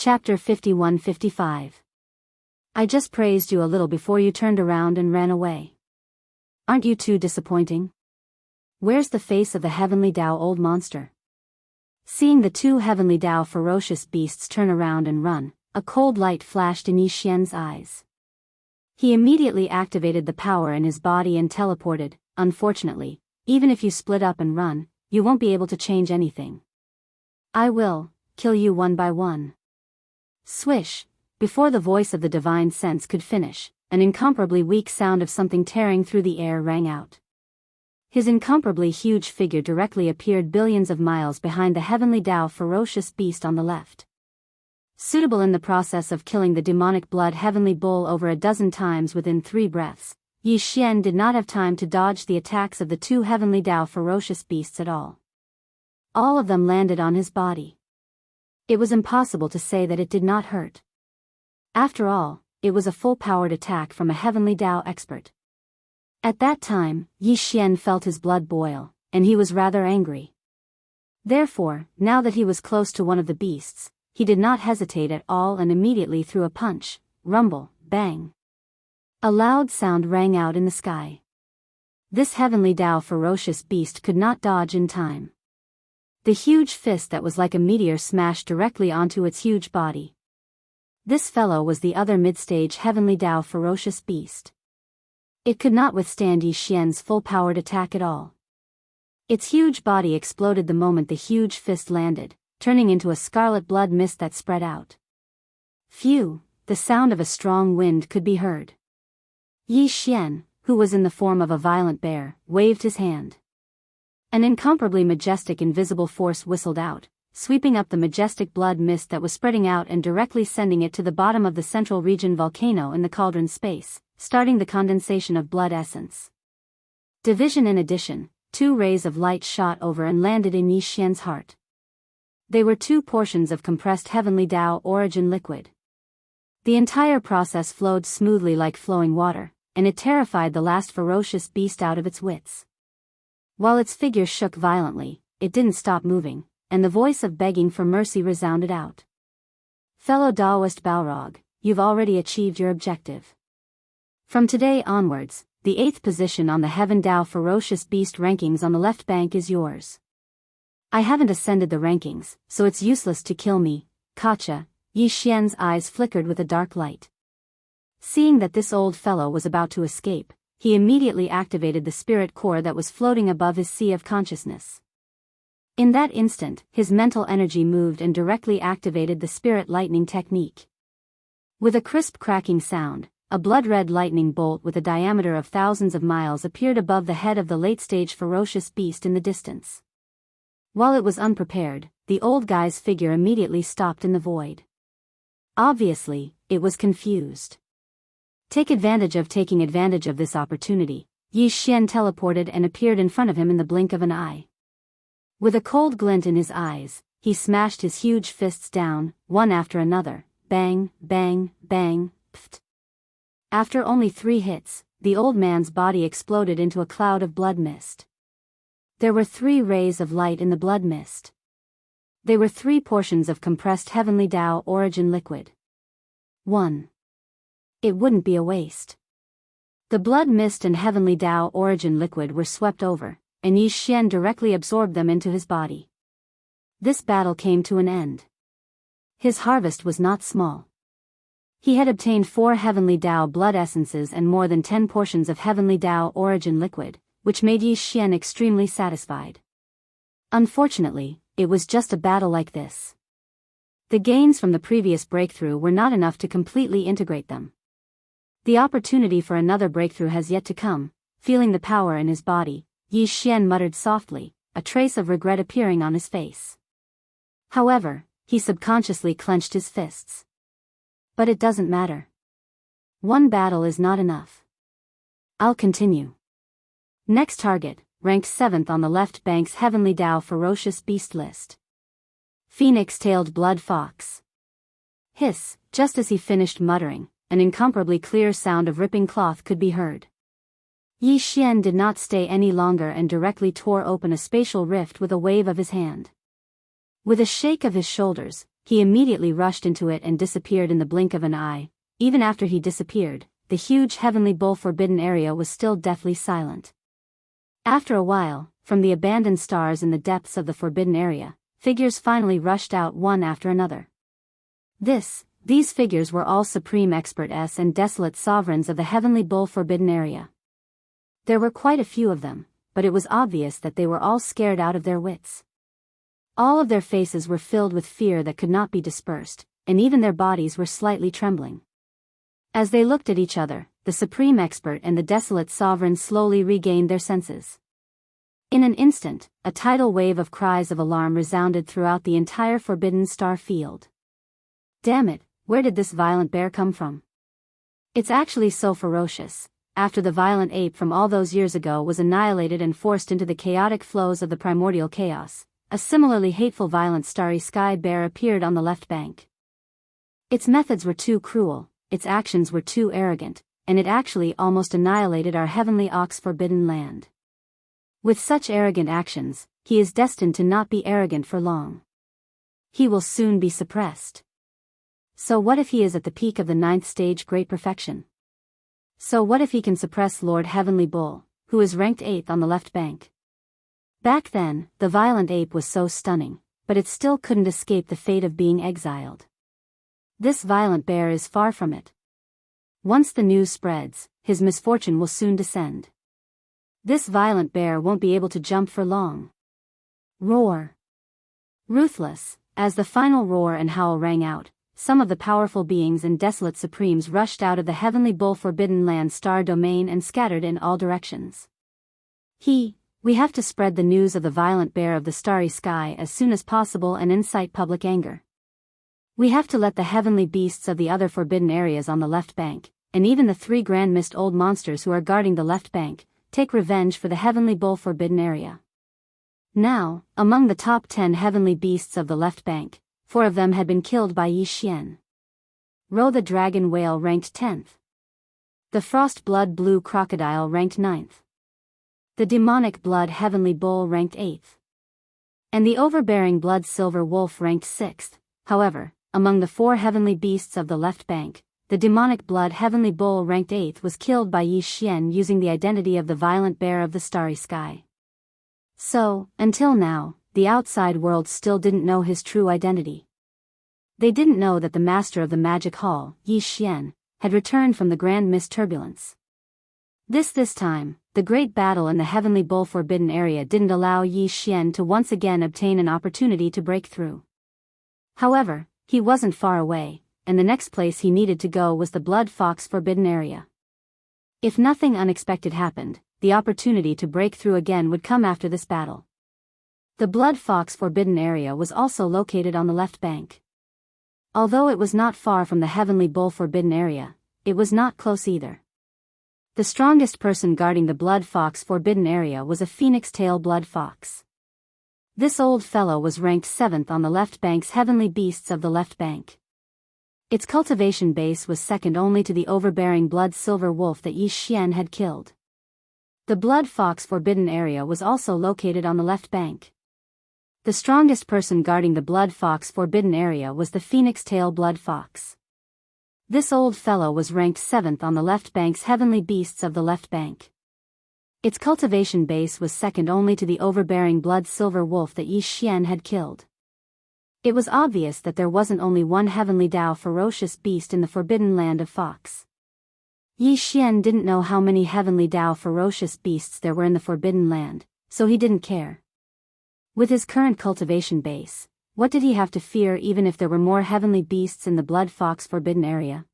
Chapter 51-55. I just praised you a little before you turned around and ran away. Aren't you too disappointing? Where's the face of the heavenly Tao old monster? Seeing the two heavenly Tao ferocious beasts turn around and run, a cold light flashed in Yi Xian's eyes. He immediately activated the power in his body and teleported. Unfortunately, even if you split up and run, you won't be able to change anything. I will kill you one by one. Swish! Before the voice of the divine sense could finish, an incomparably weak sound of something tearing through the air rang out. His incomparably huge figure directly appeared billions of miles behind the heavenly Tao ferocious beast on the left. Suitable in the process of killing the demonic blood heavenly bull over a dozen times within 3 breaths, Yi Xian did not have time to dodge the attacks of the two heavenly Tao ferocious beasts at all. All of them landed on his body. It was impossible to say that it did not hurt. After all, it was a full-powered attack from a heavenly Tao expert. At that time, Yi Xian felt his blood boil, and he was rather angry. Therefore, now that he was close to one of the beasts, he did not hesitate at all and immediately threw a punch. Rumble, bang. A loud sound rang out in the sky. This heavenly Tao ferocious beast could not dodge in time. The huge fist that was like a meteor smashed directly onto its huge body. This fellow was the other mid-stage heavenly Tao ferocious beast. It could not withstand Yi Xian's full-powered attack at all. Its huge body exploded the moment the huge fist landed, turning into a scarlet blood mist that spread out. Phew! The sound of a strong wind could be heard. Yi Xian, who was in the form of a violent bear, waved his hand. An incomparably majestic invisible force whistled out, sweeping up the majestic blood mist that was spreading out and directly sending it to the bottom of the central region volcano in the cauldron space, starting the condensation of blood essence. Division in addition, 2 rays of light shot over and landed in Yi Xian's heart. They were 2 portions of compressed heavenly Tao origin liquid. The entire process flowed smoothly like flowing water, and it terrified the last ferocious beast out of its wits. While its figure shook violently, it didn't stop moving, and the voice of begging for mercy resounded out. Fellow Taoist Balrog, you've already achieved your objective. From today onwards, the 8th position on the Heaven Tao Ferocious Beast rankings on the left bank is yours. I haven't ascended the rankings, so it's useless to kill me, Kacha. Yi Xian's eyes flickered with a dark light. Seeing that this old fellow was about to escape, he immediately activated the spirit core that was floating above his sea of consciousness. In that instant, his mental energy moved and directly activated the spirit lightning technique. With a crisp cracking sound, a blood-red lightning bolt with a diameter of thousands of miles appeared above the head of the late-stage ferocious beast in the distance. While it was unprepared, the old guy's figure immediately stopped in the void. Obviously, it was confused. Taking advantage of this opportunity, Yi Xian teleported and appeared in front of him in the blink of an eye. With a cold glint in his eyes, he smashed his huge fists down, one after another, bang, bang, bang, pft. After only 3 hits, the old man's body exploded into a cloud of blood mist. There were 3 rays of light in the blood mist. They were 3 portions of compressed heavenly Tao origin liquid. 1. It wouldn't be a waste. The blood mist and heavenly Tao origin liquid were swept over, and Yi Xian directly absorbed them into his body. This battle came to an end. His harvest was not small. He had obtained 4 heavenly Tao blood essences and more than 10 portions of heavenly Tao origin liquid, which made Yi Xian extremely satisfied. Unfortunately, it was just a battle like this. The gains from the previous breakthrough were not enough to completely integrate them. The opportunity for another breakthrough has yet to come. Feeling the power in his body, Yi Xian muttered softly, a trace of regret appearing on his face. However, he subconsciously clenched his fists. But it doesn't matter. One battle is not enough. I'll continue. Next target, ranked 7th on the left bank's heavenly Tao ferocious beast list. Phoenix-tailed blood fox. Hiss! Just as he finished muttering, an incomparably clear sound of ripping cloth could be heard. Yi Xian did not stay any longer and directly tore open a spatial rift with a wave of his hand. With a shake of his shoulders, he immediately rushed into it and disappeared in the blink of an eye. Even after he disappeared, the huge heavenly bowl forbidden area was still deathly silent. After a while, from the abandoned stars in the depths of the forbidden area, figures finally rushed out one after another. These figures were all supreme experts and desolate sovereigns of the heavenly bowl forbidden area. There were quite a few of them, but it was obvious that they were all scared out of their wits. All of their faces were filled with fear that could not be dispersed, and even their bodies were slightly trembling. As they looked at each other, the supreme expert and the desolate sovereign slowly regained their senses. In an instant, a tidal wave of cries of alarm resounded throughout the entire forbidden star field. Damn it, where did this violent bear come from? It's actually so ferocious. After the violent ape from all those years ago was annihilated and forced into the chaotic flows of the primordial chaos, a similarly hateful violent starry sky bear appeared on the left bank. Its methods were too cruel, its actions were too arrogant, and it actually almost annihilated our heavenly ox forbidden land. With such arrogant actions, he is destined to not be arrogant for long. He will soon be suppressed. So what if he is at the peak of the 9th stage great perfection? So what if he can suppress Lord Heavenly Bull, who is ranked 8th on the left bank? Back then, the violent ape was so stunning, but it still couldn't escape the fate of being exiled. This violent bear is far from it. Once the news spreads, his misfortune will soon descend. This violent bear won't be able to jump for long. Roar! Ruthless, as the final roar and howl rang out, some of the powerful beings and desolate supremes rushed out of the heavenly bull forbidden land star domain and scattered in all directions. We have to spread the news of the violent bear of the starry sky as soon as possible and incite public anger. We have to let the heavenly beasts of the other forbidden areas on the left bank, and even the 3 grand mist old monsters who are guarding the left bank, take revenge for the heavenly bull forbidden area. Now, among the top 10 heavenly beasts of the left bank, 4 of them had been killed by Yi Xian. Ro the dragon whale ranked 10th. The frost blood blue crocodile ranked 9th. The demonic blood heavenly bull ranked 8th. And the overbearing blood silver wolf ranked 6th. However, among the 4 heavenly beasts of the left bank, the demonic blood heavenly bull ranked 8th was killed by Yi Xian using the identity of the violent bear of the starry sky. So, until now, the outside world still didn't know his true identity. They didn't know that the master of the magic hall, Yi Xian, had returned from the grand mist turbulence. This time, the great battle in the heavenly bull forbidden area didn't allow Yi Xian to once again obtain an opportunity to break through. However, he wasn't far away, and the next place he needed to go was the blood fox forbidden area. If nothing unexpected happened, the opportunity to break through again would come after this battle. The blood fox forbidden area was also located on the left bank. Although it was not far from the heavenly bull forbidden area, it was not close either. The strongest person guarding the blood fox forbidden area was a phoenix tail blood fox. This old fellow was ranked 7th on the left bank's heavenly beasts of the left bank. Its cultivation base was second only to the overbearing blood silver wolf that Yi Xian had killed. The blood fox forbidden area was also located on the left bank. The strongest person guarding the blood fox forbidden area was the phoenix tail blood fox. This old fellow was ranked 7th on the left bank's heavenly beasts of the left bank. Its cultivation base was second only to the overbearing blood silver wolf that Yi Xian had killed. It was obvious that there wasn't only one heavenly Dao ferocious beast in the forbidden land of Fox. Yi Xian didn't know how many heavenly Dao ferocious beasts there were in the forbidden land, so he didn't care. With his current cultivation base, what did he have to fear even if there were more heavenly beasts in the blood fox forbidden area?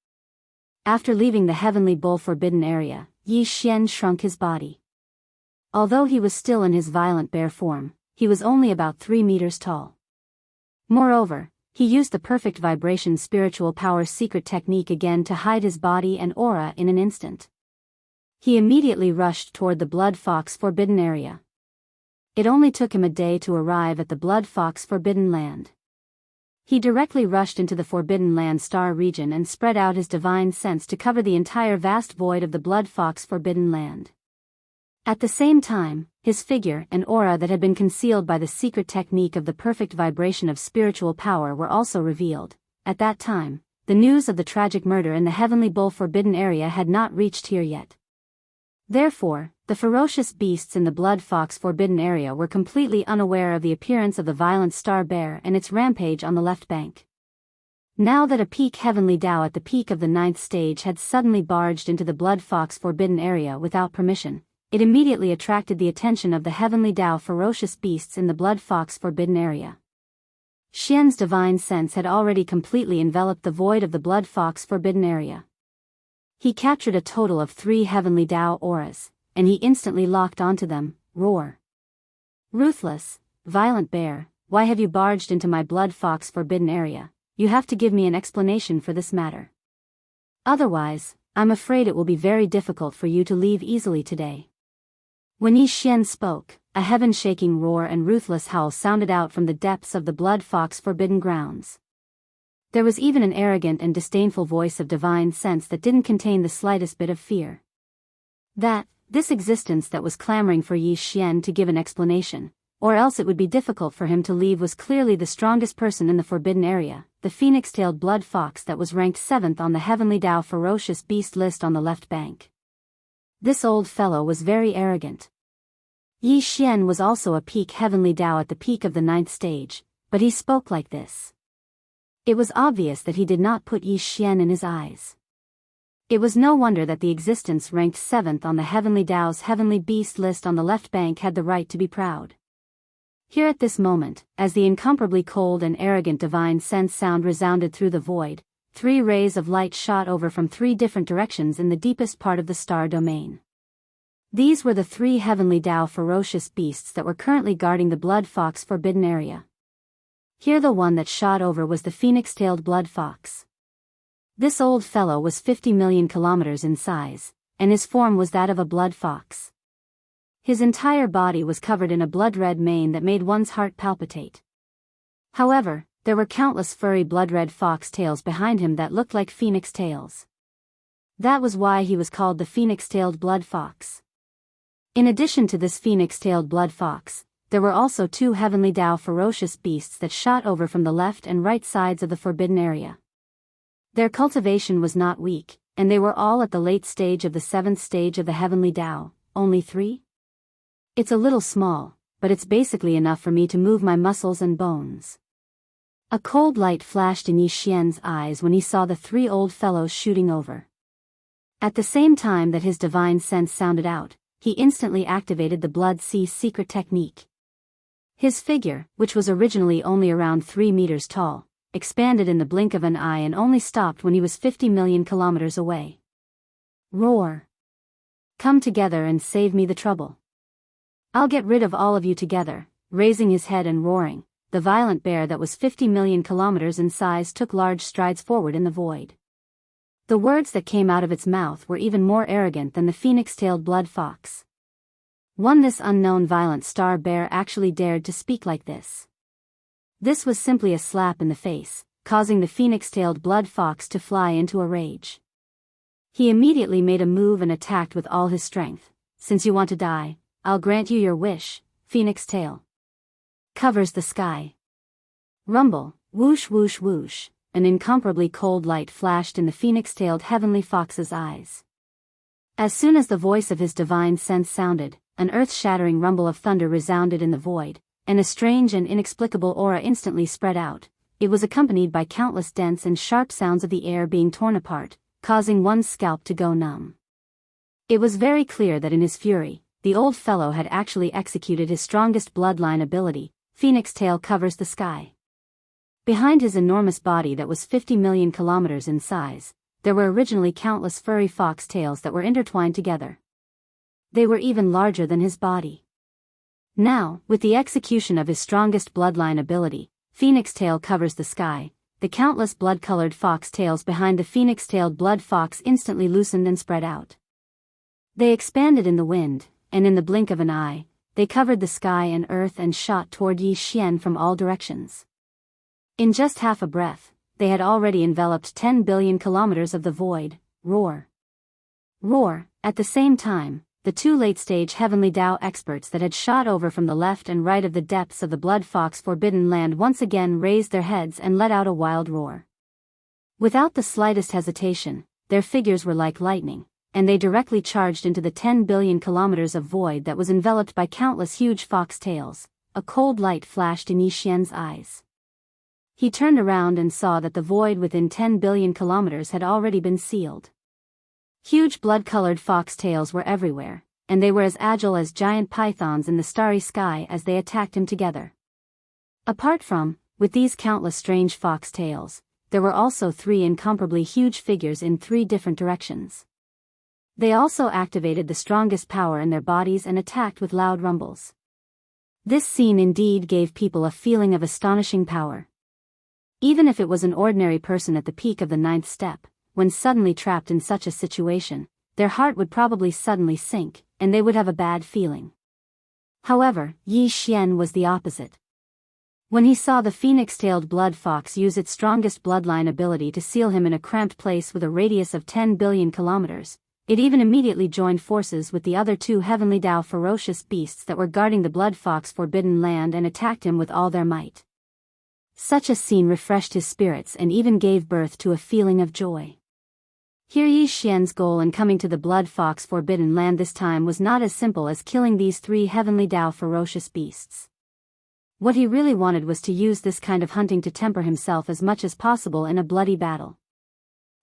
After leaving the heavenly bull forbidden area, Yi Xian shrunk his body. Although he was still in his violent bear form, he was only about 3 meters tall. Moreover, he used the perfect vibration spiritual power secret technique again to hide his body and aura in an instant. He immediately rushed toward the blood fox forbidden area. It only took him a day to arrive at the blood fox forbidden land. He directly rushed into the forbidden land star region and spread out his divine sense to cover the entire vast void of the blood fox forbidden land. At the same time, his figure and aura that had been concealed by the secret technique of the perfect vibration of spiritual power were also revealed. At that time, the news of the tragic murder in the Heavenly Bull Forbidden Area had not reached here yet. Therefore, the ferocious beasts in the Blood Fox Forbidden Area were completely unaware of the appearance of the violent Star Bear and its rampage on the left bank. Now that a peak Heavenly Dao at the peak of the 9th stage had suddenly barged into the Blood Fox Forbidden Area without permission, it immediately attracted the attention of the Heavenly Dao ferocious beasts in the Blood Fox Forbidden Area. Xian's divine sense had already completely enveloped the void of the Blood Fox Forbidden Area. He captured a total of 3 Heavenly Dao auras, and he instantly locked onto them. Roar. Ruthless, violent bear, why have you barged into my Blood Fox Forbidden Area? You have to give me an explanation for this matter. Otherwise, I'm afraid it will be very difficult for you to leave easily today. When Yi Xian spoke, a heaven-shaking roar and ruthless howl sounded out from the depths of the Blood Fox Forbidden Grounds. There was even an arrogant and disdainful voice of divine sense that didn't contain the slightest bit of fear. This existence that was clamoring for Yi Xian to give an explanation, or else it would be difficult for him to leave, was clearly the strongest person in the Forbidden Area, the phoenix-tailed blood fox that was ranked 7th on the Heavenly Dao ferocious beast list on the left bank. This old fellow was very arrogant. Yi Xian was also a peak Heavenly Dao at the peak of the 9th stage, but he spoke like this. It was obvious that he did not put Yi Xian in his eyes. It was no wonder that the existence ranked 7th on the Heavenly Dao's heavenly beast list on the left bank had the right to be proud. Here at this moment, as the incomparably cold and arrogant divine sense sound resounded through the void, 3 rays of light shot over from 3 different directions in the deepest part of the star domain. These were the 3 Heavenly Dao ferocious beasts that were currently guarding the Blood Fox Forbidden Area. Here the one that shot over was the phoenix-tailed blood fox. This old fellow was 50 million kilometers in size, and his form was that of a blood fox. His entire body was covered in a blood-red mane that made one's heart palpitate. However, there were countless furry blood-red fox tails behind him that looked like phoenix tails. That was why he was called the phoenix-tailed blood fox. In addition to this phoenix-tailed blood fox, there were also 2 Heavenly Dao ferocious beasts that shot over from the left and right sides of the Forbidden Area. Their cultivation was not weak, and they were all at the late stage of the 7th stage of the Heavenly Dao. Only 3? It's a little small, but it's basically enough for me to move my muscles and bones. A cold light flashed in Yi Xian's eyes when he saw the 3 old fellows shooting over. At the same time that his divine sense sounded out, he instantly activated the Blood Sea secret technique. His figure, which was originally only around 3 meters tall, expanded in the blink of an eye and only stopped when he was 50 million kilometers away. Roar! Come together and save me the trouble. I'll get rid of all of you together. Raising his head and roaring, the violent bear that was 50 million kilometers in size took large strides forward in the void. The words that came out of its mouth were even more arrogant than the phoenix-tailed blood fox. This unknown violent star bear actually dared to speak like this. This was simply a slap in the face, causing the phoenix-tailed blood fox to fly into a rage. He immediately made a move and attacked with all his strength. Since you want to die, I'll grant you your wish. Phoenix tail covers the sky. Rumble, whoosh whoosh whoosh, an incomparably cold light flashed in the phoenix-tailed heavenly fox's eyes. As soon as the voice of his divine sense sounded, an earth-shattering rumble of thunder resounded in the void, and a strange and inexplicable aura instantly spread out. It was accompanied by countless dense and sharp sounds of the air being torn apart, causing one's scalp to go numb. It was very clear that in his fury, the old fellow had actually executed his strongest bloodline ability. Phoenix tail covers the sky. Behind his enormous body that was 50 million kilometers in size, there were originally countless furry fox tails that were intertwined together. They were even larger than his body. Now, with the execution of his strongest bloodline ability, Phoenix tail covers the sky, the countless blood-colored fox tails behind the phoenix-tailed blood fox instantly loosened and spread out. They expanded in the wind, and in the blink of an eye, they covered the sky and earth and shot toward Yi Xian from all directions. In just half a breath, they had already enveloped 10 billion kilometers of the void. Roar! Roar! At the same time, the two late-stage Heavenly Dao experts that had shot over from the left and right of the depths of the Blood Fox Forbidden Land once again raised their heads and let out a wild roar. Without the slightest hesitation, their figures were like lightning, and they directly charged into the 10 billion kilometers of void that was enveloped by countless huge fox tails. A cold light flashed in Yi Xian's eyes. He turned around and saw that the void within 10 billion kilometers had already been sealed. Huge blood-colored fox tails were everywhere, and they were as agile as giant pythons in the starry sky as they attacked him together. Apart from, with these countless strange fox tails, there were also 3 incomparably huge figures in 3 different directions. They also activated the strongest power in their bodies and attacked with loud rumbles. This scene indeed gave people a feeling of astonishing power. Even if it was an ordinary person at the peak of the 9th step, when suddenly trapped in such a situation, their heart would probably suddenly sink, and they would have a bad feeling. However, Yi Xian was the opposite. When he saw the phoenix-tailed blood fox use its strongest bloodline ability to seal him in a cramped place with a radius of 10 billion kilometers, it even immediately joined forces with the other 2 Heavenly Dao ferocious beasts that were guarding the Blood Fox Forbidden Land and attacked him with all their might. Such a scene refreshed his spirits and even gave birth to a feeling of joy. Here Yi Xian's goal in coming to the Blood Fox Forbidden Land this time was not as simple as killing these 3 Heavenly Dao ferocious beasts. What he really wanted was to use this kind of hunting to temper himself as much as possible in a bloody battle.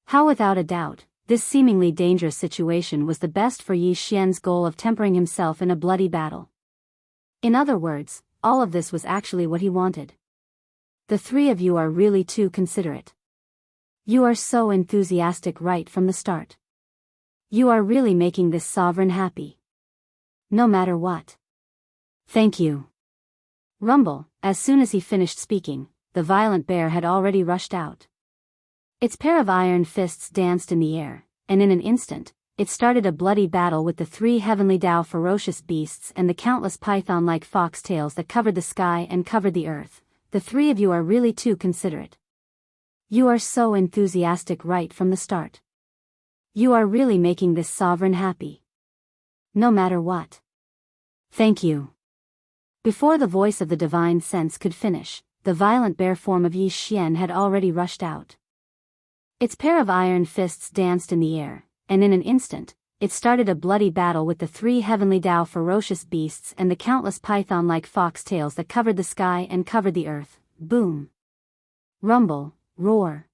How without a doubt, this seemingly dangerous situation was the best for Yi Xian's goal of tempering himself in a bloody battle. In other words, all of this was actually what he wanted. The 3 of you are really too considerate. You are so enthusiastic right from the start. You are really making this sovereign happy. No matter what. Thank you. Rumble. As soon as he finished speaking, the violent bear had already rushed out. Its pair of iron fists danced in the air, and in an instant, it started a bloody battle with the 3 Heavenly Dao ferocious beasts and the countless python-like fox tails that covered the sky and covered the earth. The 3 of you are really too considerate. You are so enthusiastic right from the start. You are really making this sovereign happy. No matter what. Thank you. Before the voice of the divine sense could finish, the violent bear form of Yi Xian had already rushed out. Its pair of iron fists danced in the air, and in an instant, it started a bloody battle with the 3 Heavenly Dao ferocious beasts and the countless python-like fox tails that covered the sky and covered the earth. Boom. Rumble, roar.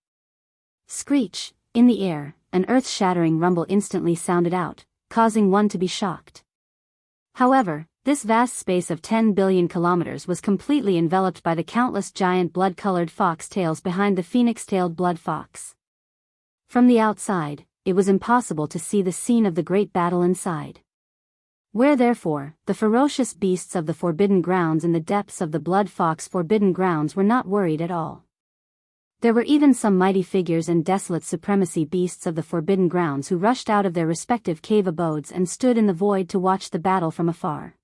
Screech. In the air, an earth-shattering rumble instantly sounded out, causing one to be shocked. However, this vast space of 10 billion kilometers was completely enveloped by the countless giant blood-colored fox tails behind the phoenix-tailed blood fox. From the outside, it was impossible to see the scene of the great battle inside. Where therefore, the ferocious beasts of the Forbidden Grounds in the depths of the Blood Fox Forbidden Grounds were not worried at all. There were even some mighty figures and desolate supremacy beasts of the Forbidden Grounds who rushed out of their respective cave abodes and stood in the void to watch the battle from afar.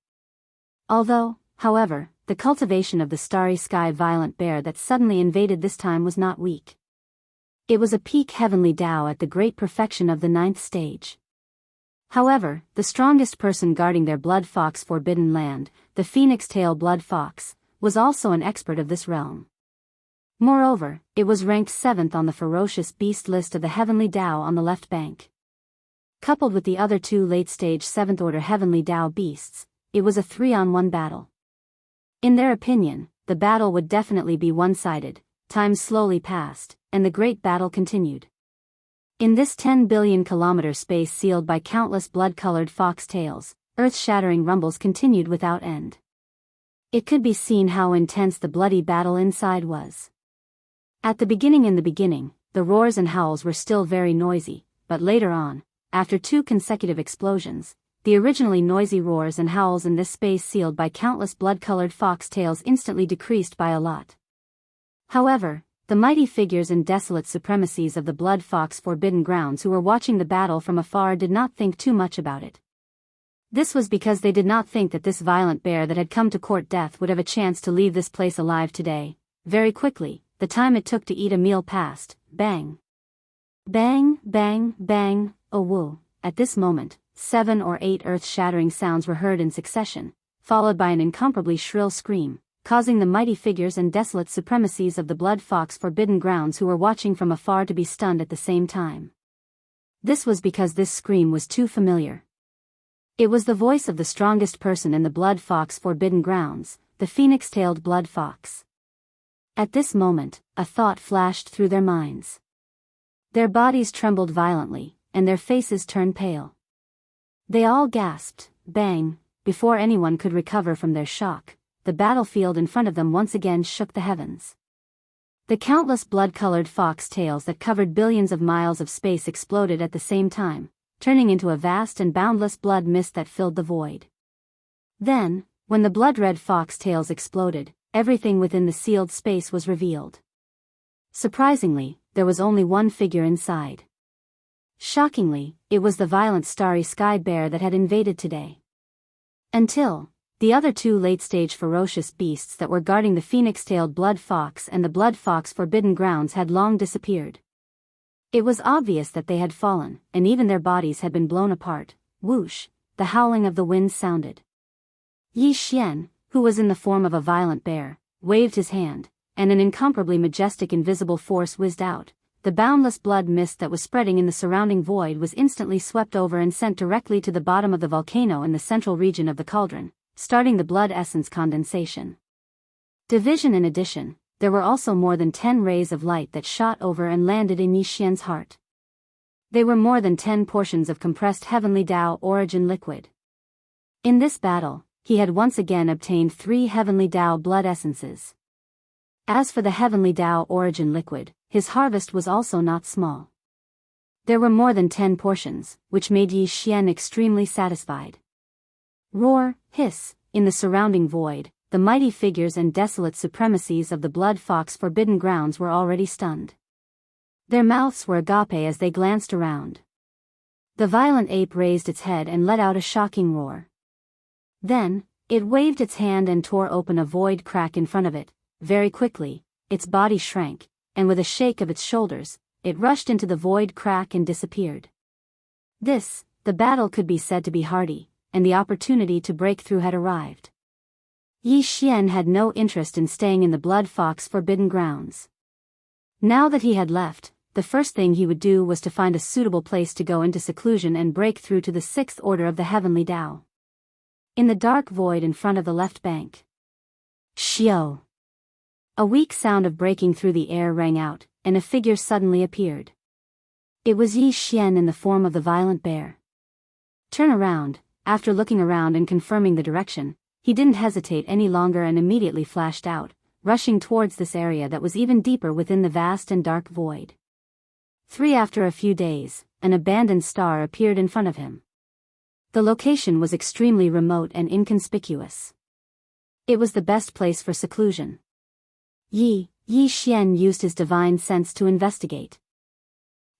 Although, however, the cultivation of the starry sky violent bear that suddenly invaded this time was not weak. It was a peak Heavenly Dao at the great perfection of the 9th stage. However, the strongest person guarding their Blood Fox Forbidden Land, the Phoenix-tail Blood Fox, was also an expert of this realm. Moreover, it was ranked 7th on the ferocious beast list of the Heavenly Dao on the left bank. Coupled with the other 2 late-stage 7th-order Heavenly Dao beasts, it was a 3-on-1 battle. In their opinion, the battle would definitely be one-sided. Time slowly passed, and the great battle continued. In this 10 billion kilometer space sealed by countless blood-colored fox tails, earth-shattering rumbles continued without end. It could be seen how intense the bloody battle inside was. At the beginning, the roars and howls were still very noisy, but later on, after 2 consecutive explosions, the originally noisy roars and howls in this space sealed by countless blood-colored fox tails instantly decreased by a lot. However, the mighty figures and desolate supremacies of the Blood Fox Forbidden Grounds who were watching the battle from afar did not think too much about it. This was because they did not think that this violent bear that had come to court death would have a chance to leave this place alive today. Very quickly, the time it took to eat a meal passed. Bang. Bang, bang, bang, oh woo. At this moment, 7 or 8 earth-shattering sounds were heard in succession, followed by an incomparably shrill scream, causing the mighty figures and desolate supremacies of the blood fox forbidden grounds who were watching from afar to be stunned at the same time. This was because this scream was too familiar. It was the voice of the strongest person in the blood fox forbidden grounds, the phoenix-tailed blood fox. At this moment, a thought flashed through their minds. Their bodies trembled violently, and their faces turned pale. They all gasped, bang, before anyone could recover from their shock. The battlefield in front of them once again shook the heavens. The countless blood-colored fox tails that covered billions of miles of space exploded at the same time, turning into a vast and boundless blood mist that filled the void. Then, when the blood-red fox tails exploded, everything within the sealed space was revealed. Surprisingly, there was only one figure inside. Shockingly, it was the violent starry sky bear that had invaded today. Until the other two late-stage ferocious beasts that were guarding the phoenix-tailed blood fox and the blood fox forbidden grounds had long disappeared. It was obvious that they had fallen, and even their bodies had been blown apart. Whoosh, the howling of the wind sounded. Yi Xian, who was in the form of a violent bear, waved his hand, and an incomparably majestic invisible force whizzed out. The boundless blood mist that was spreading in the surrounding void was instantly swept over and sent directly to the bottom of the volcano in the central region of the cauldron, starting the blood essence condensation. In addition, there were also more than 10 rays of light that shot over and landed in Yi Xian's heart. They were more than 10 portions of compressed heavenly Tao origin liquid. In this battle, he had once again obtained 3 heavenly Tao blood essences. As for the heavenly Tao origin liquid, his harvest was also not small. There were more than 10 portions, which made Yi Xian extremely satisfied. Roar, hiss, in the surrounding void, the mighty figures and desolate supremacies of the blood fox forbidden grounds were already stunned. Their mouths were agape as they glanced around. The violent ape raised its head and let out a shocking roar. Then, it waved its hand and tore open a void crack in front of it. Very quickly, its body shrank, and with a shake of its shoulders, it rushed into the void crack and disappeared. The battle could be said to be hardy, and the opportunity to break through had arrived. Yi Xian had no interest in staying in the blood fox forbidden grounds. Now that he had left, the first thing he would do was to find a suitable place to go into seclusion and break through to the 6th order of the heavenly Tao. In the dark void in front of the left bank. Xiao! A weak sound of breaking through the air rang out, and a figure suddenly appeared. It was Yi Xian in the form of the violent bear. Turn around. After looking around and confirming the direction, he didn't hesitate any longer and immediately flashed out, rushing towards this area that was even deeper within the vast and dark void. After a few days, an abandoned star appeared in front of him. The location was extremely remote and inconspicuous. It was the best place for seclusion. Yi Xian used his divine sense to investigate.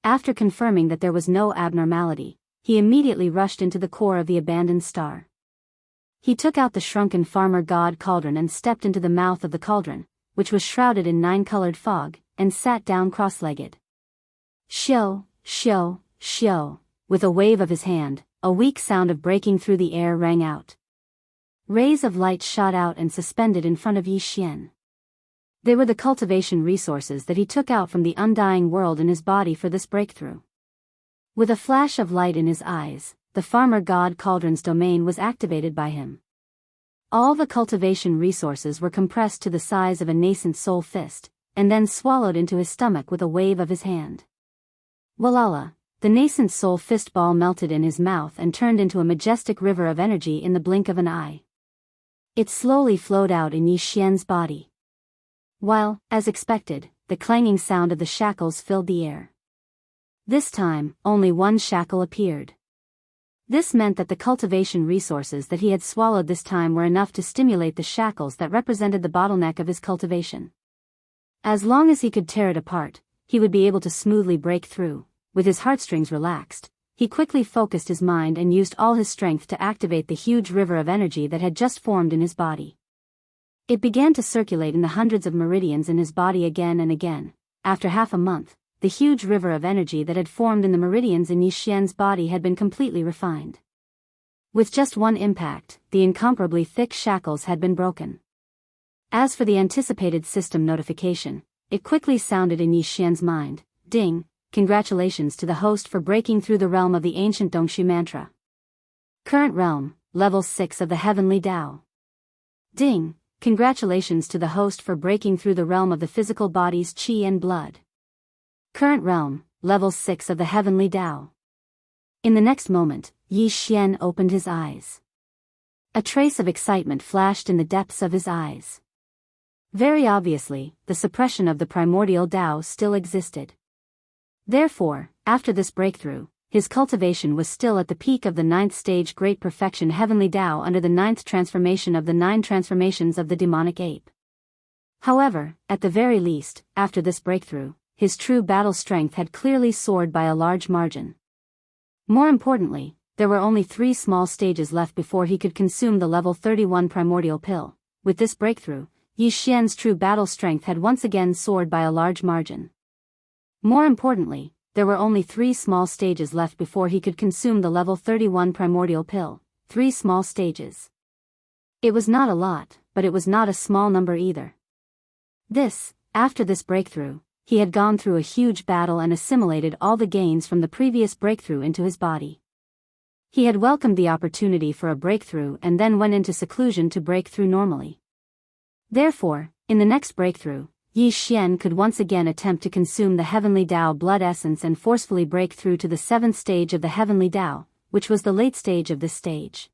After confirming that there was no abnormality, he immediately rushed into the core of the abandoned star. He took out the shrunken farmer god cauldron and stepped into the mouth of the cauldron, which was shrouded in 9-colored fog, and sat down cross-legged. Shio, shio, shio. With a wave of his hand, a weak sound of breaking through the air rang out. Rays of light shot out and suspended in front of Yi Xian. They were the cultivation resources that he took out from the undying world in his body for this breakthrough. With a flash of light in his eyes, the farmer god cauldron's domain was activated by him. All the cultivation resources were compressed to the size of a nascent soul fist, and then swallowed into his stomach with a wave of his hand. Walala, the nascent soul fist ball melted in his mouth and turned into a majestic river of energy in the blink of an eye. It slowly flowed out in Yi Xian's body. While, as expected, the clanging sound of the shackles filled the air. This time, only one shackle appeared. This meant that the cultivation resources that he had swallowed this time were enough to stimulate the shackles that represented the bottleneck of his cultivation. As long as he could tear it apart, he would be able to smoothly break through. With his heartstrings relaxed, he quickly focused his mind and used all his strength to activate the huge river of energy that had just formed in his body. It began to circulate in the hundreds of meridians in his body again and again. After half a month, the huge river of energy that had formed in the meridians in Yi Xian's body had been completely refined. With just one impact, the incomparably thick shackles had been broken. As for the anticipated system notification, it quickly sounded in Yi Xian's mind. Ding, congratulations to the host for breaking through the realm of the ancient Dongshu mantra. Current realm, level 6 of the heavenly Tao. Ding, congratulations to the host for breaking through the realm of the physical body's qi and blood. Current realm, level 6 of the heavenly Tao. In the next moment, Yi Xian opened his eyes. A trace of excitement flashed in the depths of his eyes. Very obviously, the suppression of the primordial Tao still existed. Therefore, after this breakthrough, his cultivation was still at the peak of the 9th stage Great Perfection Heavenly Tao under the 9th transformation of the 9 transformations of the demonic ape. However, at the very least, after this breakthrough, his true battle strength had clearly soared by a large margin. More importantly, there were only 3 small stages left before he could consume the level 31 primordial pill. With this breakthrough, Yi Xian's true battle strength had once again soared by a large margin. More importantly, there were only 3 small stages left before he could consume the level 31 primordial pill. 3 small stages. It was not a lot, but it was not a small number either. After this breakthrough, he had gone through a huge battle and assimilated all the gains from the previous breakthrough into his body. He had welcomed the opportunity for a breakthrough and then went into seclusion to break through normally. Therefore, in the next breakthrough, Yi Xian could once again attempt to consume the heavenly Tao blood essence and forcefully break through to the 7th stage of the heavenly Tao, which was the late stage of this stage.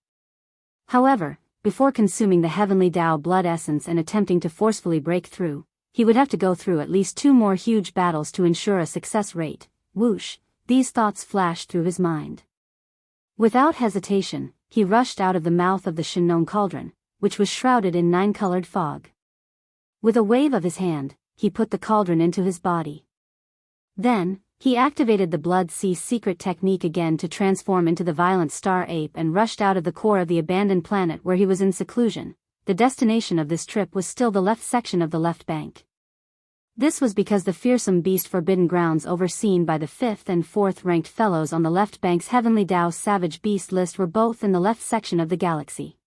However, before consuming the heavenly Tao blood essence and attempting to forcefully break through, he would have to go through at least 2 more huge battles to ensure a success rate. Whoosh, these thoughts flashed through his mind. Without hesitation, he rushed out of the mouth of the Shinnon cauldron, which was shrouded in 9-colored fog. With a wave of his hand, he put the cauldron into his body. Then, he activated the Blood Sea secret technique again to transform into the violent star ape and rushed out of the core of the abandoned planet where he was in seclusion. The destination of this trip was still the left section of the left bank. This was because the fearsome beast forbidden grounds overseen by the 5th and 4th ranked fellows on the left bank's heavenly Tao savage beast list were both in the left section of the galaxy.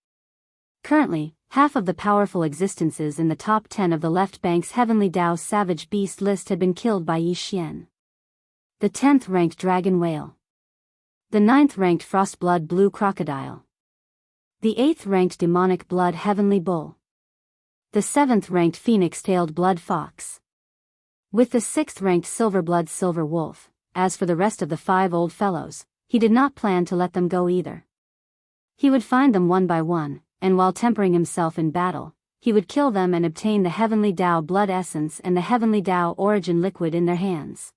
Currently, half of the powerful existences in the top 10 of the left bank's heavenly Tao savage beast list had been killed by Yi Xian. The 10th ranked dragon whale. The 9th ranked frostblood blue crocodile. The 8th ranked demonic blood heavenly bull. The 7th ranked phoenix-tailed blood fox. With the 6th ranked silver-blood silver wolf. As for the rest of the 5 old fellows, he did not plan to let them go either. He would find them one by one, and while tempering himself in battle, he would kill them and obtain the heavenly Tao blood essence and the heavenly Tao origin liquid in their hands.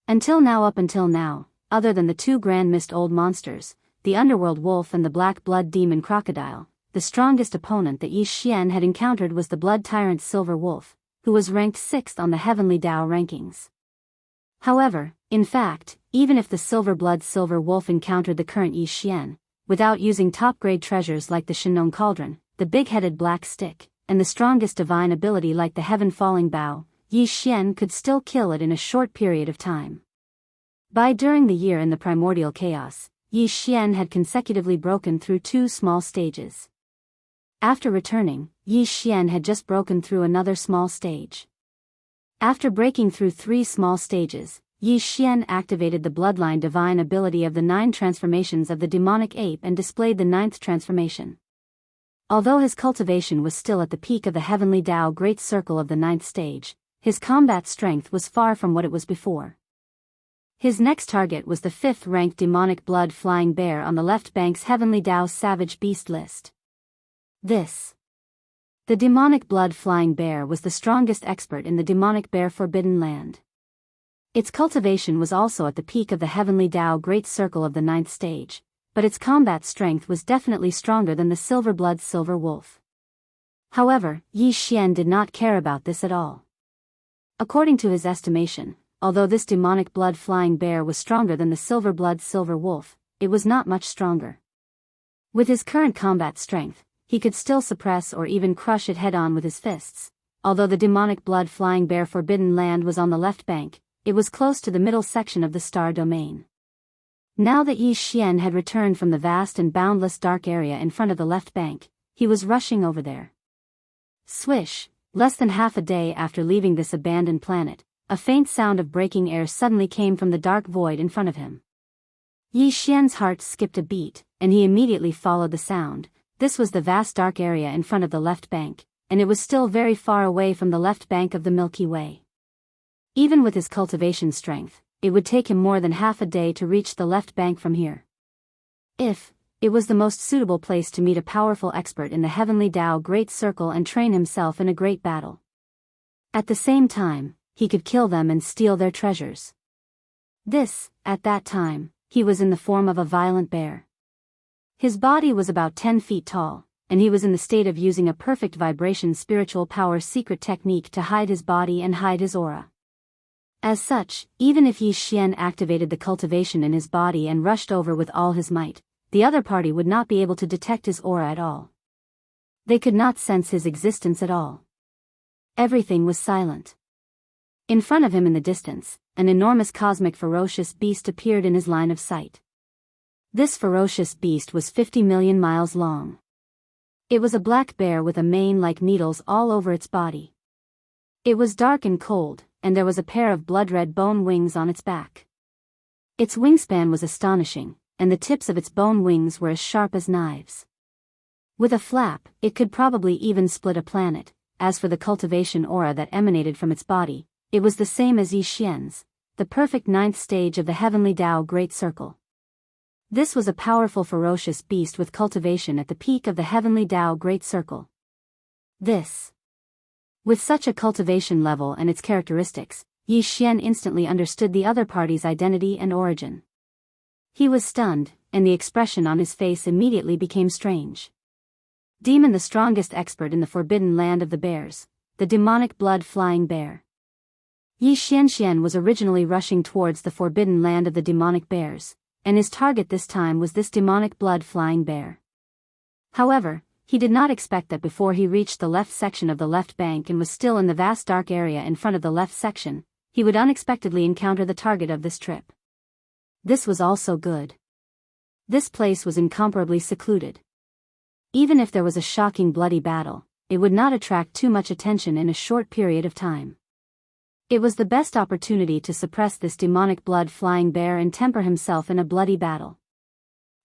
Up until now, other than the 2 grand mist old monsters, the underworld wolf and the black blood demon crocodile, the strongest opponent that Yi Xian had encountered was the blood tyrant silver wolf, who was ranked 6th on the heavenly Tao rankings. However, in fact, even if the silver-blood silver wolf encountered the current Yi Xian, without using top-grade treasures like the Shinnon cauldron, the big-headed black stick, and the strongest divine ability like the heaven-falling bow, Yi Xian could still kill it in a short period of time. During the year in the primordial chaos, Yi Xian had consecutively broken through 2 small stages. After returning, Yi Xian had just broken through another small stage. After breaking through 3 small stages, Yi Xian activated the bloodline divine ability of the 9 transformations of the demonic ape and displayed the 9th transformation. Although his cultivation was still at the peak of the heavenly Tao great circle of the 9th stage, his combat strength was far from what it was before. His next target was the 5th ranked demonic blood flying bear on the left bank's heavenly Tao savage beast list. The demonic blood flying bear was the strongest expert in the demonic bear forbidden land. Its cultivation was also at the peak of the heavenly Tao great circle of the 9th stage, but its combat strength was definitely stronger than the silver-blood silver wolf. However, Yi Xian did not care about this at all. According to his estimation, although this demonic blood flying bear was stronger than the silver-blood silver wolf, it was not much stronger. With his current combat strength, he could still suppress or even crush it head-on with his fists. Although the demonic blood flying bear forbidden land was on the left bank, it was close to the middle section of the star domain. Now that Yi Xian had returned from the vast and boundless dark area in front of the left bank, he was rushing over there. Swish! Less than half a day after leaving this abandoned planet, a faint sound of breaking air suddenly came from the dark void in front of him. Yi Xian's heart skipped a beat, and he immediately followed the sound. This was the vast dark area in front of the left bank, and it was still very far away from the left bank of the Milky Way. Even with his cultivation strength, it would take him more than half a day to reach the left bank from here. It was the most suitable place to meet a powerful expert in the Heavenly Tao Great Circle and train himself in a great battle. At the same time, he could kill them and steal their treasures. At that time, he was in the form of a violent bear. His body was about 10 feet tall, and he was in the state of using a perfect vibration spiritual power secret technique to hide his body and hide his aura. As such, even if Yi Xian activated the cultivation in his body and rushed over with all his might, the other party would not be able to detect his aura at all. They could not sense his existence at all. Everything was silent. In front of him in the distance, an enormous cosmic ferocious beast appeared in his line of sight. This ferocious beast was 50 million miles long. It was a black bear with a mane like needles all over its body. It was dark and cold, and there was a pair of blood-red bone wings on its back. Its wingspan was astonishing, and the tips of its bone wings were as sharp as knives. With a flap, it could probably even split a planet. As for the cultivation aura that emanated from its body, it was the same as Yi Xian's, the perfect 9th stage of the Heavenly Tao Great Circle. This was a powerful ferocious beast with cultivation at the peak of the Heavenly Tao Great Circle. With such a cultivation level and its characteristics, Yi Xian instantly understood the other party's identity and origin. He was stunned, and the expression on his face immediately became strange. Demon, the strongest expert in the forbidden land of the bears, the demonic blood-flying bear. Yi Xian was originally rushing towards the forbidden land of the demonic bears, and his target this time was this demonic blood-flying bear. However, he did not expect that before he reached the left section of the left bank and was still in the vast dark area in front of the left section, he would unexpectedly encounter the target of this trip. This was also good. This place was incomparably secluded. Even if there was a shocking bloody battle, it would not attract too much attention in a short period of time. It was the best opportunity to suppress this demonic blood-flying bear and temper himself in a bloody battle.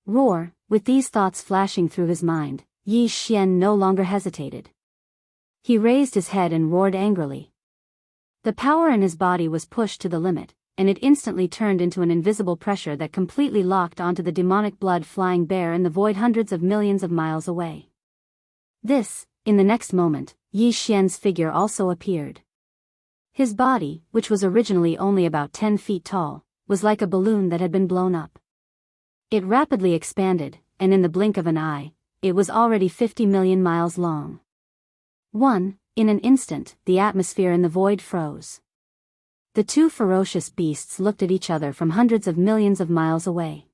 Roar! With these thoughts flashing through his mind, Yi Xian no longer hesitated. He raised his head and roared angrily. The power in his body was pushed to the limit, and it instantly turned into an invisible pressure that completely locked onto the demonic blood-flying bear in the void hundreds of millions of miles away. In the next moment, Yi Xian's figure also appeared. His body, which was originally only about 10 feet tall, was like a balloon that had been blown up. It rapidly expanded, and in the blink of an eye, it was already 50 million miles long. In an instant, the atmosphere in the void froze. The two ferocious beasts looked at each other from hundreds of millions of miles away.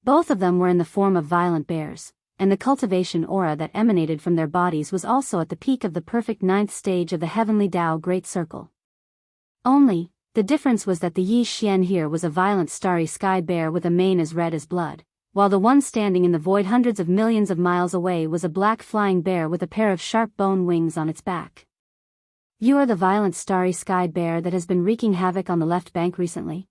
Both of them were in the form of violent bears, and the cultivation aura that emanated from their bodies was also at the peak of the perfect 9th stage of the Heavenly Tao Great Circle. Only, the difference was that the Yi Xian here was a violent starry sky bear with a mane as red as blood, while the one standing in the void hundreds of millions of miles away was a black flying bear with a pair of sharp bone wings on its back. You are the violent starry sky bear that has been wreaking havoc on the left bank recently?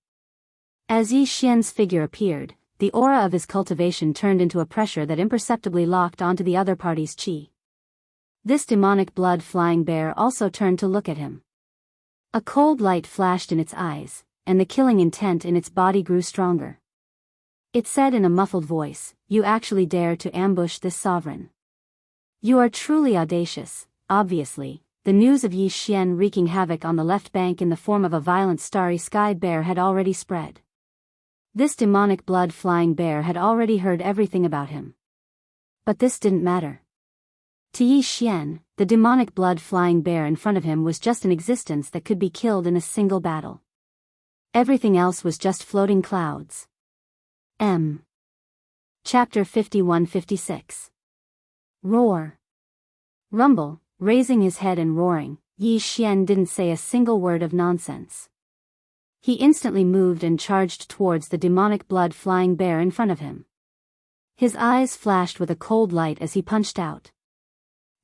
As Yi Xian's figure appeared, the aura of his cultivation turned into a pressure that imperceptibly locked onto the other party's chi. This demonic blood-flying bear also turned to look at him. A cold light flashed in its eyes, and the killing intent in its body grew stronger. It said in a muffled voice, "You actually dare to ambush this sovereign. You are truly audacious." Obviously, the news of Yi Xian wreaking havoc on the left bank in the form of a violent starry sky bear had already spread. This demonic blood-flying bear had already heard everything about him. But this didn't matter. To Yi Xian, the demonic blood-flying bear in front of him was just an existence that could be killed in a single battle. Everything else was just floating clouds. Chapter 51-56. Roar. Rumble. Raising his head and roaring, Yi Xian didn't say a single word of nonsense. He instantly moved and charged towards the demonic blood-flying bear in front of him. His eyes flashed with a cold light as he punched out.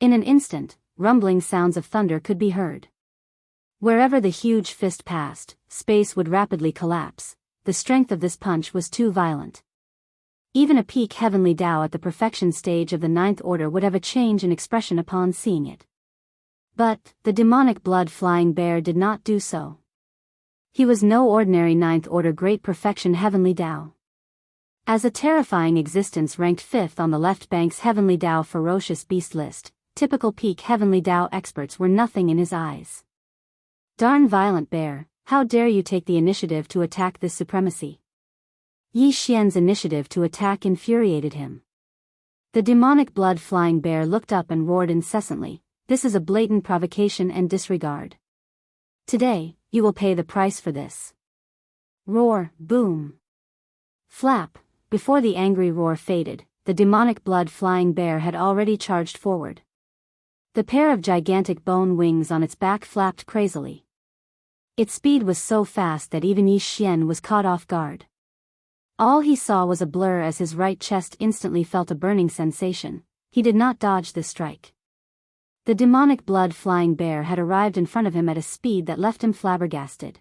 In an instant, rumbling sounds of thunder could be heard. Wherever the huge fist passed, space would rapidly collapse. The strength of this punch was too violent. Even a peak heavenly Tao at the perfection stage of the ninth order would have a change in expression upon seeing it. But, the demonic blood-flying bear did not do so. He was no ordinary ninth order great perfection heavenly Tao. As a terrifying existence ranked 5th on the left bank's heavenly Tao ferocious beast list, typical peak heavenly Tao experts were nothing in his eyes. Darn violent bear, how dare you take the initiative to attack this supremacy? Yi Xian's initiative to attack infuriated him. The demonic blood-flying bear looked up and roared incessantly, "This is a blatant provocation and disregard. Today, you will pay the price for this." Roar, boom. Flap, before the angry roar faded, the demonic blood-flying bear had already charged forward. The pair of gigantic bone wings on its back flapped crazily. Its speed was so fast that even Yi Xian was caught off guard. All he saw was a blur as his right chest instantly felt a burning sensation. He did not dodge this strike. The demonic blood-flying bear had arrived in front of him at a speed that left him flabbergasted.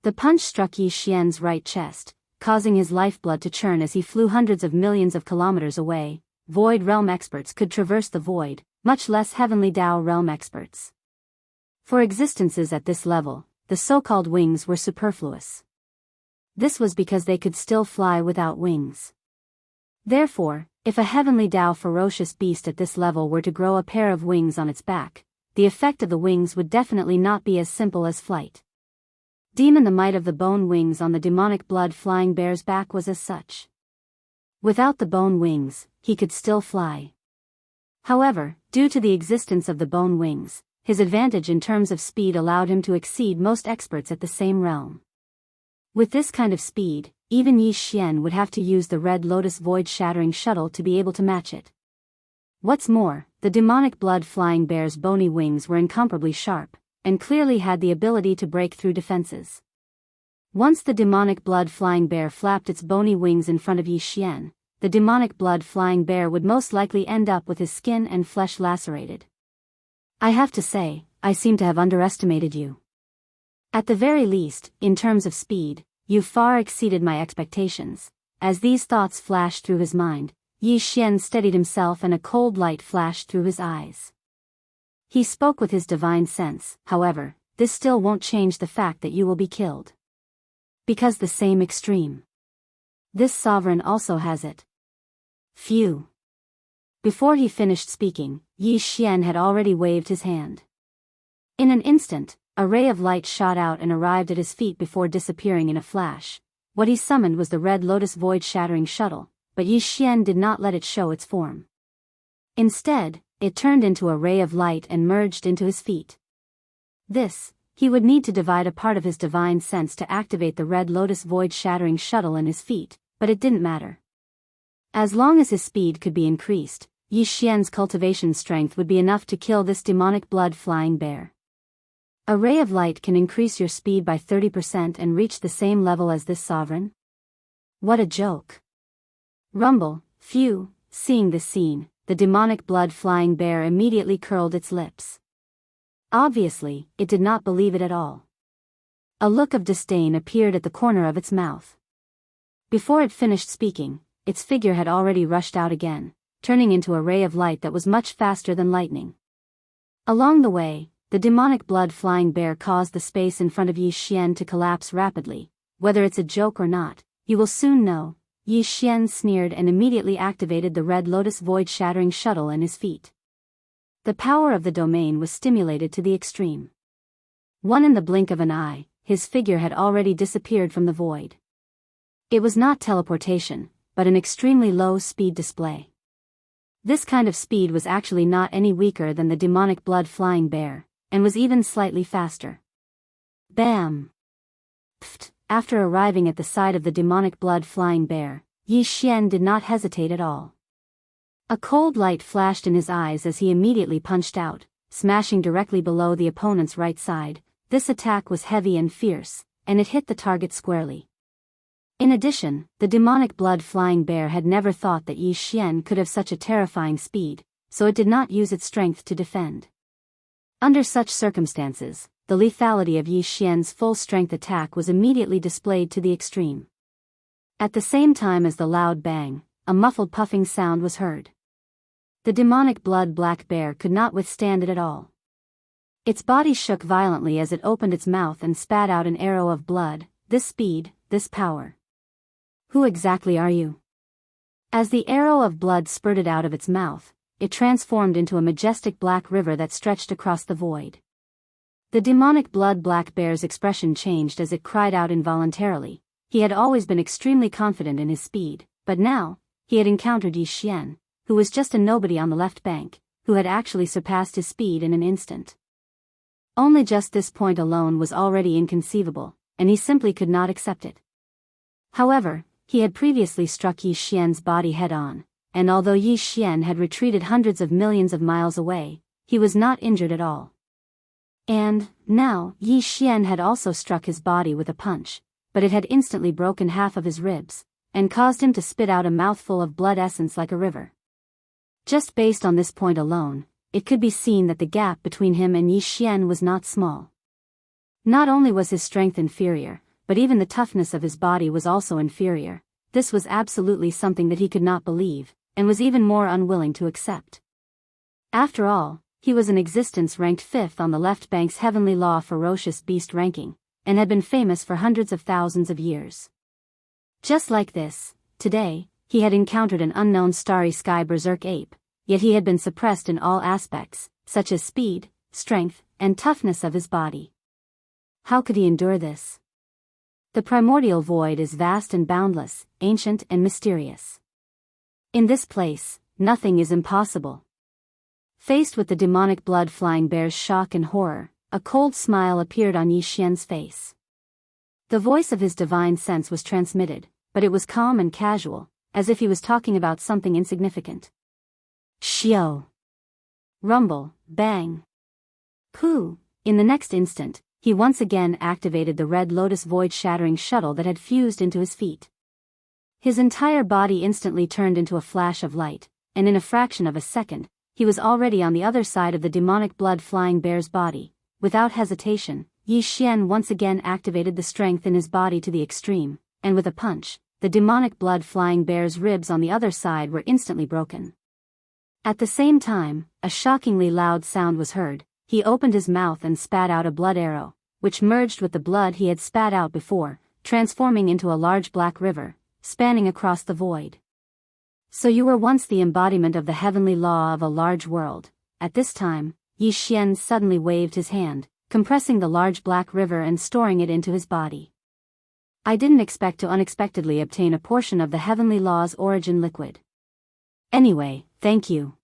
The punch struck Yi Xian's right chest, causing his lifeblood to churn as he flew hundreds of millions of kilometers away. Void realm experts could traverse the void, much less heavenly Tao realm experts. For existences at this level, the so-called wings were superfluous. This was because they could still fly without wings. Therefore, if a heavenly Tao ferocious beast at this level were to grow a pair of wings on its back, the effect of the wings would definitely not be as simple as flight. The might of the bone wings on the demonic blood-flying bear's back was as such. Without the bone wings, he could still fly. However, due to the existence of the bone wings, his advantage in terms of speed allowed him to exceed most experts at the same realm. With this kind of speed, even Yi Xian would have to use the Red Lotus void-shattering shuttle to be able to match it. What's more, the demonic blood-flying bear's bony wings were incomparably sharp, and clearly had the ability to break through defenses. Once the demonic blood-flying bear flapped its bony wings in front of Yi Xian, the demonic blood-flying bear would most likely end up with his skin and flesh lacerated. I have to say, I seem to have underestimated you. At the very least, in terms of speed, you far exceeded my expectations. As these thoughts flashed through his mind, Yi Xian steadied himself and a cold light flashed through his eyes. He spoke with his divine sense, however, this still won't change the fact that you will be killed. Because the same extreme. This sovereign also has it. Phew. Before he finished speaking, Yi Xian had already waved his hand. In an instant, a ray of light shot out and arrived at his feet before disappearing in a flash. What he summoned was the Red Lotus void-shattering shuttle, but Yi Xian did not let it show its form. Instead, it turned into a ray of light and merged into his feet. This, he would need to divide a part of his divine sense to activate the Red Lotus void-shattering shuttle in his feet, but it didn't matter. As long as his speed could be increased, Yi Xian's cultivation strength would be enough to kill this demonic blood-flying bear. A ray of light can increase your speed by 30% and reach the same level as this sovereign? What a joke. Rumble, phew, seeing this scene, the demonic blood-flying bear immediately curled its lips. Obviously, it did not believe it at all. A look of disdain appeared at the corner of its mouth. Before it finished speaking, its figure had already rushed out again, turning into a ray of light that was much faster than lightning. Along the way, the demonic blood-flying bear caused the space in front of Yi Xian to collapse rapidly. Whether it's a joke or not, you will soon know. Yi Xian sneered and immediately activated the Red Lotus void-shattering shuttle in his feet. The power of the domain was stimulated to the extreme. In the blink of an eye, his figure had already disappeared from the void. It was not teleportation, but an extremely low-speed display. This kind of speed was actually not any weaker than the demonic blood-flying bear, and was even slightly faster. Bam! Pfft! After arriving at the side of the demonic blood-flying bear, Yi Xian did not hesitate at all. A cold light flashed in his eyes as he immediately punched out, smashing directly below the opponent's right side. This attack was heavy and fierce, and it hit the target squarely. In addition, the demonic blood-flying bear had never thought that Yi Xian could have such a terrifying speed, so it did not use its strength to defend. Under such circumstances, the lethality of Yi Xian's full-strength attack was immediately displayed to the extreme. At the same time as the loud bang, a muffled puffing sound was heard. The demonic blood-black bear could not withstand it at all. Its body shook violently as it opened its mouth and spat out an arrow of blood. This speed, this power. Who exactly are you? As the arrow of blood spurted out of its mouth, it transformed into a majestic black river that stretched across the void. The demonic blood-black bear's expression changed as it cried out involuntarily. He had always been extremely confident in his speed, but now, he had encountered Yi Xian, who was just a nobody on the left bank, who had actually surpassed his speed in an instant. Only just this point alone was already inconceivable, and he simply could not accept it. However, he had previously struck Yi Xian's body head-on, and although Yi Xian had retreated hundreds of millions of miles away, he was not injured at all. And, now, Yi Xian had also struck his body with a punch, but it had instantly broken half of his ribs, and caused him to spit out a mouthful of blood essence like a river. Just based on this point alone, it could be seen that the gap between him and Yi Xian was not small. Not only was his strength inferior, but even the toughness of his body was also inferior. This was absolutely something that he could not believe, and was even more unwilling to accept. After all, he was in existence ranked 5th on the left bank's heavenly law ferocious beast ranking, and had been famous for hundreds of thousands of years. Just like this, today, he had encountered an unknown starry sky berserk ape, yet he had been suppressed in all aspects, such as speed, strength, and toughness of his body. How could he endure this? The primordial void is vast and boundless, ancient and mysterious. In this place, nothing is impossible. Faced with the demonic blood-flying bear's shock and horror, a cold smile appeared on Yi Xian's face. The voice of his divine sense was transmitted, but it was calm and casual, as if he was talking about something insignificant. Xiao. Rumble, bang. Pooh. In the next instant, he once again activated the red lotus void-shattering shuttle that had fused into his feet. His entire body instantly turned into a flash of light, and in a fraction of a second, he was already on the other side of the demonic blood-flying bear's body. Without hesitation, Yi Xian once again activated the strength in his body to the extreme, and with a punch, the demonic blood-flying bear's ribs on the other side were instantly broken. At the same time, a shockingly loud sound was heard. He opened his mouth and spat out a blood arrow, which merged with the blood he had spat out before, transforming into a large black river, spanning across the void. So you were once the embodiment of the heavenly law of a large world. At this time, Yi Xian suddenly waved his hand, compressing the large black river and storing it into his body. I didn't expect to unexpectedly obtain a portion of the heavenly law's origin liquid. Anyway, thank you.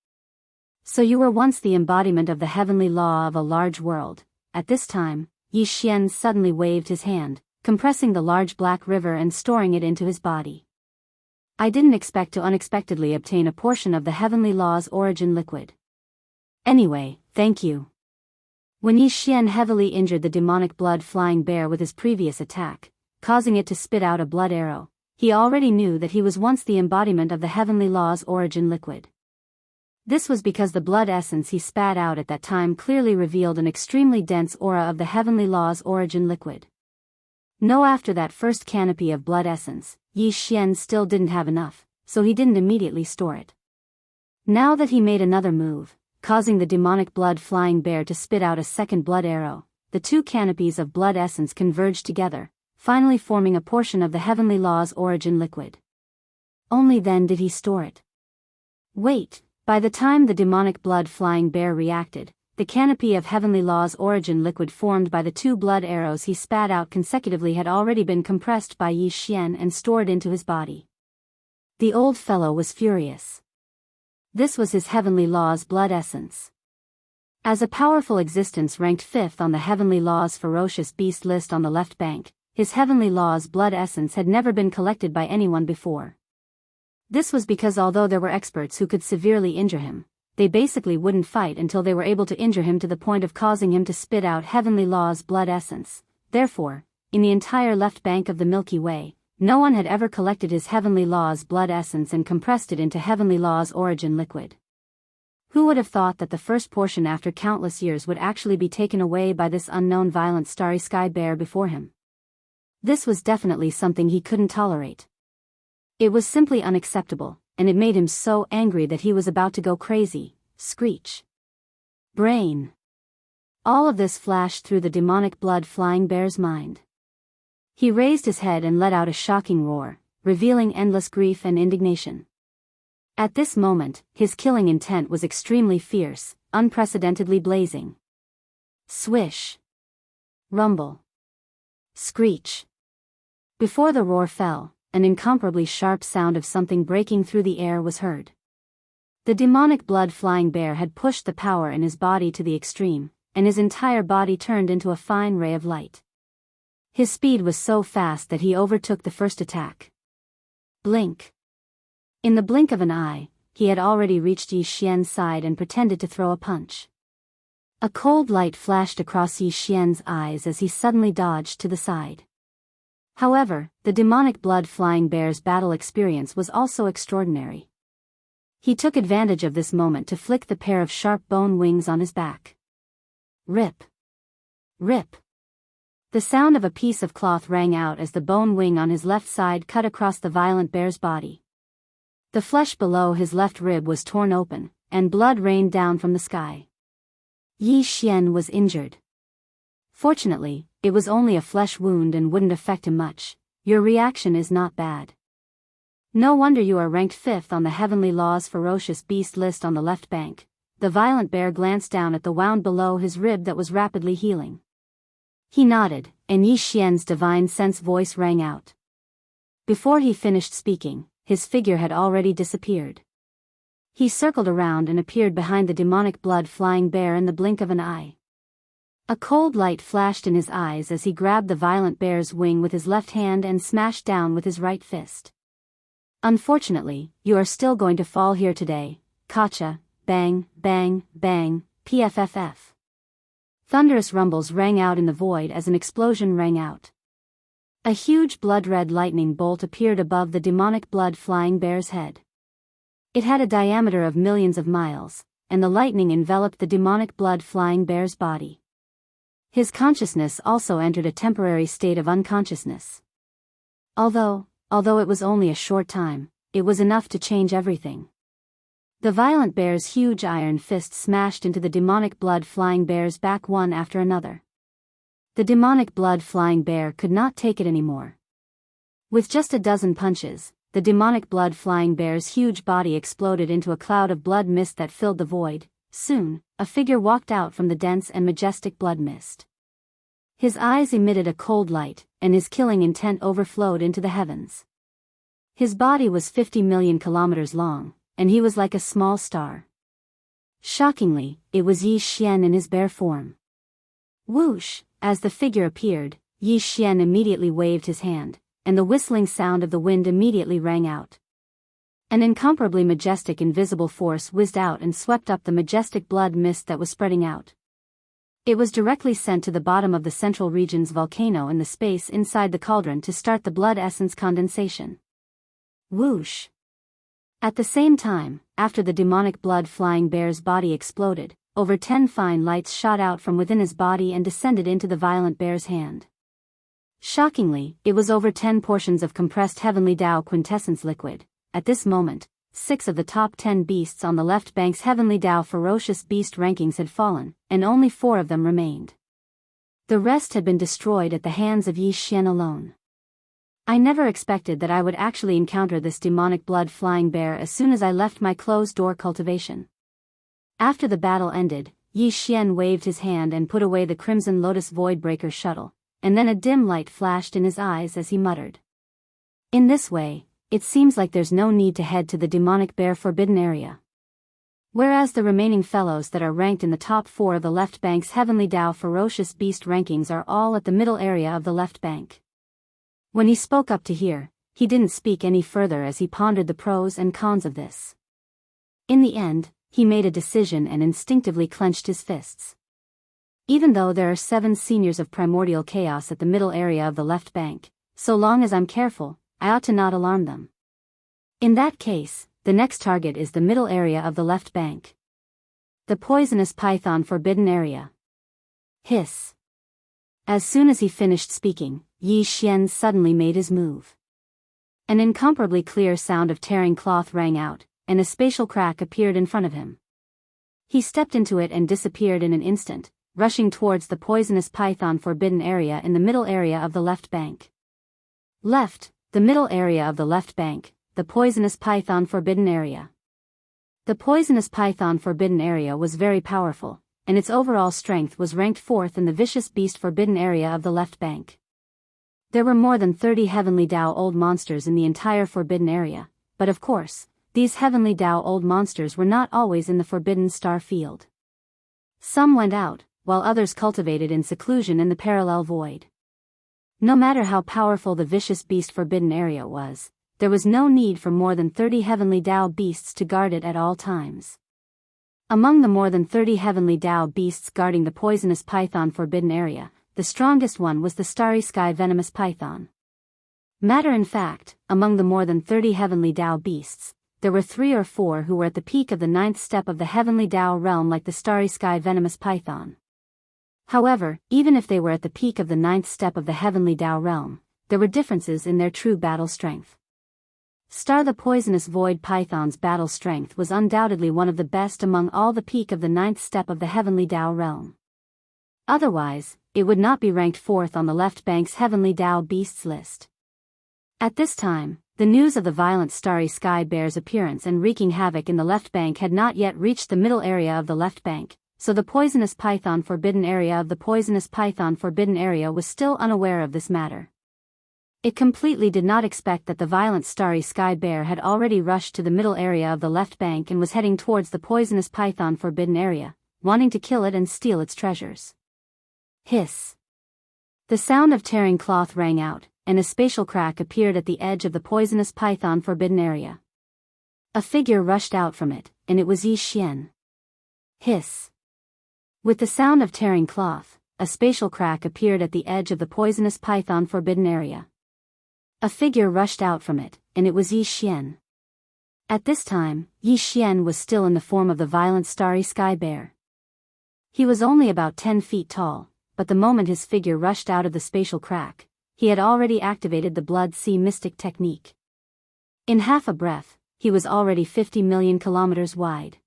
So you were once the embodiment of the heavenly law of a large world. At this time, Yi Xian suddenly waved his hand, compressing the large black river and storing it into his body. I didn't expect to unexpectedly obtain a portion of the heavenly law's origin liquid. Anyway, thank you. When Yi Xian heavily injured the demonic blood-flying bear with his previous attack, causing it to spit out a blood arrow, he already knew that he was once the embodiment of the heavenly law's origin liquid. This was because the blood essence he spat out at that time clearly revealed an extremely dense aura of the heavenly law's origin liquid. No, after that first canopy of blood essence, Yi Xian still didn't have enough, so he didn't immediately store it. Now that he made another move, causing the demonic blood-flying bear to spit out a second blood arrow, the two canopies of blood essence converged together, finally forming a portion of the heavenly law's origin liquid. Only then did he store it. Wait. By the time the demonic blood-flying bear reacted, the canopy of heavenly law's origin liquid formed by the two blood arrows he spat out consecutively had already been compressed by Yi Xian and stored into his body. The old fellow was furious. This was his heavenly law's blood essence. As a powerful existence ranked 5th on the heavenly law's ferocious beast list on the left bank, his heavenly law's blood essence had never been collected by anyone before. This was because although there were experts who could severely injure him, they basically wouldn't fight until they were able to injure him to the point of causing him to spit out heavenly law's blood essence. Therefore, in the entire left bank of the Milky Way, no one had ever collected his heavenly law's blood essence and compressed it into heavenly law's origin liquid. Who would have thought that the first portion after countless years would actually be taken away by this unknown violent starry sky bear before him? This was definitely something he couldn't tolerate. It was simply unacceptable, and it made him so angry that he was about to go crazy. Screech. Brain. All of this flashed through the demonic blood-flying bear's mind. He raised his head and let out a shocking roar, revealing endless grief and indignation. At this moment, his killing intent was extremely fierce, unprecedentedly blazing. Swish. Rumble. Screech. Before the roar fell, an incomparably sharp sound of something breaking through the air was heard. The demonic blood-flying bear had pushed the power in his body to the extreme, and his entire body turned into a fine ray of light. His speed was so fast that he overtook the first attack. Blink. In the blink of an eye, he had already reached Yi Xian's side and pretended to throw a punch. A cold light flashed across Yi Xian's eyes as he suddenly dodged to the side. However, the demonic blood-flying bear's battle experience was also extraordinary. He took advantage of this moment to flick the pair of sharp bone wings on his back. Rip. Rip. The sound of a piece of cloth rang out as the bone wing on his left side cut across the violent bear's body. The flesh below his left rib was torn open, and blood rained down from the sky. Yi Xian was injured. Fortunately, it was only a flesh wound and wouldn't affect him much. Your reaction is not bad. No wonder you are ranked 5th on the Heavenly Law's ferocious beast list on the left bank. The violent bear glanced down at the wound below his rib that was rapidly healing. He nodded, and Yi Xian's divine sense voice rang out. Before he finished speaking, his figure had already disappeared. He circled around and appeared behind the demonic blood-flying bear in the blink of an eye. A cold light flashed in his eyes as he grabbed the violent bear's wing with his left hand and smashed down with his right fist. Unfortunately, you are still going to fall here today. Gotcha. Bang, bang, bang, pfff. Thunderous rumbles rang out in the void as an explosion rang out. A huge blood-red lightning bolt appeared above the demonic blood-flying bear's head. It had a diameter of millions of miles, and the lightning enveloped the demonic blood-flying bear's body. His consciousness also entered a temporary state of unconsciousness. Although it was only a short time, it was enough to change everything. The violent bear's huge iron fist smashed into the demonic blood-flying bear's back one after another. The demonic blood-flying bear could not take it anymore. With just a dozen punches, the demonic blood-flying bear's huge body exploded into a cloud of blood mist that filled the void. Soon, a figure walked out from the dense and majestic blood mist. His eyes emitted a cold light, and his killing intent overflowed into the heavens. His body was 50 million kilometers long, and he was like a small star. Shockingly, it was Yi Xian in his bare form. Whoosh! As the figure appeared, Yi Xian immediately waved his hand, and the whistling sound of the wind immediately rang out. An incomparably majestic invisible force whizzed out and swept up the majestic blood mist that was spreading out. It was directly sent to the bottom of the central region's volcano in the space inside the cauldron to start the blood essence condensation. Whoosh! At the same time, after the demonic blood-flying bear's body exploded, over 10 fine lights shot out from within his body and descended into the violent bear's hand. Shockingly, it was over 10 portions of compressed heavenly Tao quintessence liquid. At this moment, 6 of the top 10 beasts on the left bank's heavenly Tao ferocious beast rankings had fallen, and only 4 of them remained. The rest had been destroyed at the hands of Yi Xian alone. I never expected that I would actually encounter this demonic blood-flying bear as soon as I left my closed-door cultivation. After the battle ended, Yi Xian waved his hand and put away the Crimson Lotus Voidbreaker shuttle, and then a dim light flashed in his eyes as he muttered. In this way, it seems like there's no need to head to the demonic bear forbidden area. Whereas the remaining fellows that are ranked in the top 4 of the left bank's heavenly Tao ferocious beast rankings are all at the middle area of the left bank. When he spoke up to here, he didn't speak any further as he pondered the pros and cons of this. In the end, he made a decision and instinctively clenched his fists. Even though there are 7 seniors of primordial chaos at the middle area of the left bank, so long as I'm careful, I ought to not alarm them. In that case, the next target is the middle area of the left bank. The poisonous python forbidden area. Hiss. As soon as he finished speaking, Yi Xian suddenly made his move. An incomparably clear sound of tearing cloth rang out, and a spatial crack appeared in front of him. He stepped into it and disappeared in an instant, rushing towards the poisonous python forbidden area in the middle area of the left bank. Left, the middle area of the left bank, the poisonous python forbidden area. The poisonous python forbidden area was very powerful, and its overall strength was ranked 4th in the vicious beast forbidden area of the left bank. There were more than 30 heavenly Dao old monsters in the entire forbidden area, but of course, these heavenly Dao old monsters were not always in the forbidden star field. Some went out, while others cultivated in seclusion in the parallel void. No matter how powerful the vicious beast forbidden area was, there was no need for more than 30 heavenly Dao beasts to guard it at all times. Among the more than 30 heavenly Dao beasts guarding the poisonous python forbidden area, the strongest one was the starry sky venomous python. Matter in fact, among the more than 30 heavenly Dao beasts, there were 3 or 4 who were at the peak of the 9th step of the heavenly Dao realm like the starry sky venomous python. However, even if they were at the peak of the 9th step of the heavenly Dao realm, there were differences in their true battle strength. Star the poisonous void python's battle strength was undoubtedly one of the best among all the peak of the 9th step of the heavenly Dao realm. Otherwise, it would not be ranked 4th on the left bank's heavenly Dao beasts list. At this time, the news of the violent starry sky bear's appearance and wreaking havoc in the left bank had not yet reached the middle area of the left bank, so the poisonous python forbidden area of the poisonous python forbidden area was still unaware of this matter. It completely did not expect that the violent starry sky bear had already rushed to the middle area of the left bank and was heading towards the poisonous python forbidden area, wanting to kill it and steal its treasures. Hiss. The sound of tearing cloth rang out, and a spatial crack appeared at the edge of the poisonous python forbidden area. A figure rushed out from it, and it was Yi Xian. Hiss. With the sound of tearing cloth, a spatial crack appeared at the edge of the poisonous python forbidden area. A figure rushed out from it, and it was Yi Xian. At this time, Yi Xian was still in the form of the violent starry sky bear. He was only about 10 feet tall, but the moment his figure rushed out of the spatial crack, he had already activated the Blood Sea Mystic technique. In half a breath, he was already 50 million kilometers wide.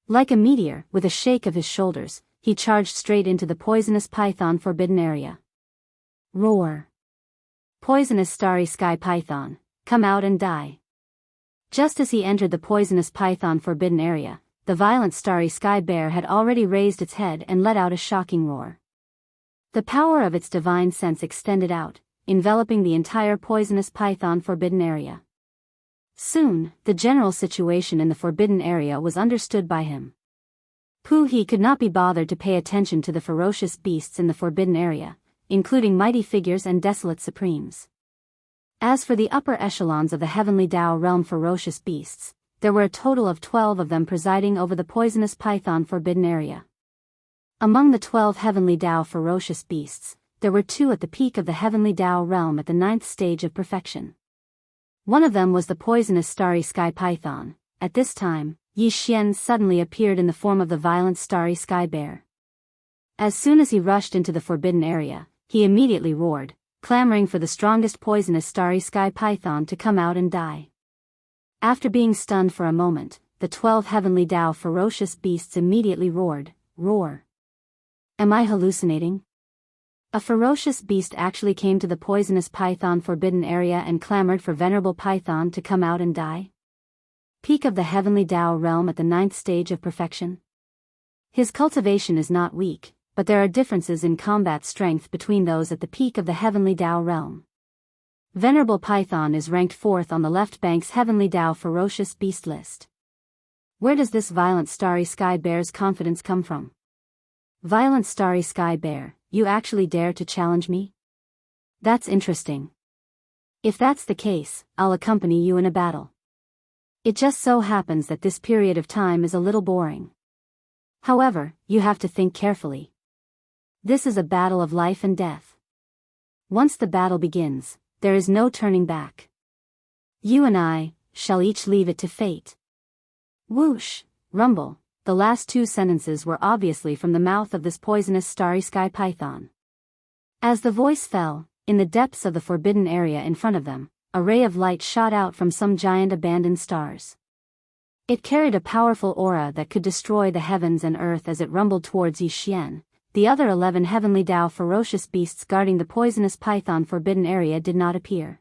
Like a meteor, with a shake of his shoulders, he charged straight into the poisonous python forbidden area. Roar! Poisonous starry sky python, come out and die. Just as he entered the poisonous python forbidden area, the violent starry sky bear had already raised its head and let out a shocking roar. The power of its divine sense extended out, enveloping the entire poisonous python forbidden area. Soon, the general situation in the forbidden area was understood by him. He could not be bothered to pay attention to the ferocious beasts in the forbidden area, including mighty figures and desolate supremes. As for the upper echelons of the heavenly Dao realm ferocious beasts, there were a total of 12 of them presiding over the poisonous python forbidden area. Among the 12 heavenly Dao ferocious beasts, there were 2 at the peak of the heavenly Dao realm at the 9th stage of perfection. One of them was the poisonous starry sky python. At this time, Yi Xian suddenly appeared in the form of the violent starry sky bear. As soon as he rushed into the forbidden area, he immediately roared, clamoring for the strongest poisonous starry sky python to come out and die. After being stunned for a moment, the 12 heavenly Dao ferocious beasts immediately roared, roar. Am I hallucinating? A ferocious beast actually came to the poisonous python forbidden area and clamored for venerable python to come out and die? Peak of the heavenly Dao realm at the 9th stage of perfection? His cultivation is not weak, but there are differences in combat strength between those at the peak of the heavenly Dao realm. Venerable Python is ranked 4th on the left bank's heavenly Dao ferocious beast list. Where does this violent starry sky bear's confidence come from? Violent starry sky bear, you actually dare to challenge me? That's interesting. If that's the case, I'll accompany you in a battle. It just so happens that this period of time is a little boring. However, you have to think carefully. This is a battle of life and death. Once the battle begins, there is no turning back. You and I shall each leave it to fate. Whoosh, rumble, the last two sentences were obviously from the mouth of this poisonous starry sky python. As the voice fell, in the depths of the forbidden area in front of them, a ray of light shot out from some giant abandoned stars. It carried a powerful aura that could destroy the heavens and earth as it rumbled towards Yi Xian. The other 11 heavenly Dao ferocious beasts guarding the poisonous python forbidden area did not appear.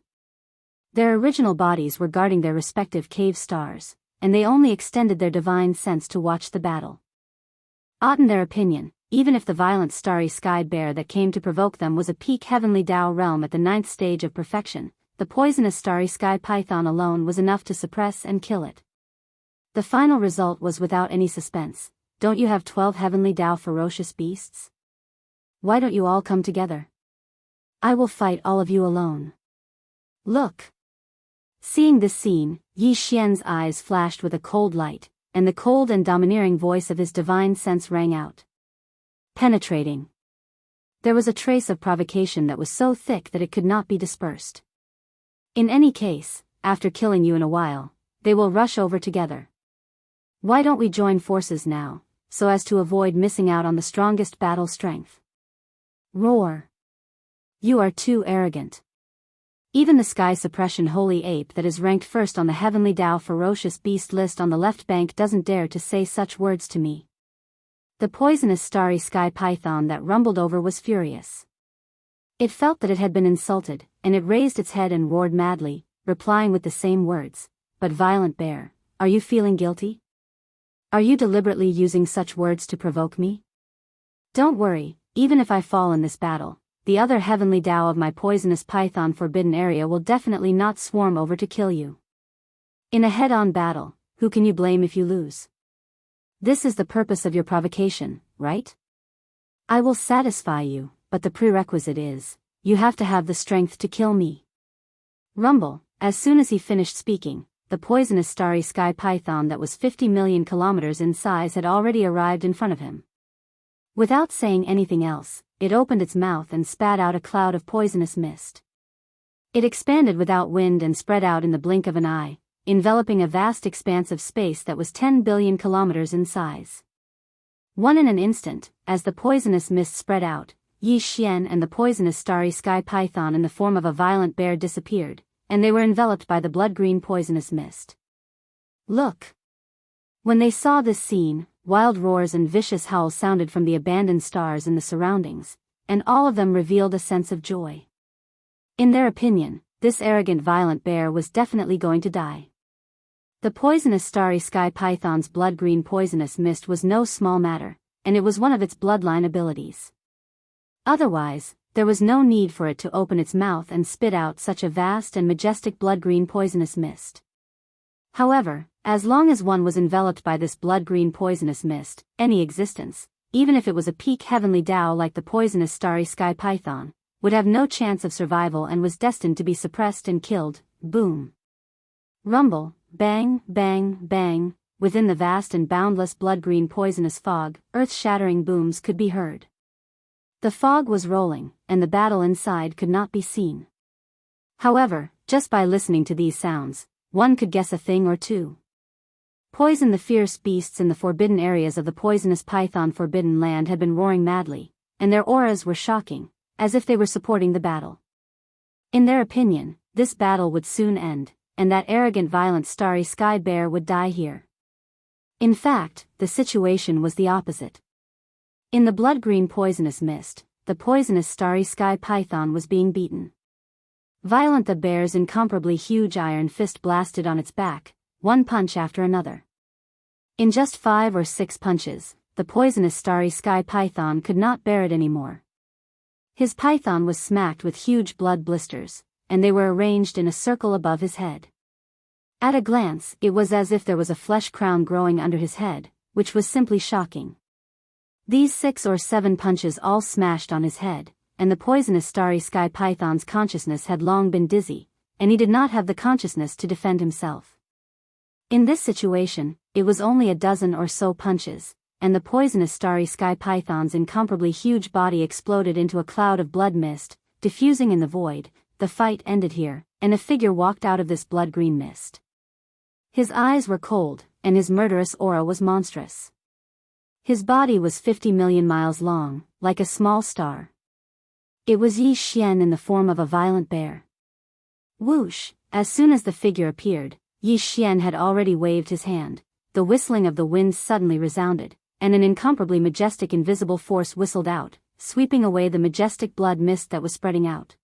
Their original bodies were guarding their respective cave stars, and they only extended their divine sense to watch the battle. In their opinion, even if the violent starry sky bear that came to provoke them was a peak heavenly Dao realm at the 9th stage of perfection, the poisonous starry sky python alone was enough to suppress and kill it. The final result was without any suspense. Don't you have 12 heavenly Dao ferocious beasts? Why don't you all come together? I will fight all of you alone. Look. Seeing this scene, Yi Xian's eyes flashed with a cold light, and the cold and domineering voice of his divine sense rang out. Penetrating. There was a trace of provocation that was so thick that it could not be dispersed. In any case, after killing you in a while, they will rush over together. Why don't we join forces now, so as to avoid missing out on the strongest battle strength? Roar. You are too arrogant. Even the sky suppression holy ape that is ranked first on the heavenly Dao ferocious beast list on the left bank doesn't dare to say such words to me. The poisonous starry sky python that rumbled over was furious. It felt that it had been insulted, and it raised its head and roared madly, replying with the same words. But violent bear, are you feeling guilty? Are you deliberately using such words to provoke me? Don't worry, even if I fall in this battle, the other heavenly Dao of my poisonous python forbidden area will definitely not swarm over to kill you. In a head-on battle, who can you blame if you lose? This is the purpose of your provocation, right? I will satisfy you, but the prerequisite is, you have to have the strength to kill me. Rumble. As soon as he finished speaking, the poisonous starry sky python that was 50 million kilometers in size had already arrived in front of him. Without saying anything else, it opened its mouth and spat out a cloud of poisonous mist. It expanded without wind and spread out in the blink of an eye, enveloping a vast expanse of space that was 10 billion kilometers in size. In an instant, as the poisonous mist spread out, Yi Xian and the poisonous starry sky python in the form of a violent bear disappeared, and they were enveloped by the blood-green poisonous mist. Look! When they saw this scene, wild roars and vicious howls sounded from the abandoned stars in the surroundings, and all of them revealed a sense of joy. In their opinion, this arrogant violent bear was definitely going to die. The poisonous starry sky python's blood-green poisonous mist was no small matter, and it was one of its bloodline abilities. Otherwise, there was no need for it to open its mouth and spit out such a vast and majestic blood-green poisonous mist. However, as long as one was enveloped by this blood-green poisonous mist, any existence, even if it was a peak heavenly Dao like the poisonous starry sky python, would have no chance of survival and was destined to be suppressed and killed. Boom. Rumble, bang, bang, bang, within the vast and boundless blood-green poisonous fog, earth-shattering booms could be heard. The fog was rolling, and the battle inside could not be seen. However, just by listening to these sounds, one could guess a thing or two. Poison the fierce beasts in the forbidden areas of the poisonous python forbidden land had been roaring madly, and their auras were shocking, as if they were supporting the battle. In their opinion, this battle would soon end, and that arrogant violent starry sky bear would die here. In fact, the situation was the opposite. In the blood-green poisonous mist, the poisonous starry sky python was being beaten. Violent the bear's incomparably huge iron fist blasted on its back, one punch after another. In just 5 or 6 punches, the poisonous starry sky python could not bear it anymore. His python was smacked with huge blood blisters, and they were arranged in a circle above his head. At a glance, it was as if there was a flesh crown growing under his head, which was simply shocking. These 6 or 7 punches all smashed on his head, and the poisonous starry sky python's consciousness had long been dizzy, and he did not have the consciousness to defend himself. In this situation, it was only a dozen or so punches, and the poisonous starry sky python's incomparably huge body exploded into a cloud of blood mist, diffusing in the void. The fight ended here, and a figure walked out of this blood-green mist. His eyes were cold, and his murderous aura was monstrous. His body was 50 million miles long, like a small star. It was Yi Xian in the form of a violent bear. Whoosh! As soon as the figure appeared, Yi Xian had already waved his hand. The whistling of the wind suddenly resounded, and an incomparably majestic invisible force whistled out, sweeping away the majestic blood mist that was spreading out.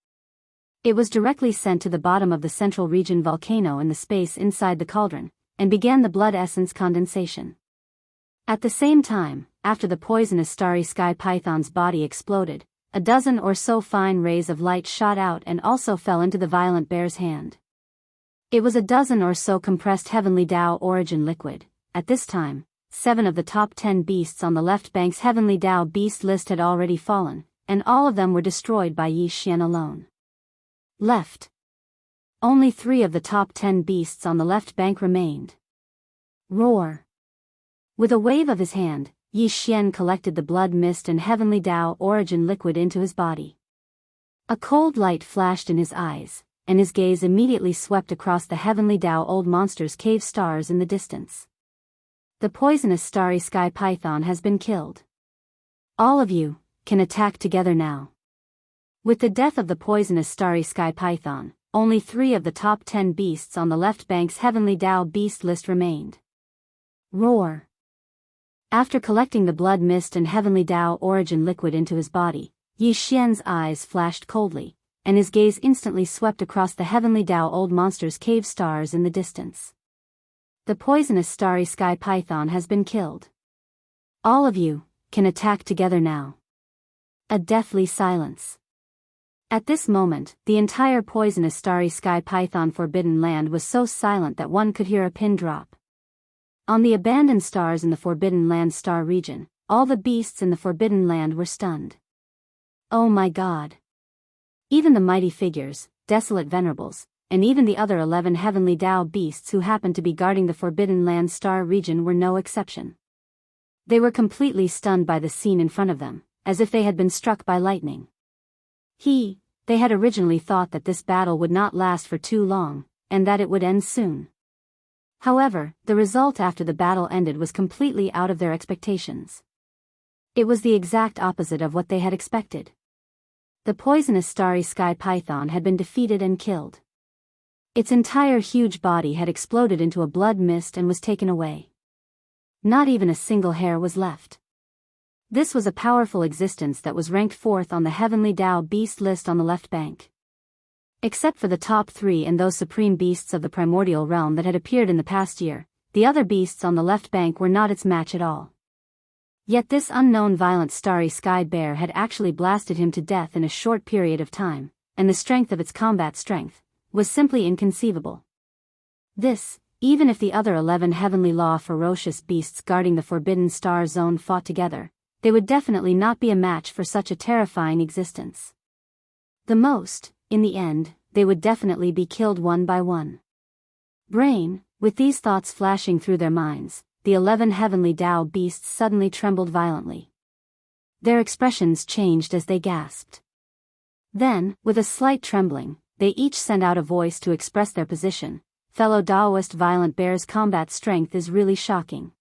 It was directly sent to the bottom of the central region volcano in the space inside the cauldron, and began the blood essence condensation. At the same time, after the poisonous starry sky python's body exploded, a dozen or so fine rays of light shot out and also fell into the violent bear's hand. It was a dozen or so compressed heavenly Tao origin liquid. At this time, 7 of the top 10 beasts on the left bank's heavenly Tao beast list had already fallen, and all of them were destroyed by Yi Xian alone. Left. Only 3 of the top 10 beasts on the left bank remained. Roar. With a wave of his hand, Yi Xian collected the blood mist and heavenly Tao origin liquid into his body. A cold light flashed in his eyes, and his gaze immediately swept across the heavenly Tao old monster's cave stars in the distance. The poisonous starry sky python has been killed. All of you can attack together now. With the death of the poisonous starry sky python, only 3 of the top 10 beasts on the left bank's heavenly Tao beast list remained. Roar. After collecting the blood mist and heavenly Tao origin liquid into his body, Yi Xian's eyes flashed coldly, and his gaze instantly swept across the heavenly Tao old monster's cave stars in the distance. The poisonous starry sky python has been killed. All of you can attack together now. A deathly silence. At this moment, the entire poisonous starry sky python forbidden land was so silent that one could hear a pin drop. On the abandoned stars in the Forbidden Land star region, all the beasts in the Forbidden Land were stunned. Oh my God! Even the mighty figures, desolate venerables, and even the other 11 heavenly Tao beasts who happened to be guarding the Forbidden Land star region were no exception. They were completely stunned by the scene in front of them, as if they had been struck by lightning. They had originally thought that this battle would not last for too long, and that it would end soon. However, the result after the battle ended was completely out of their expectations. It was the exact opposite of what they had expected. The poisonous starry sky python had been defeated and killed. Its entire huge body had exploded into a blood mist and was taken away. Not even a single hair was left. This was a powerful existence that was ranked 4th on the heavenly Tao beast list on the left bank. Except for the top 3 and those supreme beasts of the primordial realm that had appeared in the past year, the other beasts on the left bank were not its match at all. Yet this unknown violent starry sky bear had actually blasted him to death in a short period of time, and the strength of its combat strength was simply inconceivable. This, even if the other 11 heavenly law ferocious beasts guarding the Forbidden Star Zone fought together, they would definitely not be a match for such a terrifying existence. The most, in the end, they would definitely be killed one by one. Brain, with these thoughts flashing through their minds, the 11 heavenly Tao beasts suddenly trembled violently. Their expressions changed as they gasped. Then, with a slight trembling, they each sent out a voice to express their position. Fellow Taoist violent bear's combat strength is really shocking.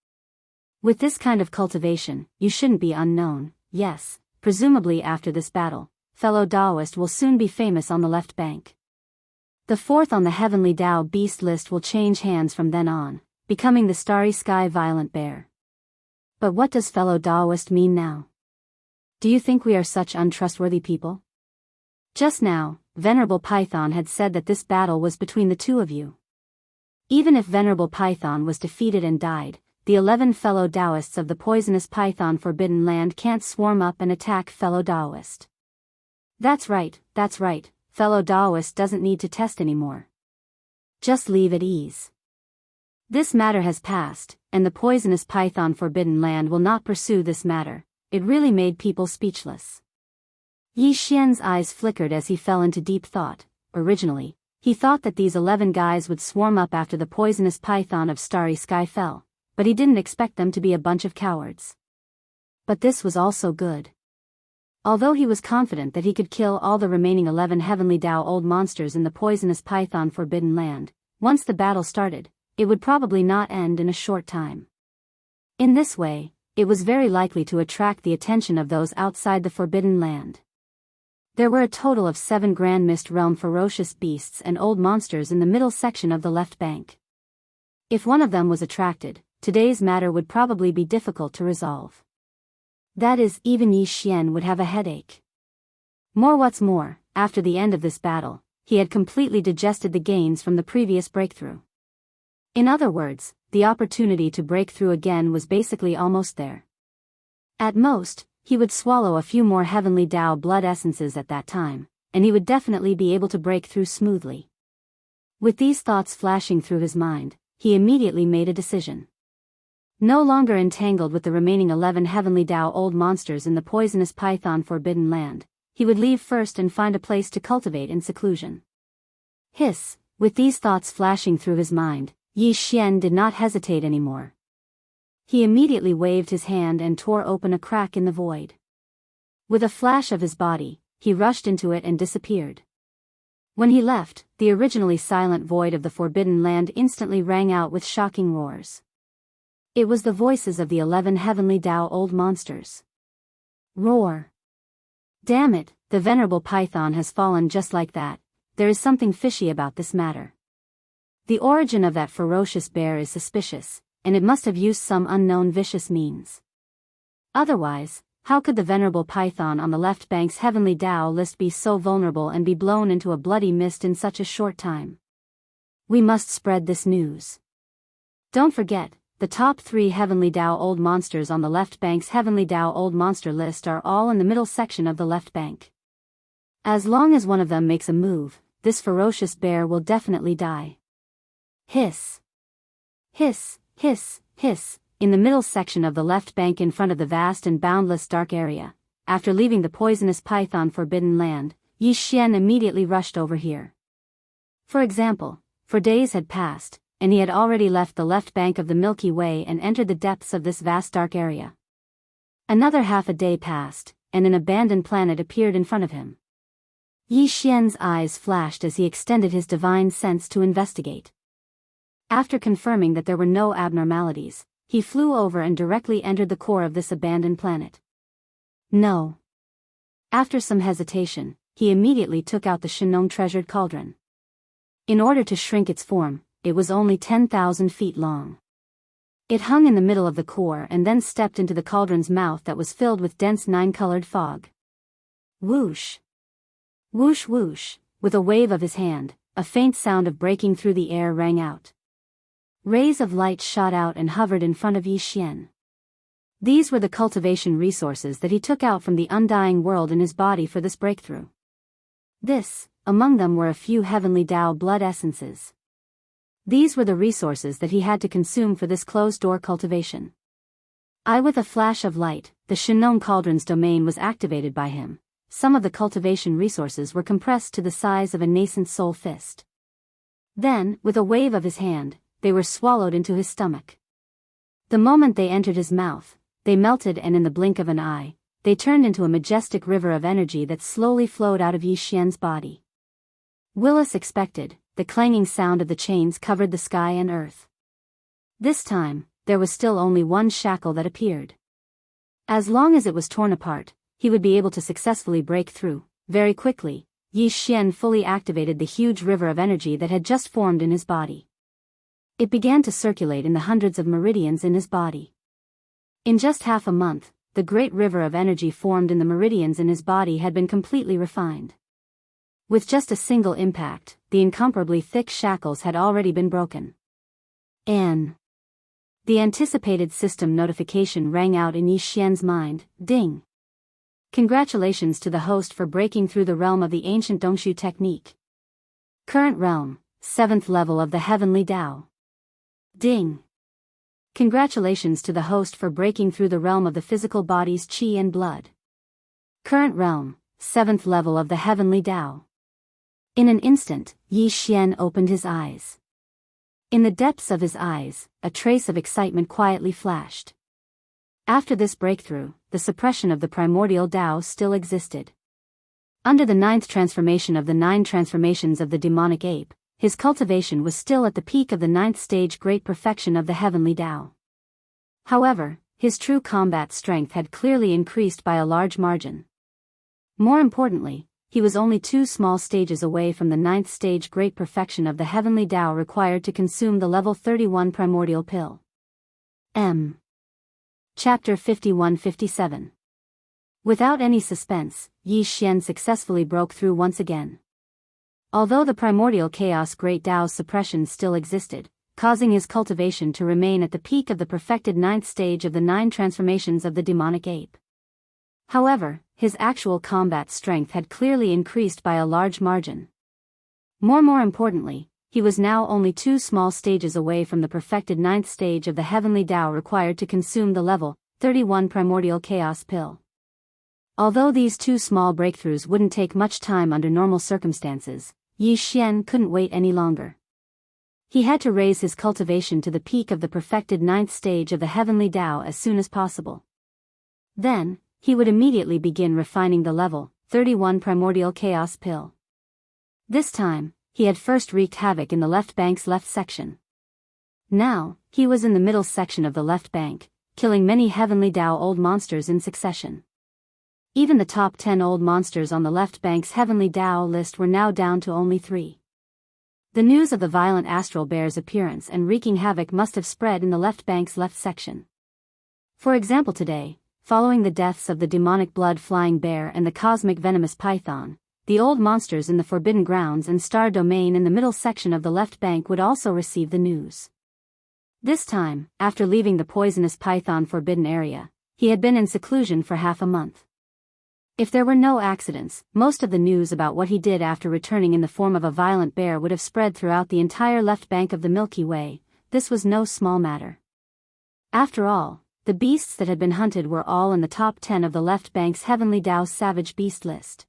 With this kind of cultivation, you shouldn't be unknown. Yes, presumably after this battle, fellow Taoist will soon be famous on the left bank. The 4th on the heavenly Tao beast list will change hands from then on, becoming the starry sky violent bear. But what does fellow Taoist mean now? Do you think we are such untrustworthy people? Just now, Venerable Python had said that this battle was between the two of you. Even if Venerable Python was defeated and died, the 11 fellow Taoists of the poisonous Python Forbidden Land can't swarm up and attack fellow Taoist. That's right, fellow Taoist doesn't need to test anymore. Just leave at ease. This matter has passed, and the poisonous Python Forbidden Land will not pursue this matter. It really made people speechless. Yi Xian's eyes flickered as he fell into deep thought. Originally, he thought that these 11 guys would swarm up after the poisonous python of Starry Sky fell, but he didn't expect them to be a bunch of cowards. But this was also good. Although he was confident that he could kill all the remaining 11 heavenly Tao old monsters in the poisonous python forbidden land, once the battle started, it would probably not end in a short time. In this way, it was very likely to attract the attention of those outside the forbidden land. There were a total of 7 Grand Mist Realm ferocious beasts and old monsters in the middle section of the left bank. If one of them was attracted, today's matter would probably be difficult to resolve. That is, even Yi Xian would have a headache. What's more, after the end of this battle, he had completely digested the gains from the previous breakthrough. In other words, the opportunity to break through again was basically almost there. At most, he would swallow a few more heavenly Tao blood essences at that time, and he would definitely be able to break through smoothly. With these thoughts flashing through his mind, he immediately made a decision. No longer entangled with the remaining 11 heavenly Tao old monsters in the poisonous python forbidden land, he would leave first and find a place to cultivate in seclusion. Hiss, with these thoughts flashing through his mind, Yi Xian did not hesitate anymore. He immediately waved his hand and tore open a crack in the void. With a flash of his body, he rushed into it and disappeared. When he left, the originally silent void of the forbidden land instantly rang out with shocking roars. It was the voices of the 11 heavenly Tao old monsters. Roar! Damn it, the venerable python has fallen just like that. There is something fishy about this matter. The origin of that ferocious bear is suspicious, and it must have used some unknown vicious means. Otherwise, how could the venerable python on the left bank's heavenly Tao list be so vulnerable and be blown into a bloody mist in such a short time? We must spread this news. Don't forget, the top 3 heavenly Tao old monsters on the left bank's heavenly Tao old monster list are all in the middle section of the left bank. As long as one of them makes a move, this ferocious bear will definitely die. Hiss! Hiss, hiss, hiss, in the middle section of the left bank in front of the vast and boundless dark area. After leaving the poisonous python forbidden land, Yi Xian immediately rushed over here. For example, for days had passed, and he had already left the left bank of the Milky Way and entered the depths of this vast dark area. Another half a day passed, and an abandoned planet appeared in front of him. Yi Xian's eyes flashed as he extended his divine sense to investigate. After confirming that there were no abnormalities, he flew over and directly entered the core of this abandoned planet. No. After some hesitation, he immediately took out the Shenong treasured cauldron. In order to shrink its form, it was only 10,000 feet long. It hung in the middle of the core and then stepped into the cauldron's mouth that was filled with dense 9-colored fog. Whoosh! Whoosh whoosh, with a wave of his hand, a faint sound of breaking through the air rang out. Rays of light shot out and hovered in front of Yi Xian. These were the cultivation resources that he took out from the undying world in his body for this breakthrough. Among them were a few heavenly Tao blood essences. These were the resources that he had to consume for this closed-door cultivation. With a flash of light, the Shenong cauldron's domain was activated by him. Some of the cultivation resources were compressed to the size of a nascent soul fist. Then, with a wave of his hand, they were swallowed into his stomach. The moment they entered his mouth, they melted, and in the blink of an eye, they turned into a majestic river of energy that slowly flowed out of Yi Xian's body. Willis expected, the clanging sound of the chains covered the sky and earth. This time, there was still only one shackle that appeared. As long as it was torn apart, he would be able to successfully break through. Very quickly, Yi Xian fully activated the huge river of energy that had just formed in his body. It began to circulate in the hundreds of meridians in his body. In just half a month, the great river of energy formed in the meridians in his body had been completely refined. With just a single impact, the incomparably thick shackles had already been broken. The anticipated system notification rang out in Yi Xian's mind. Ding! Congratulations to the host for breaking through the realm of the ancient Dongshu technique. Current realm, 7th level of the heavenly Tao. Ding! Congratulations to the host for breaking through the realm of the physical body's qi and blood. Current realm, 7th level of the heavenly Tao. In an instant, Yi Xian opened his eyes. In the depths of his eyes, a trace of excitement quietly flashed. After this breakthrough, the suppression of the primordial Tao still existed. Under the ninth transformation of the 9 transformations of the demonic ape, his cultivation was still at the peak of the 9th stage great perfection of the heavenly Tao. However, his true combat strength had clearly increased by a large margin. More importantly, he was only 2 small stages away from the 9th stage great perfection of the heavenly Tao required to consume the level 31 primordial pill. Chapter 51-57. Without any suspense, Yi Xian successfully broke through once again. Although the primordial chaos great Tao's suppression still existed, causing his cultivation to remain at the peak of the perfected 9th stage of the 9 transformations of the demonic ape. However, his actual combat strength had clearly increased by a large margin. More importantly, he was now only 2 small stages away from the perfected 9th stage of the heavenly Tao required to consume the level 31 primordial chaos pill. Although these 2 small breakthroughs wouldn't take much time under normal circumstances, Yi Xian couldn't wait any longer. He had to raise his cultivation to the peak of the perfected 9th stage of the heavenly Tao as soon as possible. Then, he would immediately begin refining the level 31 primordial chaos pill. This time, he had first wreaked havoc in the left bank's left section. Now, he was in the middle section of the left bank, killing many heavenly Tao old monsters in succession. Even the top 10 old monsters on the left bank's heavenly Tao list were now down to only 3. The news of the violent astral bear's appearance and wreaking havoc must have spread in the left bank's left section. For example, today, following the deaths of the demonic blood-flying bear and the cosmic venomous python, the old monsters in the Forbidden Grounds and Star Domain in the middle section of the left bank would also receive the news. This time, after leaving the poisonous python forbidden area, he had been in seclusion for half a month. If there were no accidents, most of the news about what he did after returning in the form of a violent bear would have spread throughout the entire left bank of the Milky Way. This was no small matter. After all, the beasts that had been hunted were all in the top 10 of the left bank's heavenly Tao's savage beast list.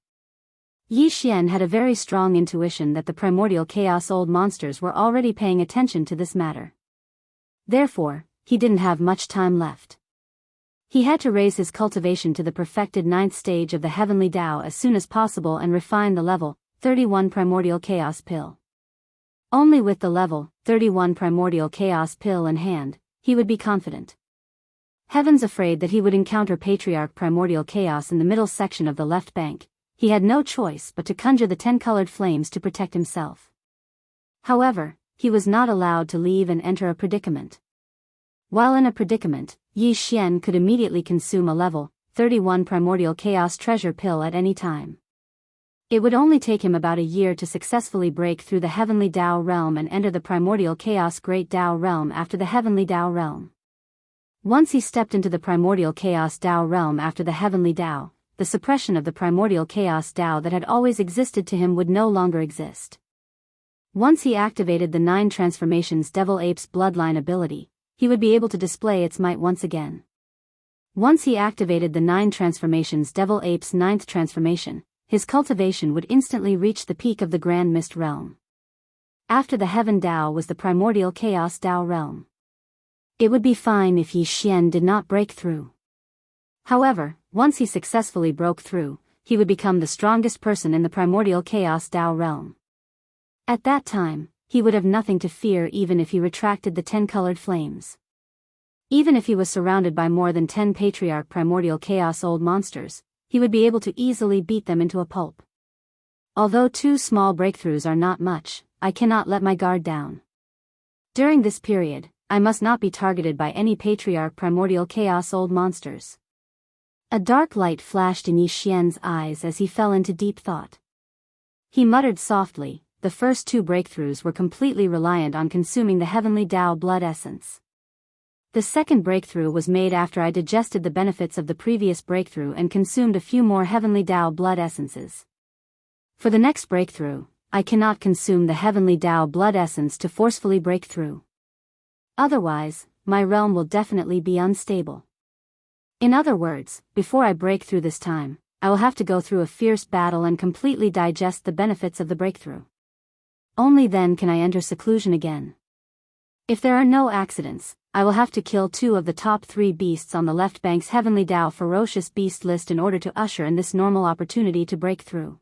Yi Xian had a very strong intuition that the primordial chaos old monsters were already paying attention to this matter. Therefore, he didn't have much time left. He had to raise his cultivation to the perfected 9th stage of the heavenly Tao as soon as possible and refine the level 31 primordial chaos pill. Only with the level 31 primordial chaos pill in hand, he would be confident. Heavens afraid that he would encounter patriarch primordial chaos in the middle section of the left bank, he had no choice but to conjure the 10 colored flames to protect himself. However, he was not allowed to leave and enter a predicament. While in a predicament, Yi Xian could immediately consume a level 31 primordial chaos treasure pill at any time. It would only take him about a year to successfully break through the heavenly Tao realm and enter the primordial chaos great Tao realm after the heavenly Tao realm. Once he stepped into the primordial chaos Tao realm after the heavenly Tao, the suppression of the primordial chaos Tao that had always existed to him would no longer exist. Once he activated the 9 transformations Devil Ape's bloodline ability, he would be able to display its might once again. Once he activated the 9 transformations Devil Ape's 9th transformation, his cultivation would instantly reach the peak of the Grand Mist realm. After the Heaven Tao was the primordial chaos Tao realm. It would be fine if Yi Xian did not break through. However, once he successfully broke through, he would become the strongest person in the primordial chaos Tao realm. At that time, he would have nothing to fear even if he retracted the 10 colored flames. Even if he was surrounded by more than 10 patriarch primordial chaos old monsters, he would be able to easily beat them into a pulp. Although 2 small breakthroughs are not much, I cannot let my guard down. During this period, I must not be targeted by any patriarch primordial chaos old monsters. A dark light flashed in Yi Xian's eyes as he fell into deep thought. He muttered softly, the first 2 breakthroughs were completely reliant on consuming the heavenly Tao blood essence. The second breakthrough was made after I digested the benefits of the previous breakthrough and consumed a few more heavenly Tao blood essences. For the next breakthrough, I cannot consume the heavenly Tao blood essence to forcefully break through. Otherwise, my realm will definitely be unstable. In other words, before I break through this time, I will have to go through a fierce battle and completely digest the benefits of the breakthrough. Only then can I enter seclusion again. If there are no accidents, I will have to kill 2 of the top 3 beasts on the left bank's Heavenly Tao ferocious beast list in order to usher in this normal opportunity to break through.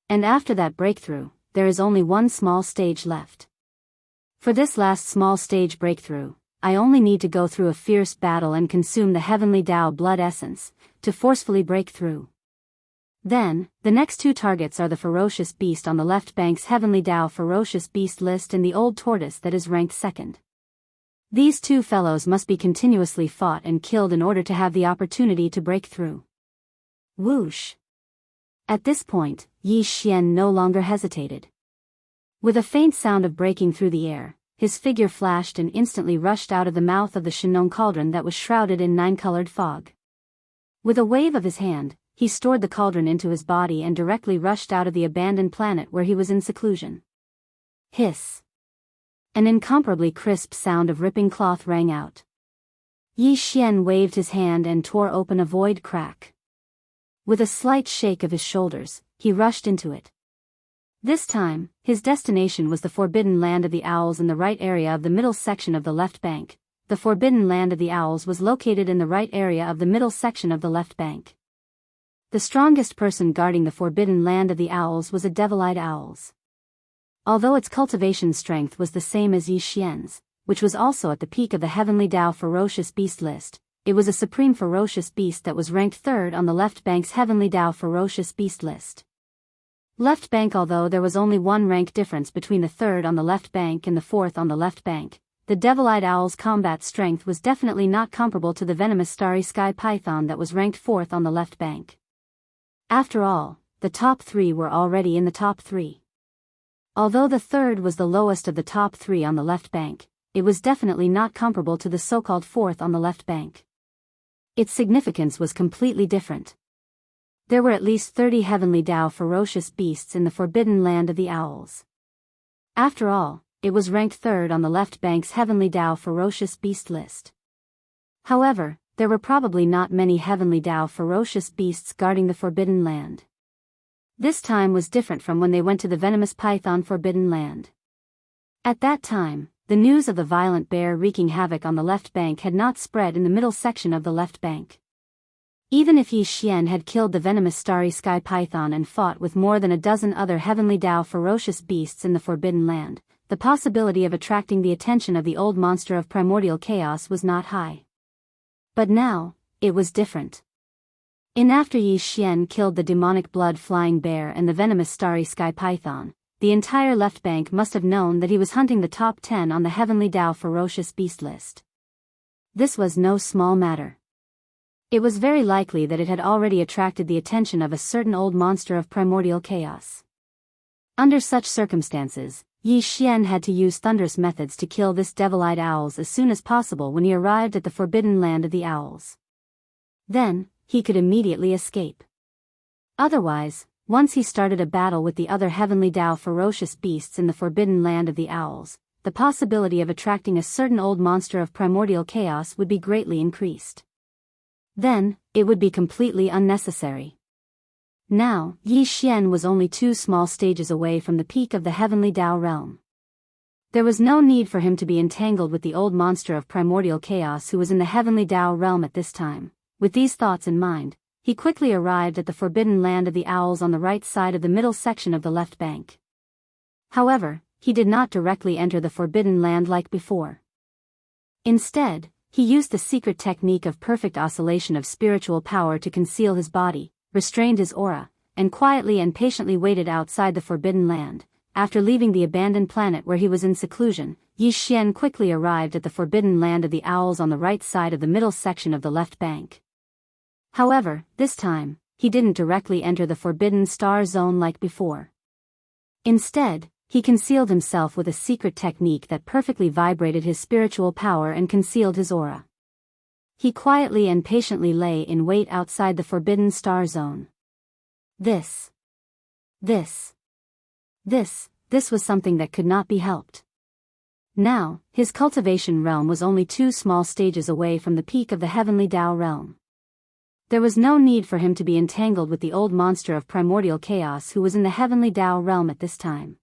And after that breakthrough, there is only one small stage left. For this last small stage breakthrough, I only need to go through a fierce battle and consume the Heavenly Tao blood essence, to forcefully break through. Then, the next 2 targets are the ferocious beast on the left bank's Heavenly Tao ferocious beast list and the old tortoise that is ranked second. These 2 fellows must be continuously fought and killed in order to have the opportunity to break through. Whoosh! At this point, Yi Xian no longer hesitated. With a faint sound of breaking through the air, his figure flashed and instantly rushed out of the mouth of the Shenong cauldron that was shrouded in 9-colored fog. With a wave of his hand, he stored the cauldron into his body and directly rushed out of the abandoned planet where he was in seclusion. Hiss! An incomparably crisp sound of ripping cloth rang out. Yi Xian waved his hand and tore open a void crack. With a slight shake of his shoulders, he rushed into it. This time, his destination was the Forbidden Land of the Owls in the right area of the middle section of the left bank. The Forbidden Land of the Owls was located in the right area of the middle section of the left bank. The strongest person guarding the Forbidden Land of the Owls was a devil-eyed owls. Although its cultivation strength was the same as Yi Xian's, which was also at the peak of the Heavenly Tao ferocious beast list, it was a supreme ferocious beast that was ranked 3rd on the left bank's Heavenly Tao ferocious beast list. Left bank. Although there was only 1 rank difference between the 3rd on the left bank and the 4th on the left bank, the devil-eyed owl's combat strength was definitely not comparable to the venomous starry sky python that was ranked 4th on the left bank. After all, the top 3 were already in the top 3. Although the 3rd was the lowest of the top 3 on the left bank, it was definitely not comparable to the so-called 4th on the left bank. Its significance was completely different. There were at least 30 Heavenly Tao ferocious beasts in the Forbidden Land of the Owls. After all, it was ranked 3rd on the left bank's Heavenly Tao ferocious beast list. However, there were probably not many Heavenly Tao ferocious beasts guarding the Forbidden Land. This time was different from when they went to the venomous python Forbidden Land. At that time, the news of the violent bear wreaking havoc on the left bank had not spread in the middle section of the left bank. Even if Yi Xian had killed the venomous starry sky python and fought with more than a dozen other Heavenly Tao ferocious beasts in the Forbidden Land, the possibility of attracting the attention of the old monster of primordial chaos was not high. But now, it was different. After Yi Xian killed the demonic blood-flying bear and the venomous starry sky python, the entire left bank must have known that he was hunting the top 10 on the Heavenly Tao ferocious beast list. This was no small matter. It was very likely that it had already attracted the attention of a certain old monster of primordial chaos. Under such circumstances, Yi Xian had to use thunderous methods to kill this devil-eyed owls as soon as possible when he arrived at the Forbidden Land of the Owls. Then, he could immediately escape. Otherwise, once he started a battle with the other Heavenly Tao ferocious beasts in the Forbidden Land of the Owls, the possibility of attracting a certain old monster of primordial chaos would be greatly increased. Then, it would be completely unnecessary. Now, Yi Xian was only 2 small stages away from the peak of the Heavenly Tao realm. There was no need for him to be entangled with the old monster of primordial chaos who was in the Heavenly Tao realm at this time. With these thoughts in mind, he quickly arrived at the Forbidden Land of the Owls on the right side of the middle section of the left bank. However, he did not directly enter the Forbidden Land like before. Instead, he used the secret technique of perfect oscillation of spiritual power to conceal his body, restrained his aura, and quietly and patiently waited outside the Forbidden Land. After leaving the abandoned planet where he was in seclusion, Yi Xian quickly arrived at the Forbidden Land of the Owls on the right side of the middle section of the left bank. However, this time, he didn't directly enter the Forbidden Star Zone like before. Instead, he concealed himself with a secret technique that perfectly vibrated his spiritual power and concealed his aura. He quietly and patiently lay in wait outside the Forbidden Star Zone. This was something that could not be helped. Now, his cultivation realm was only 2 small stages away from the peak of the Heavenly Tao realm. There was no need for him to be entangled with the old monster of primordial chaos who was in the Heavenly Tao realm at this time.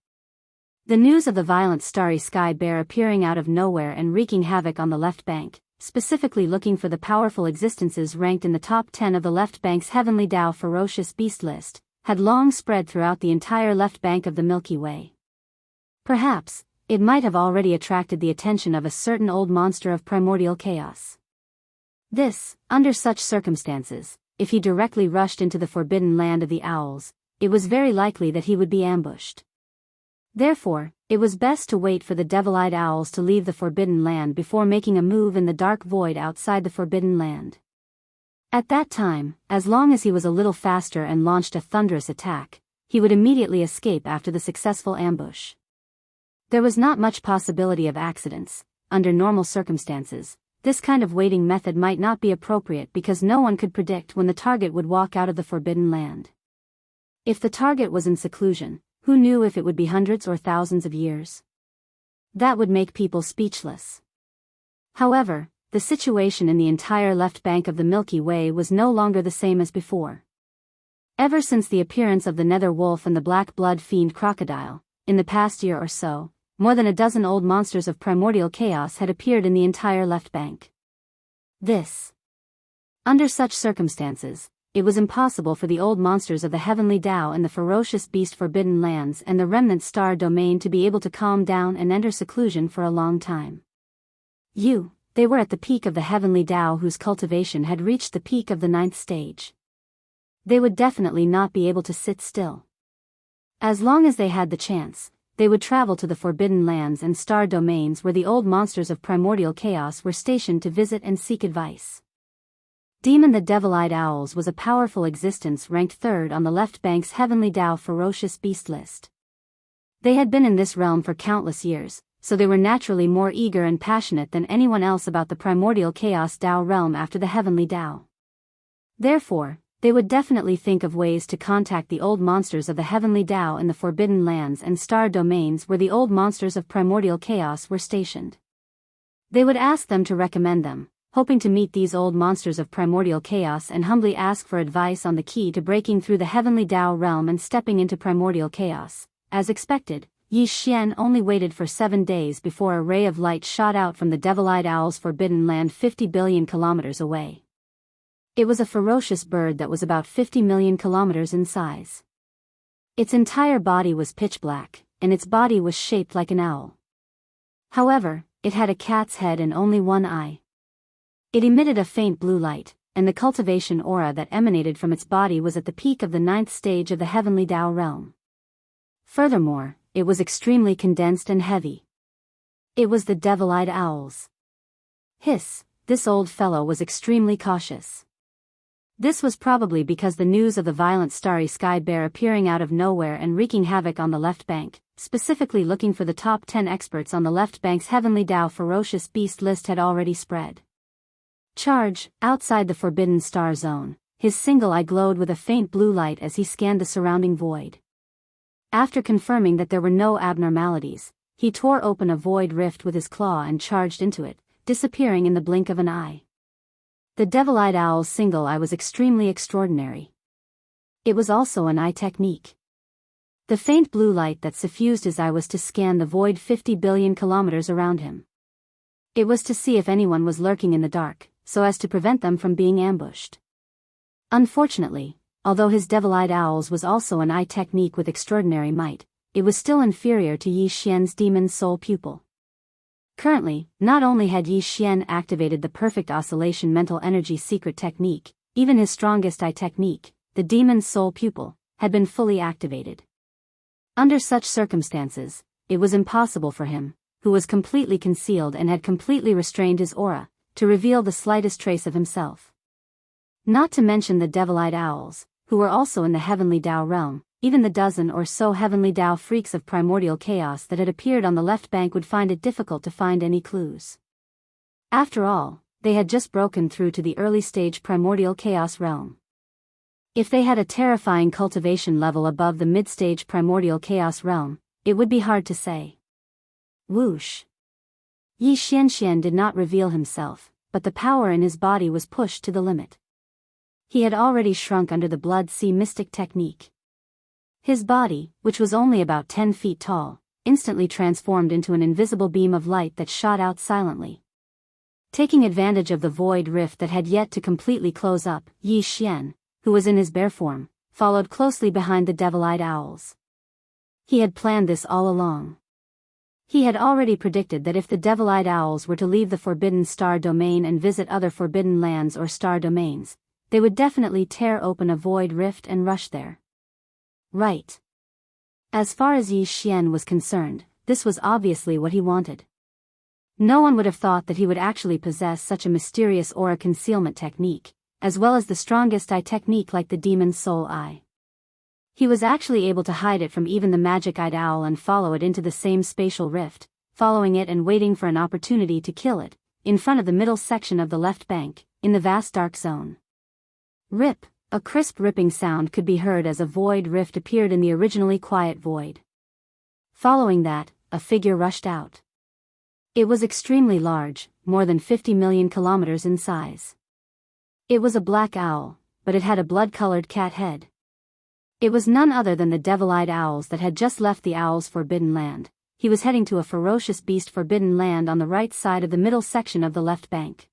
The news of the violent starry sky bear appearing out of nowhere and wreaking havoc on the left bank, specifically looking for the powerful existences ranked in the top 10 of the left bank's heavenly Tao ferocious beast list, had long spread throughout the entire left bank of the Milky Way. Perhaps, it might have already attracted the attention of a certain old monster of primordial chaos. Under such circumstances, if he directly rushed into the forbidden land of the owls, it was very likely that he would be ambushed. Therefore, it was best to wait for the devil-eyed owls to leave the forbidden land before making a move in the dark void outside the forbidden land. At that time, as long as he was a little faster and launched a thunderous attack, he would immediately escape after the successful ambush. There was not much possibility of accidents. Under normal circumstances, this kind of waiting method might not be appropriate because no one could predict when the target would walk out of the forbidden land. If the target was in seclusion, who knew if it would be hundreds or thousands of years? That would make people speechless. However, the situation in the entire left bank of the Milky Way was no longer the same as before. Ever since the appearance of the nether wolf and the black blood fiend crocodile, in the past year or so, more than a dozen old monsters of primordial chaos had appeared in the entire left bank. Under such circumstances, it was impossible for the old monsters of the heavenly Tao and the ferocious beast forbidden lands and the remnant star domain to be able to calm down and enter seclusion for a long time. They were at the peak of the heavenly Tao whose cultivation had reached the peak of the 9th stage. They would definitely not be able to sit still. As long as they had the chance, they would travel to the forbidden lands and star domains where the old monsters of primordial chaos were stationed to visit and seek advice. Demon the devil-eyed owls was a powerful existence ranked 3rd on the left bank's heavenly Tao ferocious beast list. They had been in this realm for countless years, so they were naturally more eager and passionate than anyone else about the primordial chaos Tao realm after the heavenly Tao. Therefore, they would definitely think of ways to contact the old monsters of the heavenly Tao in the forbidden lands and star domains where the old monsters of primordial chaos were stationed. They would ask them to recommend them, hoping to meet these old monsters of primordial chaos and humbly ask for advice on the key to breaking through the heavenly Tao realm and stepping into primordial chaos. As expected, Yi Xian only waited for 7 days before a ray of light shot out from the devil-eyed owl's forbidden land 50 billion kilometers away. It was a ferocious bird that was about 50 million kilometers in size. Its entire body was pitch black, and its body was shaped like an owl. However, it had a cat's head and only one eye. It emitted a faint blue light, and the cultivation aura that emanated from its body was at the peak of the 9th stage of the heavenly Tao realm. Furthermore, it was extremely condensed and heavy. It was the devil-eyed owls. This old fellow was extremely cautious. This was probably because the news of the violent starry sky bear appearing out of nowhere and wreaking havoc on the left bank, specifically looking for the top 10 experts on the left bank's heavenly Tao ferocious beast list had already spread. Outside the forbidden star zone, his single eye glowed with a faint blue light as he scanned the surrounding void. After confirming that there were no abnormalities, he tore open a void rift with his claw and charged into it, disappearing in the blink of an eye. The devil-eyed owl's single eye was extremely extraordinary. It was also an eye technique. The faint blue light that suffused his eye was to scan the void 50 billion kilometers around him. It was to see if anyone was lurking in the dark, so as to prevent them from being ambushed. Unfortunately, although his devil-eyed owls was also an eye technique with extraordinary might, it was still inferior to Yi Xian's demon soul pupil. Currently, not only had Yi Xian activated the perfect oscillation mental energy secret technique, even his strongest eye technique, the demon soul pupil, had been fully activated. Under such circumstances, it was impossible for him, who was completely concealed and had completely restrained his aura, to reveal the slightest trace of himself. Not to mention the devil-eyed owls, who were also in the heavenly Tao realm, even the dozen or so heavenly Tao freaks of primordial chaos that had appeared on the left bank would find it difficult to find any clues. After all, they had just broken through to the early stage primordial chaos realm. If they had a terrifying cultivation level above the mid-stage primordial chaos realm, it would be hard to say. Whoosh! Yi Xianxian did not reveal himself, but the power in his body was pushed to the limit. He had already shrunk under the blood sea mystic technique. His body, which was only about 10 feet tall, instantly transformed into an invisible beam of light that shot out silently. Taking advantage of the void rift that had yet to completely close up, Yi Xian, who was in his bear form, followed closely behind the devil-eyed owls. He had planned this all along. He had already predicted that if the devil-eyed owls were to leave the Forbidden Star domain and visit other forbidden lands or star domains, they would definitely tear open a void rift and rush there. Right. As far as Yi Xian was concerned, this was obviously what he wanted. No one would have thought that he would actually possess such a mysterious aura concealment technique, as well as the strongest eye technique like the demon's soul eye. He was actually able to hide it from even the magic-eyed owl and follow it into the same spatial rift, following it and waiting for an opportunity to kill it, in front of the middle section of the left bank, in the vast dark zone. Rip, a crisp ripping sound could be heard as a void rift appeared in the originally quiet void. Following that, a figure rushed out. It was extremely large, more than 50 million kilometers in size. It was a black owl, but it had a blood-colored cat head. It was none other than the devil-eyed owls that had just left the owl's forbidden land. He was heading to a ferocious beast forbidden land on the right side of the middle section of the left bank.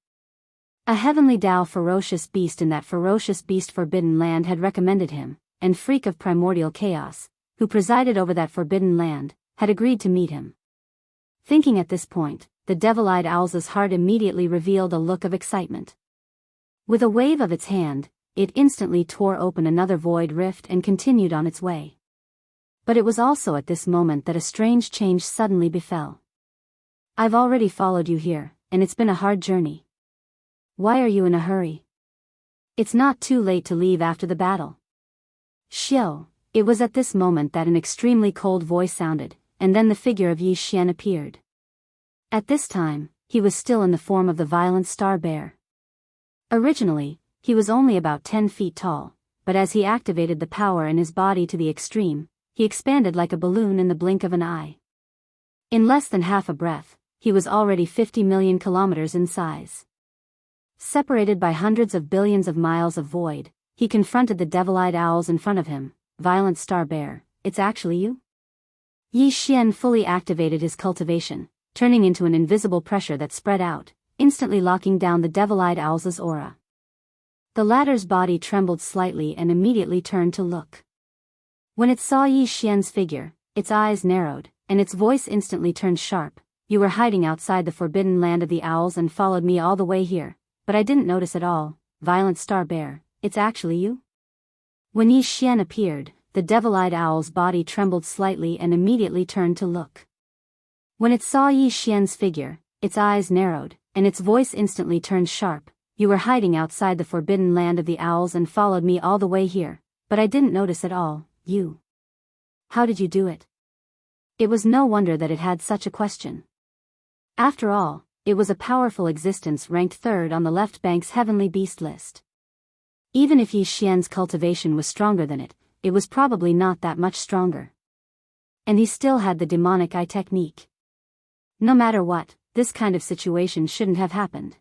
A heavenly Tao ferocious beast in that ferocious beast forbidden land had recommended him, and Freak of Primordial Chaos, who presided over that forbidden land, had agreed to meet him. Thinking at this point, the devil-eyed owl's heart immediately revealed a look of excitement. With a wave of its hand, it instantly tore open another void rift and continued on its way. But it was also at this moment that a strange change suddenly befell. I've already followed you here, and it's been a hard journey. Why are you in a hurry? It's not too late to leave after the battle. Xiao, it was at this moment that an extremely cold voice sounded, and then the figure of Yi Xian appeared. At this time, he was still in the form of the violent star bear. Originally, he was only about 10 feet tall, but as he activated the power in his body to the extreme, he expanded like a balloon in the blink of an eye. In less than half a breath, he was already 50 million kilometers in size. Separated by hundreds of billions of miles of void, he confronted the devil-eyed owls in front of him. Violent star bear, it's actually you? Yi Xian fully activated his cultivation, turning into an invisible pressure that spread out, instantly locking down the devil-eyed owl's aura. The latter's body trembled slightly and immediately turned to look. When it saw Yi Xian's figure, its eyes narrowed, and its voice instantly turned sharp. You were hiding outside the forbidden land of the owls and followed me all the way here, but I didn't notice at all. Violent star bear, it's actually you? When Yi Xian appeared, the devil-eyed owl's body trembled slightly and immediately turned to look. When it saw Yi Xian's figure, its eyes narrowed, and its voice instantly turned sharp. You were hiding outside the forbidden land of the owls and followed me all the way here, but I didn't notice at all. You. How did you do it? It was no wonder that it had such a question. After all, it was a powerful existence ranked third on the left bank's heavenly beast list. Even if Yi Xian's cultivation was stronger than it, it was probably not that much stronger. And he still had the demonic eye technique. No matter what, this kind of situation shouldn't have happened.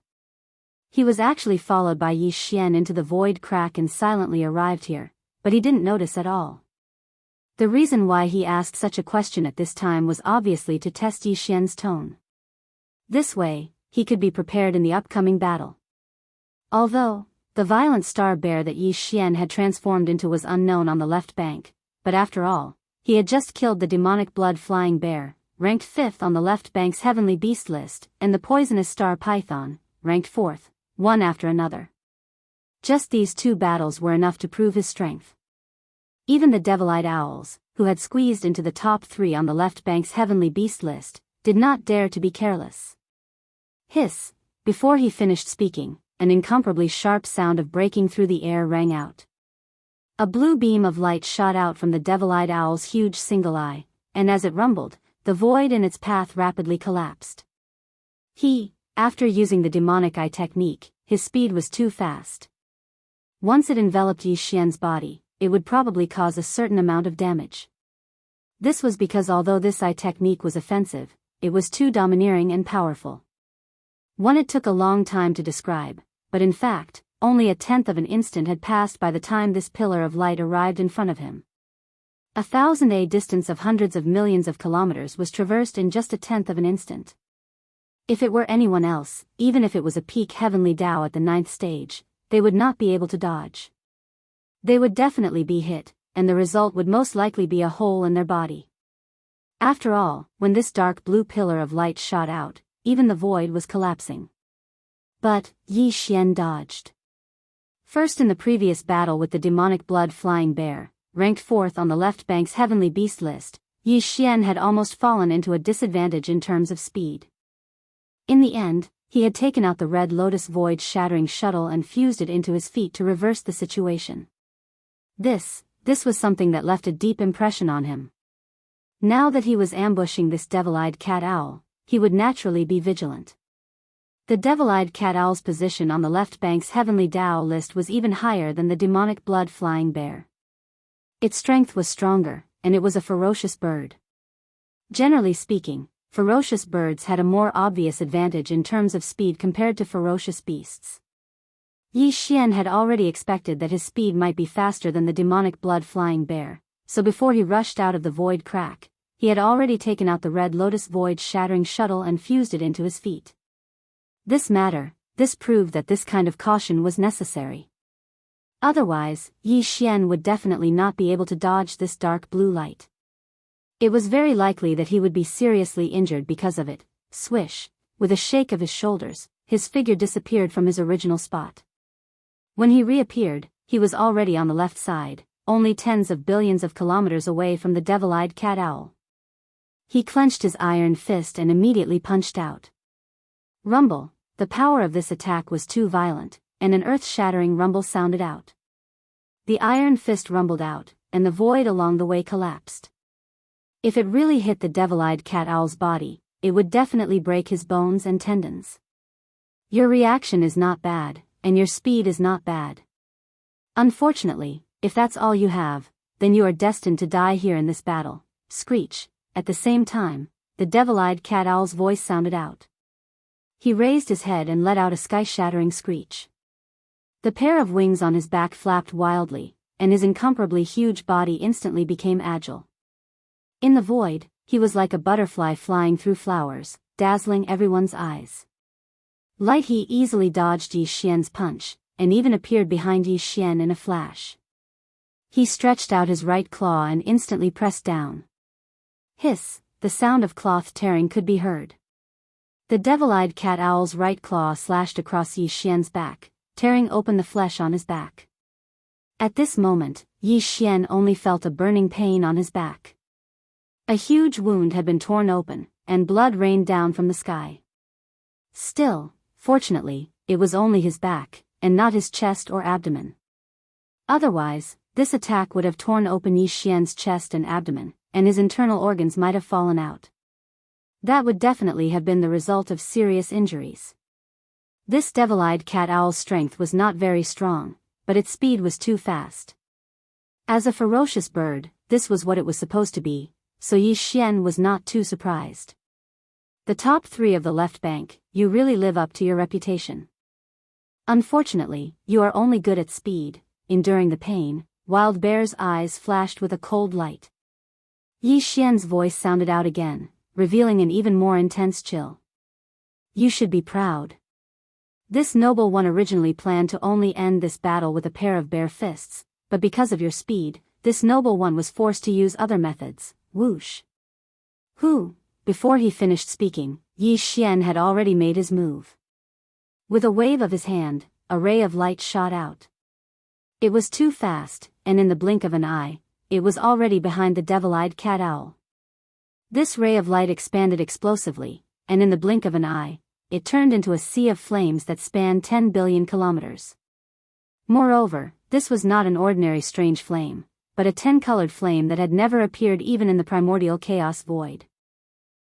He was actually followed by Yi Xian into the void crack and silently arrived here, but he didn't notice at all. The reason why he asked such a question at this time was obviously to test Yi Xian's tone. This way, he could be prepared in the upcoming battle. Although, the violent star bear that Yi Xian had transformed into was unknown on the left bank, but after all, he had just killed the demonic blood-flying bear, ranked 5th on the left bank's heavenly beast list, and the poisonous star python, ranked 4th. One after another. Just these two battles were enough to prove his strength. Even the devil-eyed owls, who had squeezed into the top 3 on the left bank's heavenly beast list, did not dare to be careless. Hiss! Before he finished speaking, an incomparably sharp sound of breaking through the air rang out. A blue beam of light shot out from the devil-eyed owl's huge single eye, and as it rumbled, the void in its path rapidly collapsed. After using the demonic eye technique, his speed was too fast. Once it enveloped Yi Xian's body, it would probably cause a certain amount of damage. This was because although this eye technique was offensive, it was too domineering and powerful. One it took a long time to describe, but in fact, only a tenth of an instant had passed by the time this pillar of light arrived in front of him. 1,000 distance of hundreds of millions of kilometers was traversed in just a tenth of an instant. If it were anyone else, even if it was a peak heavenly Tao at the 9th stage, they would not be able to dodge. They would definitely be hit, and the result would most likely be a hole in their body. After all, when this dark blue pillar of light shot out, even the void was collapsing. But Yi Xian dodged. First in the previous battle with the demonic blood-flying bear, ranked 4th on the left bank's heavenly beast list, Yi Xian had almost fallen into a disadvantage in terms of speed. In the end, he had taken out the red lotus void-shattering shuttle and fused it into his feet to reverse the situation. This was something that left a deep impression on him. Now that he was ambushing this devil-eyed cat owl, he would naturally be vigilant. The devil-eyed cat owl's position on the left bank's heavenly Tao list was even higher than the demonic blood-flying bear. Its strength was stronger, and it was a ferocious bird. Generally speaking, ferocious birds had a more obvious advantage in terms of speed compared to ferocious beasts. Yi Xian had already expected that his speed might be faster than the demonic blood-flying bear, so before he rushed out of the void crack, he had already taken out the red lotus void-shattering shuttle and fused it into his feet. This proved that this kind of caution was necessary. Otherwise, Yi Xian would definitely not be able to dodge this dark blue light. It was very likely that he would be seriously injured because of it. Swish, with a shake of his shoulders, his figure disappeared from his original spot. When he reappeared, he was already on the left side, only tens of billions of kilometers away from the devil-eyed cat owl. He clenched his iron fist and immediately punched out. Rumble, the power of this attack was too violent, and an earth-shattering rumble sounded out. The iron fist rumbled out, and the void along the way collapsed. If it really hit the devil-eyed cat owl's body, it would definitely break his bones and tendons. Your reaction is not bad, and your speed is not bad. Unfortunately, if that's all you have, then you are destined to die here in this battle. Screech. At the same time, the devil-eyed cat owl's voice sounded out. He raised his head and let out a sky-shattering screech. The pair of wings on his back flapped wildly, and his incomparably huge body instantly became agile. In the void, he was like a butterfly flying through flowers, dazzling everyone's eyes. Light He easily dodged Yi Xian's punch, and even appeared behind Yi Xian in a flash. He stretched out his right claw and instantly pressed down. Hiss, the sound of cloth tearing could be heard. The devil-eyed cat owl's right claw slashed across Yi Xian's back, tearing open the flesh on his back. At this moment, Yi Xian only felt a burning pain on his back. A huge wound had been torn open, and blood rained down from the sky. Still, fortunately, it was only his back, and not his chest or abdomen. Otherwise, this attack would have torn open Yi Xian's chest and abdomen, and his internal organs might have fallen out. That would definitely have been the result of serious injuries. This devil-eyed cat owl's strength was not very strong, but its speed was too fast. As a ferocious bird, this was what it was supposed to be, so Yi Xian was not too surprised. The top 3 of the left bank, you really live up to your reputation. Unfortunately, you are only good at speed. Enduring the pain, Wild Bear's eyes flashed with a cold light. Yi Xian's voice sounded out again, revealing an even more intense chill. You should be proud. This noble one originally planned to only end this battle with a pair of bare fists, but because of your speed, this noble one was forced to use other methods. Whoosh. Who? Before he finished speaking, Yi Xian had already made his move. With a wave of his hand, a ray of light shot out. It was too fast, and in the blink of an eye, it was already behind the devil-eyed cat owl. This ray of light expanded explosively, and in the blink of an eye, it turned into a sea of flames that spanned 10 billion kilometers. Moreover, this was not an ordinary strange flame, but a 10-colored flame that had never appeared even in the primordial chaos void.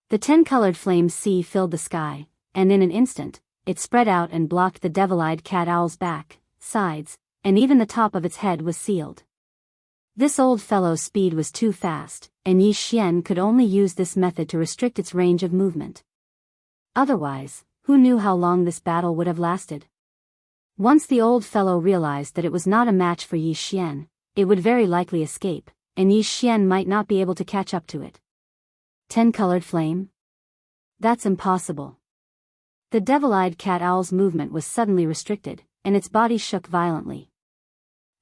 The 10-colored flame sea filled the sky, and in an instant, it spread out and blocked the devil-eyed cat owl's back, sides, and even the top of its head was sealed. This old fellow's speed was too fast, and Yi Xian could only use this method to restrict its range of movement. Otherwise, who knew how long this battle would have lasted? Once the old fellow realized that it was not a match for Yi Xian, it would very likely escape, and Yi Xian might not be able to catch up to it. 10-colored flame? That's impossible. The devil-eyed cat owl's movement was suddenly restricted, and its body shook violently.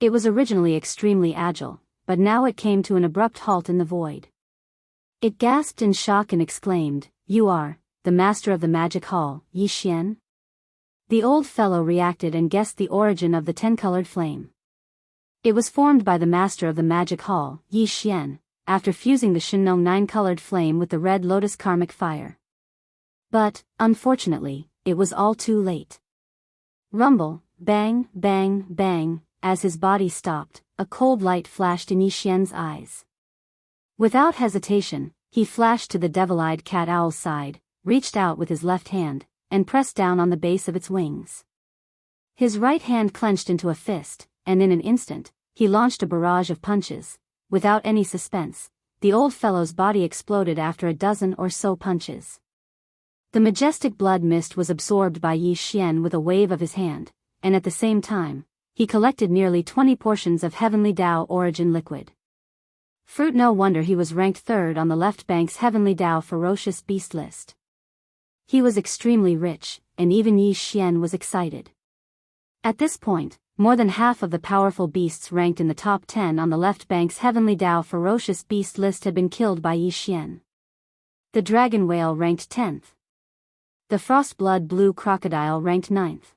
It was originally extremely agile, but now it came to an abrupt halt in the void. It gasped in shock and exclaimed, "You are the master of the magic hall, Yi Xian?" The old fellow reacted and guessed the origin of the 10-colored flame. It was formed by the master of the magic hall, Yi Xian, after fusing the Shinong 9-colored flame with the red lotus karmic fire. But, unfortunately, it was all too late. Rumble, bang, bang, bang, as his body stopped, a cold light flashed in Yi Xian's eyes. Without hesitation, he flashed to the devil-eyed cat owl's side, reached out with his left hand, and pressed down on the base of its wings. His right hand clenched into a fist, and in an instant, he launched a barrage of punches. Without any suspense, the old fellow's body exploded after a dozen or so punches. The majestic blood mist was absorbed by Yi Xian with a wave of his hand, and at the same time, he collected nearly 20 portions of heavenly Tao origin liquid. Fruit, no wonder he was ranked third on the left bank's heavenly Tao ferocious beast list. He was extremely rich, and even Yi Xian was excited. At this point, more than half of the powerful beasts ranked in the top 10 on the left bank's heavenly Tao ferocious beast list had been killed by Yi Xian. The dragon whale ranked 10th. The frost blood blue crocodile ranked 9th.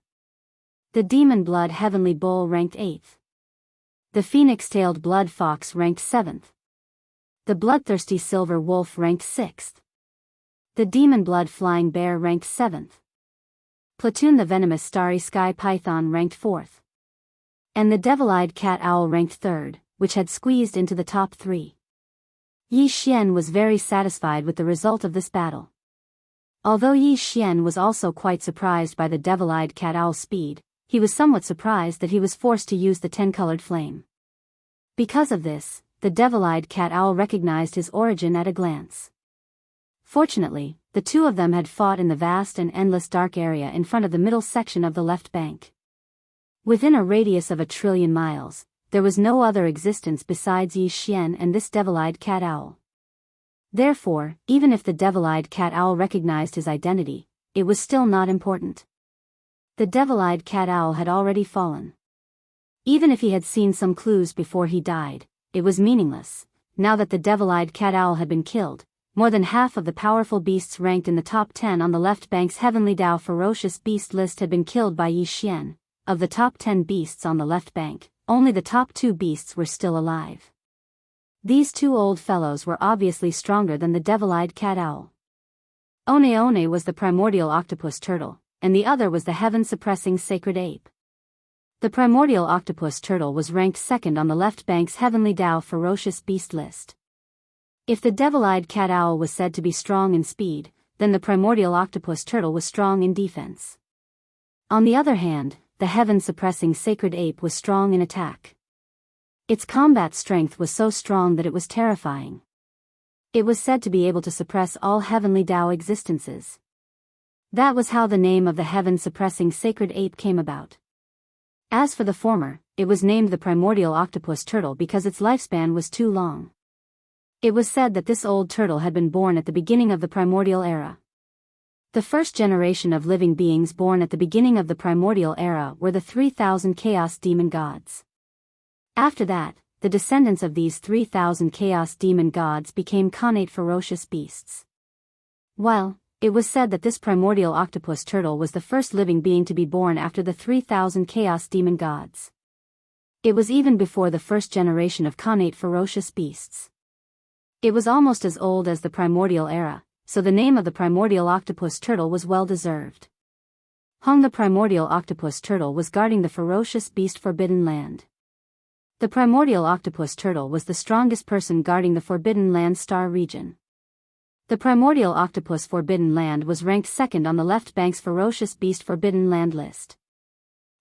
The demon blood heavenly bull ranked 8th. The phoenix-tailed blood fox ranked 7th. The bloodthirsty silver wolf ranked 6th. The demon blood flying bear ranked 7th. Platoon the venomous starry sky python ranked 4th. And the devil-eyed cat owl ranked 3rd, which had squeezed into the top 3. Yi Xian was very satisfied with the result of this battle. Although Yi Xian was also quite surprised by the devil-eyed cat owl's speed, he was somewhat surprised that he was forced to use the 10-colored flame. Because of this, the devil-eyed cat owl recognized his origin at a glance. Fortunately, the two of them had fought in the vast and endless dark area in front of the middle section of the left bank. Within a radius of 1,000,000,000,000 miles, there was no other existence besides Yi Xian and this devil-eyed cat owl. Therefore, even if the devil-eyed cat owl recognized his identity, it was still not important. The devil-eyed cat owl had already fallen. Even if he had seen some clues before he died, it was meaningless. Now that the devil-eyed cat owl had been killed, more than half of the powerful beasts ranked in the top 10 on the left bank's heavenly Tao ferocious beast list had been killed by Yi Xian. Of the top 10 beasts on the left bank, only the top 2 beasts were still alive. These two old fellows were obviously stronger than the devil-eyed cat owl. One was the primordial octopus turtle, and the other was the heaven-suppressing sacred ape. The primordial octopus turtle was ranked 2nd on the left bank's heavenly Tao ferocious beast list. If the devil-eyed cat owl was said to be strong in speed, then the primordial octopus turtle was strong in defense. On the other hand, the heaven-suppressing sacred ape was strong in attack. Its combat strength was so strong that it was terrifying. It was said to be able to suppress all heavenly Tao existences. That was how the name of the heaven-suppressing sacred ape came about. As for the former, it was named the primordial octopus turtle because its lifespan was too long. It was said that this old turtle had been born at the beginning of the primordial era. The first generation of living beings born at the beginning of the primordial era were the 3,000 chaos demon gods. After that, the descendants of these 3,000 chaos demon gods became connate ferocious beasts. While it was said that this primordial octopus turtle was the first living being to be born after the 3,000 chaos demon gods. It was even before the first generation of connate ferocious beasts. It was almost as old as the primordial era, so the name of the primordial octopus turtle was well deserved. The primordial octopus turtle was guarding the ferocious beast Forbidden Land. The primordial octopus turtle was the strongest person guarding the Forbidden Land star region. The primordial octopus Forbidden Land was ranked 2nd on the left bank's ferocious beast Forbidden Land list.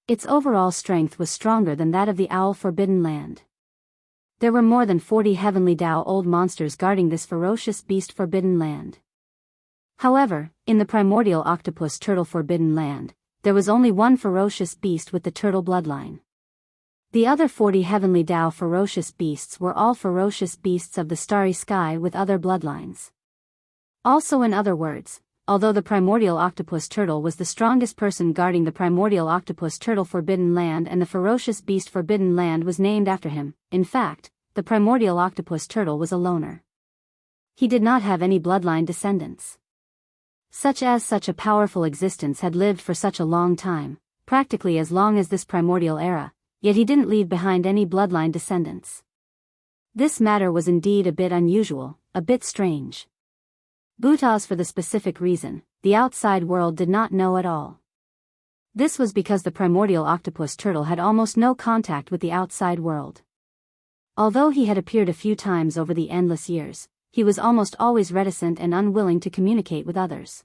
Its overall strength was stronger than that of the owl Forbidden Land. There were more than 40 heavenly Tao old monsters guarding this ferocious beast Forbidden Land. However, in the primordial octopus turtle Forbidden Land, there was only one ferocious beast with the turtle bloodline. The other 40 heavenly Tao ferocious beasts were all ferocious beasts of the starry sky with other bloodlines. Also, in other words, although the primordial octopus turtle was the strongest person guarding the primordial octopus turtle Forbidden Land, and the ferocious beast Forbidden Land was named after him, in fact, the primordial octopus turtle was a loner. He did not have any bloodline descendants. Such a powerful existence had lived for such a long time, practically as long as this primordial era, yet he didn't leave behind any bloodline descendants. This matter was indeed a bit unusual, a bit strange. Bhutaz, for the specific reason, the outside world did not know at all. This was because the primordial octopus turtle had almost no contact with the outside world. Although he had appeared a few times over the endless years, he was almost always reticent and unwilling to communicate with others.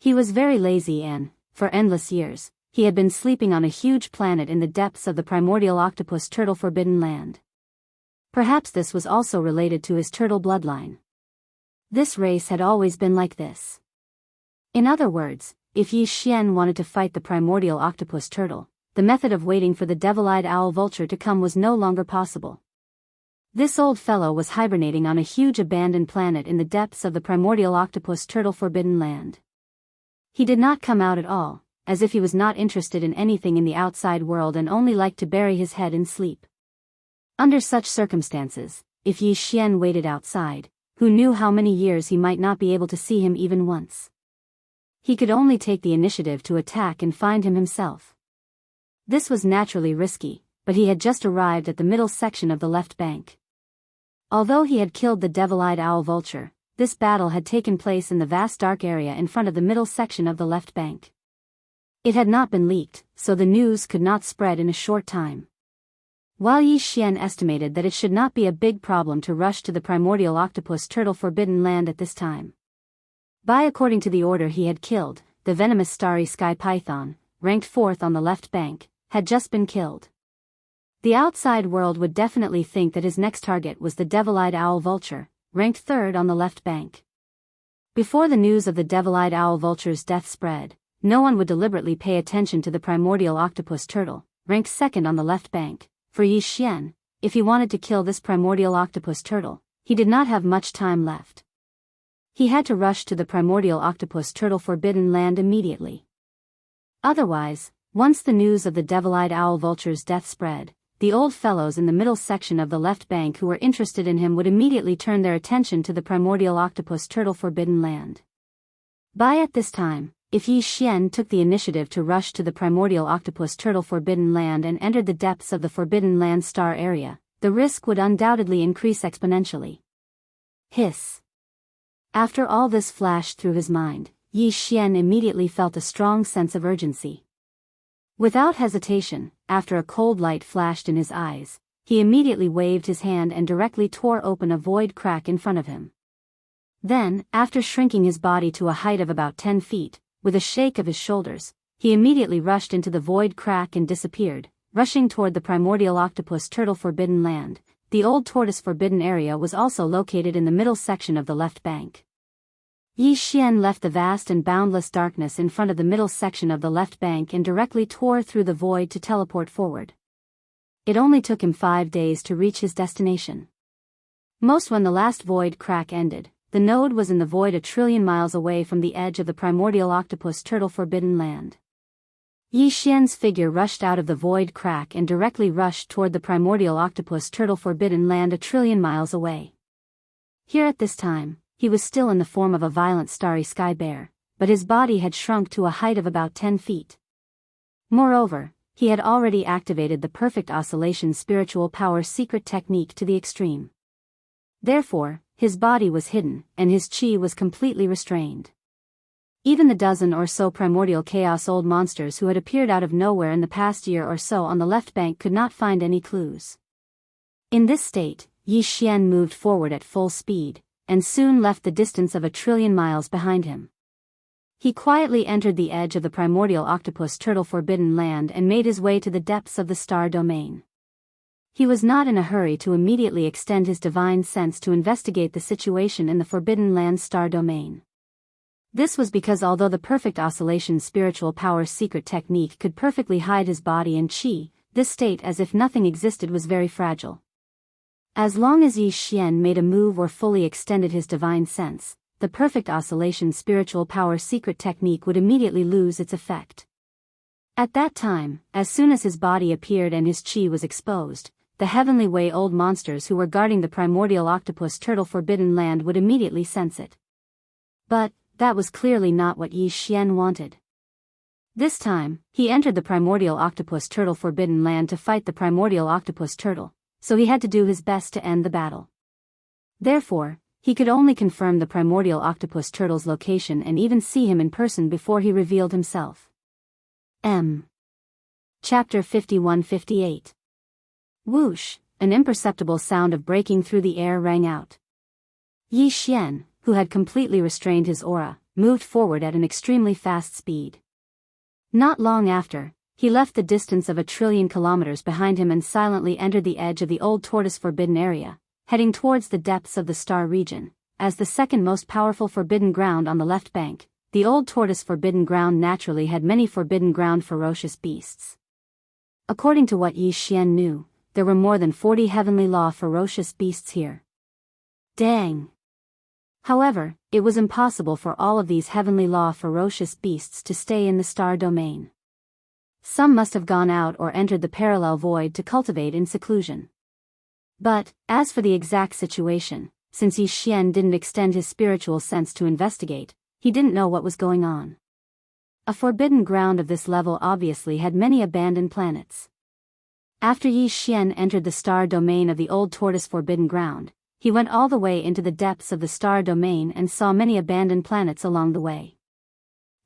He was very lazy and, for endless years, he had been sleeping on a huge planet in the depths of the primordial octopus turtle Forbidden Land. Perhaps this was also related to his turtle bloodline. This race had always been like this. In other words, if Yi Xian wanted to fight the primordial octopus turtle, the method of waiting for the devil-eyed owl vulture to come was no longer possible. This old fellow was hibernating on a huge abandoned planet in the depths of the primordial octopus turtle Forbidden Land. He did not come out at all, as if he was not interested in anything in the outside world and only liked to bury his head in sleep. Under such circumstances, if Yi Xian waited outside, who knew how many years he might not be able to see him even once? He could only take the initiative to attack and find him himself. This was naturally risky, but he had just arrived at the middle section of the left bank. Although he had killed the devil-eyed owl vulture, this battle had taken place in the vast dark area in front of the middle section of the left bank. It had not been leaked, so the news could not spread in a short time. While Yi Xian estimated that it should not be a big problem to rush to the primordial octopus turtle Forbidden Land at this time. According to the order he had killed, the venomous starry sky python, ranked 4th on the left bank, had just been killed. The outside world would definitely think that his next target was the devil-eyed owl vulture, ranked 3rd on the left bank. Before the news of the devil-eyed owl vulture's death spread, no one would deliberately pay attention to the primordial octopus turtle, ranked 2nd on the left bank. For Yi Xian, if he wanted to kill this primordial octopus turtle, he did not have much time left. He had to rush to the primordial octopus turtle Forbidden Land immediately. Otherwise, once the news of the devil-eyed owl vulture's death spread, the old fellows in the middle section of the left bank who were interested in him would immediately turn their attention to the primordial octopus turtle Forbidden Land. At this time, if Yi Xian took the initiative to rush to the primordial octopus turtle Forbidden Land and entered the depths of the Forbidden Land star area, the risk would undoubtedly increase exponentially. Hiss. After all this flashed through his mind, Yi Xian immediately felt a strong sense of urgency. Without hesitation, after a cold light flashed in his eyes, he immediately waved his hand and directly tore open a void crack in front of him. Then, after shrinking his body to a height of about 10 feet, with a shake of his shoulders, he immediately rushed into the void crack and disappeared, rushing toward the primordial octopus turtle Forbidden Land. The old tortoise forbidden area was also located in the middle section of the left bank. Yi Xian left the vast and boundless darkness in front of the middle section of the left bank and directly tore through the void to teleport forward. It only took him 5 days to reach his destination. When the last void crack ended, the node was in the void 1 trillion miles away from the edge of the primordial octopus turtle Forbidden Land. Yi Xian's figure rushed out of the void crack and directly rushed toward the primordial octopus turtle Forbidden Land 1 trillion miles away. Here at this time, he was still in the form of a violent starry sky bear, but his body had shrunk to a height of about 10 feet. Moreover, he had already activated the perfect oscillation spiritual power secret technique to the extreme. Therefore, his body was hidden, and his chi was completely restrained. Even the dozen or so primordial chaos old monsters who had appeared out of nowhere in the past year or so on the left bank could not find any clues. In this state, Yi Xian moved forward at full speed, and soon left the distance of 1 trillion miles behind him. He quietly entered the edge of the primordial octopus turtle Forbidden Land and made his way to the depths of the star domain. He was not in a hurry to immediately extend his divine sense to investigate the situation in the Forbidden Land star domain. This was because although the perfect oscillation spiritual power secret technique could perfectly hide his body and chi, this state as if nothing existed was very fragile. As long as Yi Xian made a move or fully extended his divine sense, the perfect oscillation spiritual power secret technique would immediately lose its effect. At that time, as soon as his body appeared and his chi was exposed, the heavenly way old monsters who were guarding the primordial octopus turtle forbidden land would immediately sense it. But that was clearly not what Yi Xian wanted. This time, he entered the primordial octopus turtle forbidden land to fight the primordial octopus turtle, so he had to do his best to end the battle. Therefore, he could only confirm the primordial octopus turtle's location and even see him in person before he revealed himself. Chapter 51-58. Whoosh, an imperceptible sound of breaking through the air rang out. Yi Xian, who had completely restrained his aura, moved forward at an extremely fast speed. Not long after, he left the distance of 1 trillion kilometers behind him and silently entered the edge of the old tortoise forbidden area, heading towards the depths of the star region. As the second most powerful forbidden ground on the left bank, the old tortoise forbidden ground naturally had many forbidden ground ferocious beasts. According to what Yi Xian knew, there were more than 40 heavenly law ferocious beasts here. Dang! However, it was impossible for all of these heavenly law ferocious beasts to stay in the star domain. Some must have gone out or entered the parallel void to cultivate in seclusion. But, as for the exact situation, since Yi Xian didn't extend his spiritual sense to investigate, he didn't know what was going on. A forbidden ground of this level obviously had many abandoned planets. After Yi Xian entered the star domain of the old tortoise forbidden ground, he went all the way into the depths of the star domain and saw many abandoned planets along the way.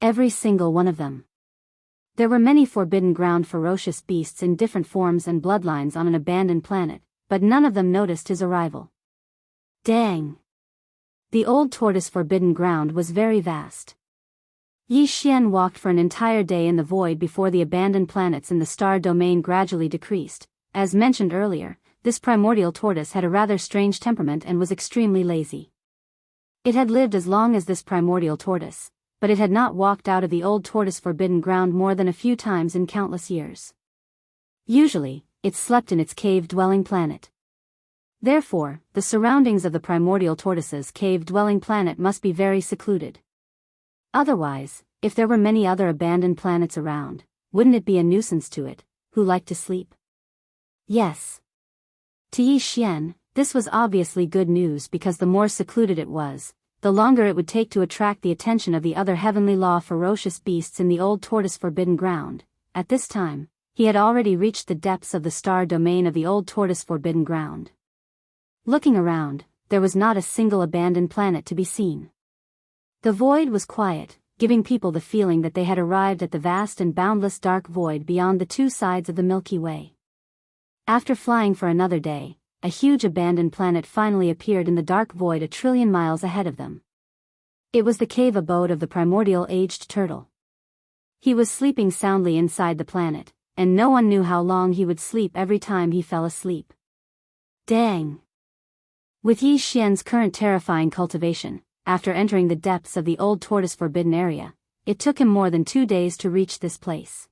Every single one of them. There were many forbidden ground ferocious beasts in different forms and bloodlines on an abandoned planet, but none of them noticed his arrival. Dang! The old tortoise forbidden ground was very vast. Yi Xian walked for an entire day in the void before the abandoned planets in the star domain gradually decreased. As mentioned earlier, this primordial tortoise had a rather strange temperament and was extremely lazy. It had lived as long as this primordial tortoise, but it had not walked out of the old tortoise forbidden ground more than a few times in countless years. Usually, it slept in its cave-dwelling planet. Therefore, the surroundings of the primordial tortoise's cave-dwelling planet must be very secluded. Otherwise, if there were many other abandoned planets around, wouldn't it be a nuisance to it, who liked to sleep? Yes. To Yi Xian, this was obviously good news because the more secluded it was, the longer it would take to attract the attention of the other heavenly law ferocious beasts in the old tortoise forbidden ground. At this time, he had already reached the depths of the star domain of the old tortoise forbidden ground. Looking around, there was not a single abandoned planet to be seen. The void was quiet, giving people the feeling that they had arrived at the vast and boundless dark void beyond the two sides of the Milky Way. After flying for another day, a huge abandoned planet finally appeared in the dark void 1 trillion miles ahead of them. It was the cave abode of the primordial aged turtle. He was sleeping soundly inside the planet, and no one knew how long he would sleep every time he fell asleep. Dang! With Yi Xian's current terrifying cultivation, after entering the depths of the old tortoise forbidden area, it took him more than 2 days to reach this place.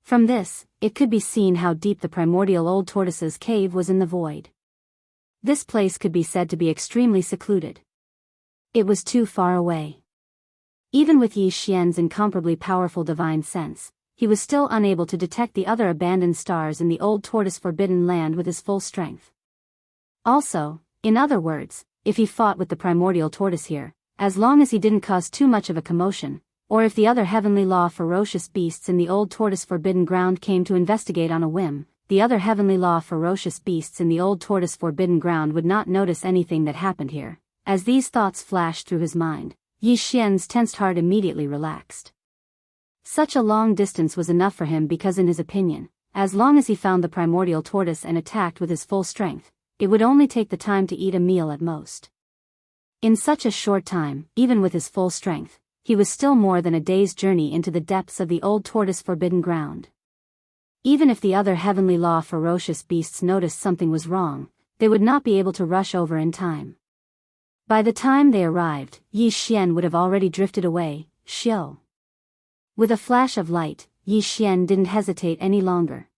From this, it could be seen how deep the primordial old tortoise's cave was in the void. This place could be said to be extremely secluded. It was too far away. Even with Yi Xian's incomparably powerful divine sense, he was still unable to detect the other abandoned stars in the old tortoise forbidden land with his full strength. Also, in other words, if he fought with the primordial tortoise here, as long as he didn't cause too much of a commotion, or if the other heavenly law ferocious beasts in the old tortoise forbidden ground came to investigate on a whim, the other heavenly law ferocious beasts in the old tortoise forbidden ground would not notice anything that happened here. As these thoughts flashed through his mind, Yi Xian's tensed heart immediately relaxed. Such a long distance was enough for him because in his opinion, as long as he found the primordial tortoise and attacked with his full strength, it would only take the time to eat a meal at most. In such a short time, even with his full strength, he was still more than a day's journey into the depths of the old tortoise forbidden ground. Even if the other heavenly law ferocious beasts noticed something was wrong, they would not be able to rush over in time. By the time they arrived, Yi Xian would have already drifted away. Xiao. With a flash of light, Yi Xian didn't hesitate any longer.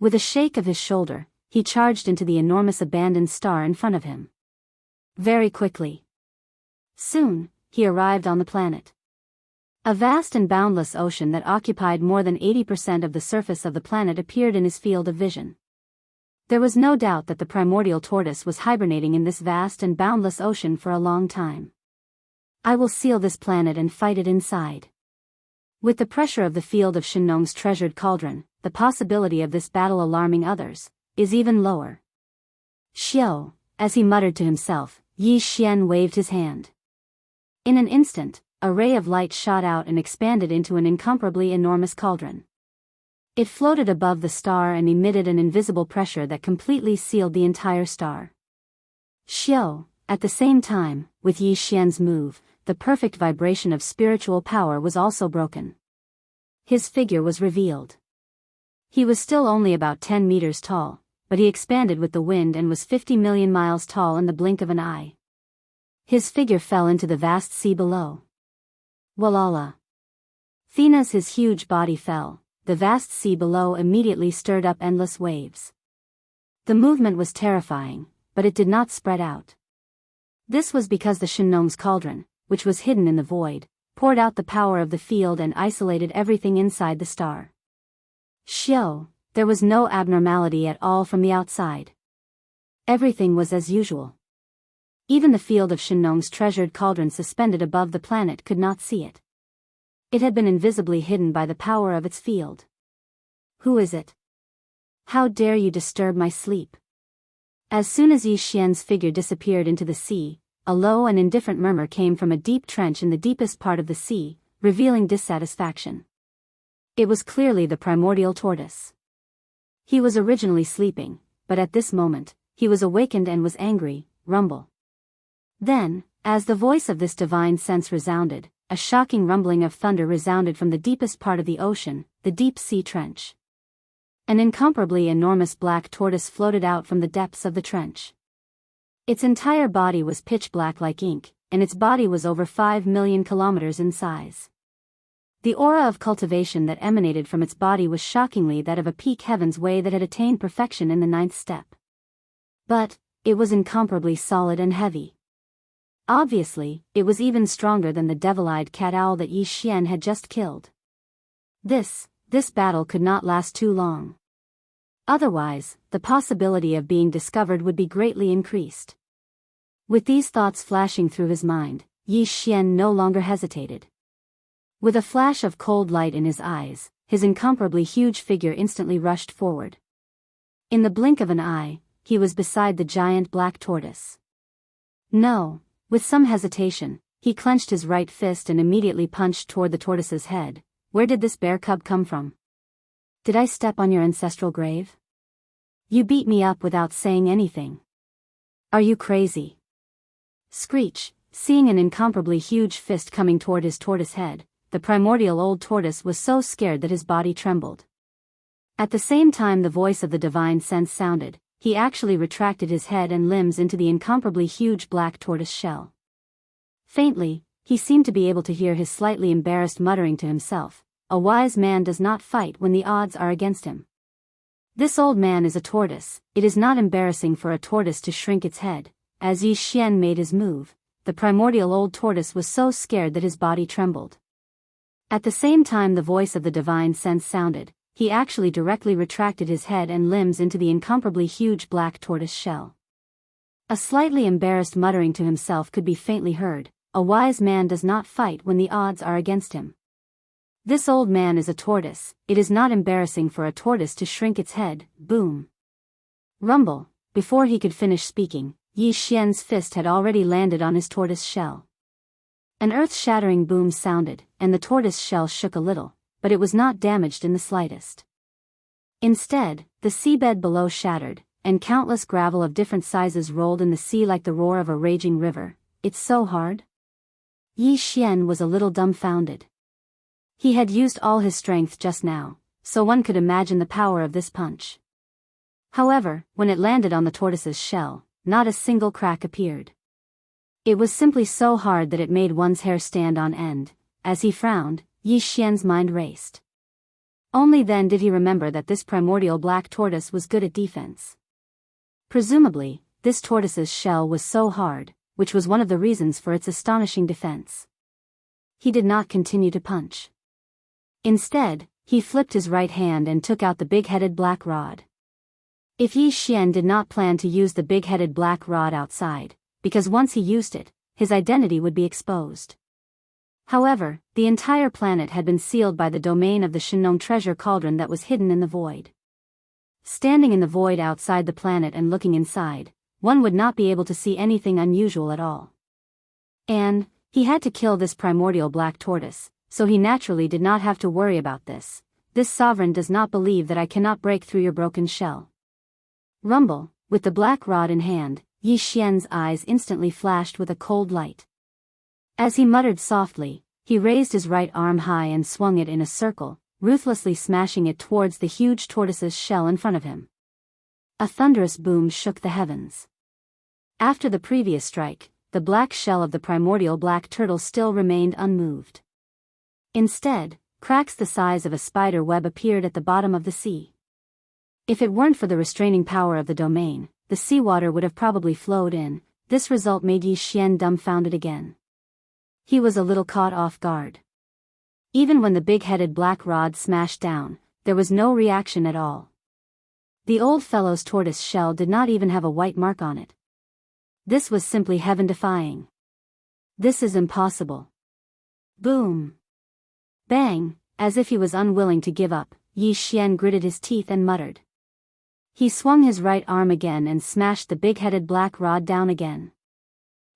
With a shake of his shoulder, he charged into the enormous abandoned star in front of him. Very quickly. Soon, he arrived on the planet. A vast and boundless ocean that occupied more than 80% of the surface of the planet appeared in his field of vision. There was no doubt that the primordial tortoise was hibernating in this vast and boundless ocean for a long time. I will seal this planet and fight it inside. With the pressure of the field of Shinong's treasured cauldron, the possibility of this battle alarming others is even lower. Xiao, as he muttered to himself, Yi Xian waved his hand. In an instant, a ray of light shot out and expanded into an incomparably enormous cauldron. It floated above the star and emitted an invisible pressure that completely sealed the entire star. Xiao, at the same time, with Yi Xian's move, the perfect vibration of spiritual power was also broken. His figure was revealed. He was still only about 10 meters tall, but he expanded with the wind and was 50 million miles tall in the blink of an eye. His figure fell into the vast sea below. Walala. As his huge body fell, the vast sea below immediately stirred up endless waves. The movement was terrifying, but it did not spread out. This was because the Shinong's cauldron, which was hidden in the void, poured out the power of the field and isolated everything inside the star. Xiao, there was no abnormality at all from the outside. Everything was as usual. Even the field of Shinong's treasured cauldron suspended above the planet could not see it. It had been invisibly hidden by the power of its field. Who is it? How dare you disturb my sleep? As soon as Yi Xian's figure disappeared into the sea, a low and indifferent murmur came from a deep trench in the deepest part of the sea, revealing dissatisfaction. It was clearly the primordial tortoise. He was originally sleeping, but at this moment, he was awakened and was angry. Rumble. Then, as the voice of this divine sense resounded, a shocking rumbling of thunder resounded from the deepest part of the ocean, the deep sea trench. An incomparably enormous black tortoise floated out from the depths of the trench. Its entire body was pitch black like ink, and its body was over 5 million kilometers in size. The aura of cultivation that emanated from its body was shockingly that of a peak heaven's way that had attained perfection in the 9th step. But, it was incomparably solid and heavy. Obviously, it was even stronger than the devil-eyed cat owl that Yi Xian had just killed. This battle could not last too long. Otherwise, the possibility of being discovered would be greatly increased. With these thoughts flashing through his mind, Yi Xian no longer hesitated. With a flash of cold light in his eyes, his incomparably huge figure instantly rushed forward. In the blink of an eye, he was beside the giant black tortoise. No. With some hesitation, he clenched his right fist and immediately punched toward the tortoise's head. Where did this bear cub come from? Did I step on your ancestral grave? You beat me up without saying anything. Are you crazy? Screech, seeing an incomparably huge fist coming toward his tortoise head, the primordial old tortoise was so scared that his body trembled. At the same time the voice of the divine sense sounded, he actually retracted his head and limbs into the incomparably huge black tortoise shell. Faintly, he seemed to be able to hear his slightly embarrassed muttering to himself, "A wise man does not fight when the odds are against him. This old man is a tortoise, it is not embarrassing for a tortoise to shrink its head." As Yi Xian made his move, the primordial old tortoise was so scared that his body trembled. At the same time the voice of the divine sense sounded, he actually directly retracted his head and limbs into the incomparably huge black tortoise shell. A slightly embarrassed muttering to himself could be faintly heard, "A wise man does not fight when the odds are against him. This old man is a tortoise, it is not embarrassing for a tortoise to shrink its head." Boom. Rumble. Before he could finish speaking, Yi Xian's fist had already landed on his tortoise shell. An earth-shattering boom sounded, and the tortoise shell shook a little, but it was not damaged in the slightest. Instead, the seabed below shattered, and countless gravel of different sizes rolled in the sea like the roar of a raging river. "It's so hard?" Yi Xian was a little dumbfounded. He had used all his strength just now, so one could imagine the power of this punch. However, when it landed on the tortoise's shell, not a single crack appeared. It was simply so hard that it made one's hair stand on end. As he frowned, Yi Xian's mind raced. Only then did he remember that this primordial black tortoise was good at defense. Presumably, this tortoise's shell was so hard, which was one of the reasons for its astonishing defense. He did not continue to punch. Instead, he flipped his right hand and took out the big-headed black rod. If Yi Xian did not plan to use the big-headed black rod outside, because once he used it, his identity would be exposed. However, the entire planet had been sealed by the domain of the Shenong treasure cauldron that was hidden in the void. Standing in the void outside the planet and looking inside, one would not be able to see anything unusual at all. And he had to kill this primordial black tortoise, so he naturally did not have to worry about this. This sovereign does not believe that I cannot break through your broken shell. Rumble, with the black rod in hand, Yi Xian's eyes instantly flashed with a cold light. As he muttered softly, he raised his right arm high and swung it in a circle, ruthlessly smashing it towards the huge tortoise's shell in front of him. A thunderous boom shook the heavens. After the previous strike, the black shell of the primordial black turtle still remained unmoved. Instead, cracks the size of a spider web appeared at the bottom of the sea. If it weren't for the restraining power of the domain, the seawater would have probably flowed in. This result made Yi Xian dumbfounded again. He was a little caught off guard. Even when the big-headed black rod smashed down, there was no reaction at all. The old fellow's tortoise shell did not even have a white mark on it. This was simply heaven-defying. This is impossible. Boom. Bang, as if he was unwilling to give up, Yi Xian gritted his teeth and muttered. He swung his right arm again and smashed the big-headed black rod down again.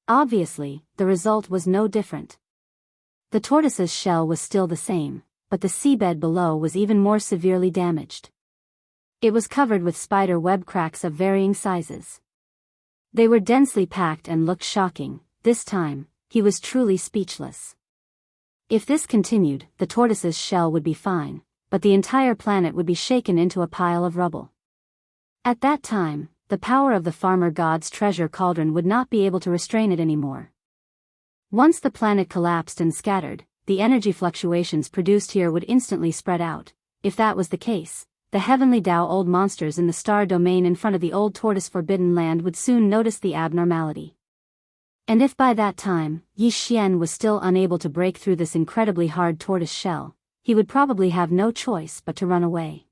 Obviously, the result was no different. The tortoise's shell was still the same, but the seabed below was even more severely damaged. It was covered with spider web cracks of varying sizes. They were densely packed and looked shocking. This time, he was truly speechless. If this continued, the tortoise's shell would be fine, but the entire planet would be shaken into a pile of rubble. At that time, the power of the farmer god's treasure cauldron would not be able to restrain it anymore. Once the planet collapsed and scattered, the energy fluctuations produced here would instantly spread out. If that was the case, the heavenly Tao old monsters in the star domain in front of the old tortoise forbidden land would soon notice the abnormality. And if by that time, Yi Xian was still unable to break through this incredibly hard tortoise shell, he would probably have no choice but to run away.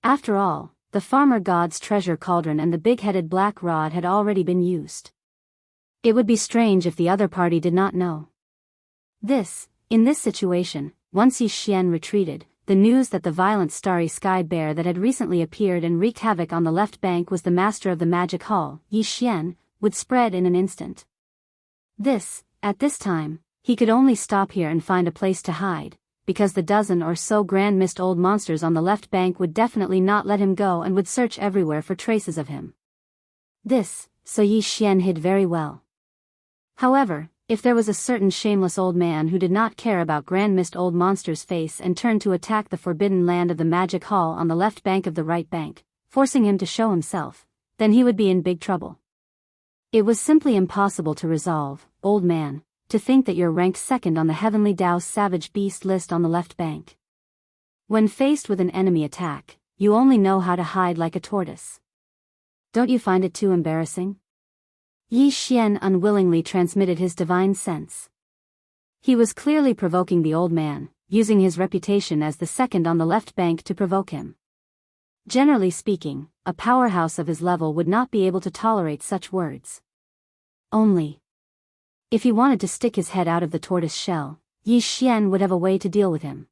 After all, the farmer god's treasure cauldron and the big-headed black rod had already been used. It would be strange if the other party did not know. In this situation, once Yi Xian retreated, the news that the violent starry sky bear that had recently appeared and wreaked havoc on the left bank was the master of the magic hall, Yi Xian, would spread in an instant. At this time, he could only stop here and find a place to hide, because the dozen or so grand mist old monsters on the left bank would definitely not let him go and would search everywhere for traces of him. So Yi Xian hid very well. However, if there was a certain shameless old man who did not care about grand mist old monster's face and turned to attack the forbidden land of the magic hall on the left bank of the right bank, forcing him to show himself, then he would be in big trouble. It was simply impossible to resolve, old man, to think that you're ranked second on the heavenly Tao's savage beast list on the left bank. When faced with an enemy attack, you only know how to hide like a tortoise. Don't you find it too embarrassing? Yi Xian unwillingly transmitted his divine sense. He was clearly provoking the old man, using his reputation as the second on the left bank to provoke him. Generally speaking, a powerhouse of his level would not be able to tolerate such words. Only if he wanted to stick his head out of the tortoise shell, Yi Xian would have a way to deal with him.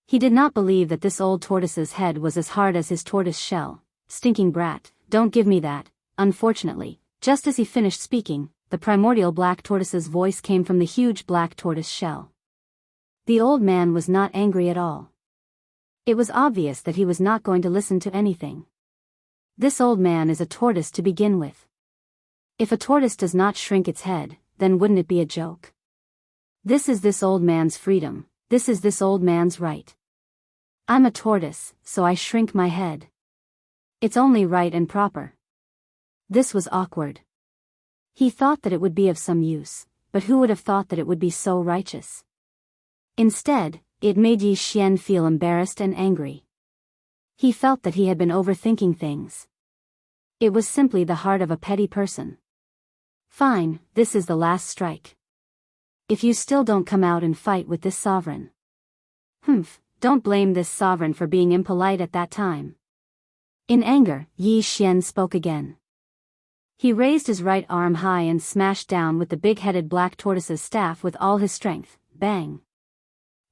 He did not believe that this old tortoise's head was as hard as his tortoise shell. Stinking brat, don't give me that. Unfortunately, just as he finished speaking, the primordial black tortoise's voice came from the huge black tortoise shell. The old man was not angry at all. It was obvious that he was not going to listen to anything. This old man is a tortoise to begin with. If a tortoise does not shrink its head, then wouldn't it be a joke? This is this old man's freedom, this is this old man's right. I'm a tortoise, so I shrink my head. It's only right and proper. This was awkward. He thought that it would be of some use, but who would have thought that it would be so righteous? Instead, it made Yi Xian feel embarrassed and angry. He felt that he had been overthinking things. It was simply the heart of a petty person. Fine, this is the last strike. If you still don't come out and fight with this sovereign. Don't blame this sovereign for being impolite at that time. In anger, Yi Xian spoke again. He raised his right arm high and smashed down with the big-headed black tortoise's staff with all his strength. Bang!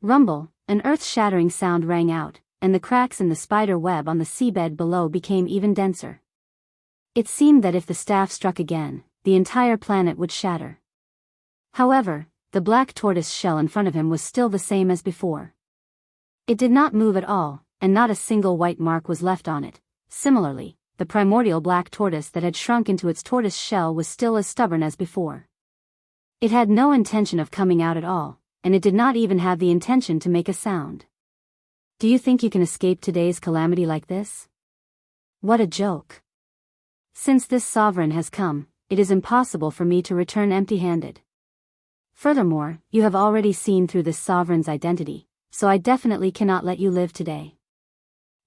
Rumble, an earth-shattering sound rang out, and the cracks in the spider web on the seabed below became even denser. It seemed that if the staff struck again, the entire planet would shatter. However, the black tortoise shell in front of him was still the same as before. It did not move at all, and not a single white mark was left on it. Similarly, the primordial black tortoise that had shrunk into its tortoise shell was still as stubborn as before. It had no intention of coming out at all, and it did not even have the intention to make a sound. Do you think you can escape today's calamity like this? What a joke. Since this sovereign has come, it is impossible for me to return empty-handed. Furthermore, you have already seen through this sovereign's identity, so I definitely cannot let you live today.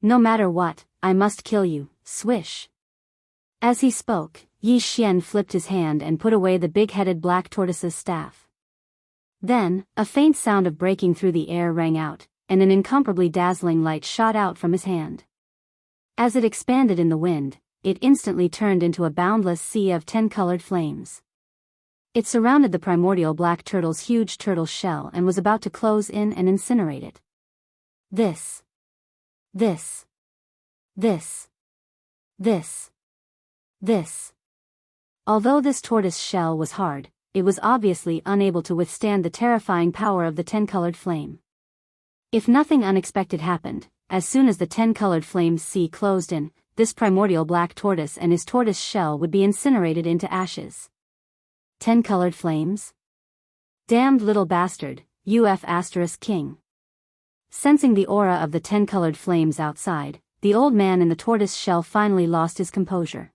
No matter what, I must kill you. Swish. As he spoke, Yi Xian flipped his hand and put away the big-headed black tortoise's staff. Then, a faint sound of breaking through the air rang out, and an incomparably dazzling light shot out from his hand. As it expanded in the wind, it instantly turned into a boundless sea of 10-colored flames. It surrounded the primordial black turtle's huge turtle shell and was about to close in and incinerate it. This. Although this tortoise shell was hard, it was obviously unable to withstand the terrifying power of the 10-colored flame. If nothing unexpected happened, as soon as the 10-colored flame's sea closed in, this primordial black tortoise and his tortoise shell would be incinerated into ashes. 10-colored flames? Damned little bastard, king. Sensing the aura of the 10-colored flames outside, the old man in the tortoise shell finally lost his composure.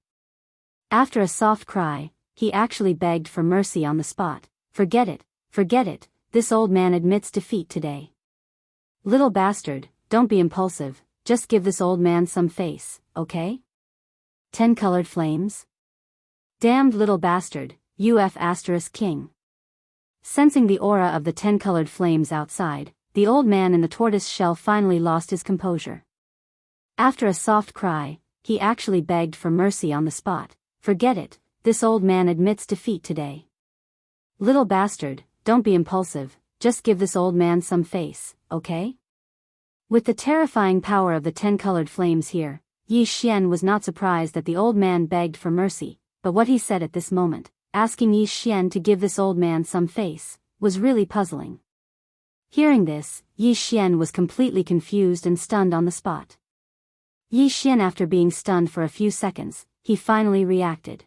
After a soft cry, he actually begged for mercy on the spot. Forget it, this old man admits defeat today. Little bastard, don't be impulsive, just give this old man some face, okay? 10-colored flames? Damned little bastard, king. Sensing the aura of the 10-colored flames outside, the old man in the tortoise shell finally lost his composure. After a soft cry, he actually begged for mercy on the spot. Forget it, this old man admits defeat today. Little bastard, don't be impulsive, just give this old man some face, okay? With the terrifying power of the 10-colored flames here, Yi Xian was not surprised that the old man begged for mercy, but what he said at this moment, asking Yi Xian to give this old man some face, was really puzzling. Hearing this, Yi Xian was completely confused and stunned on the spot. Yi Xian, after being stunned for a few seconds, he finally reacted.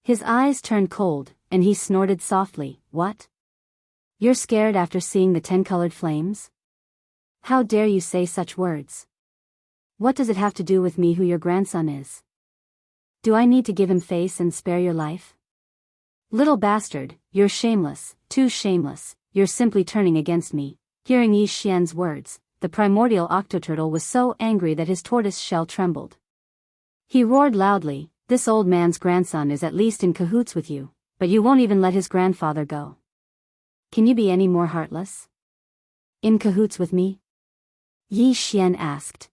His eyes turned cold, and he snorted softly. What? You're scared after seeing the 10-colored flames? How dare you say such words? What does it have to do with me who your grandson is? Do I need to give him face and spare your life? Little bastard, you're shameless, too shameless, you're simply turning against me. Hearing Yi Xian's words, the primordial octoturtle was so angry that his tortoise shell trembled. He roared loudly, this old man's grandson is at least in cahoots with you, but you won't even let his grandfather go. Can you be any more heartless? In cahoots with me? Yi Xian asked.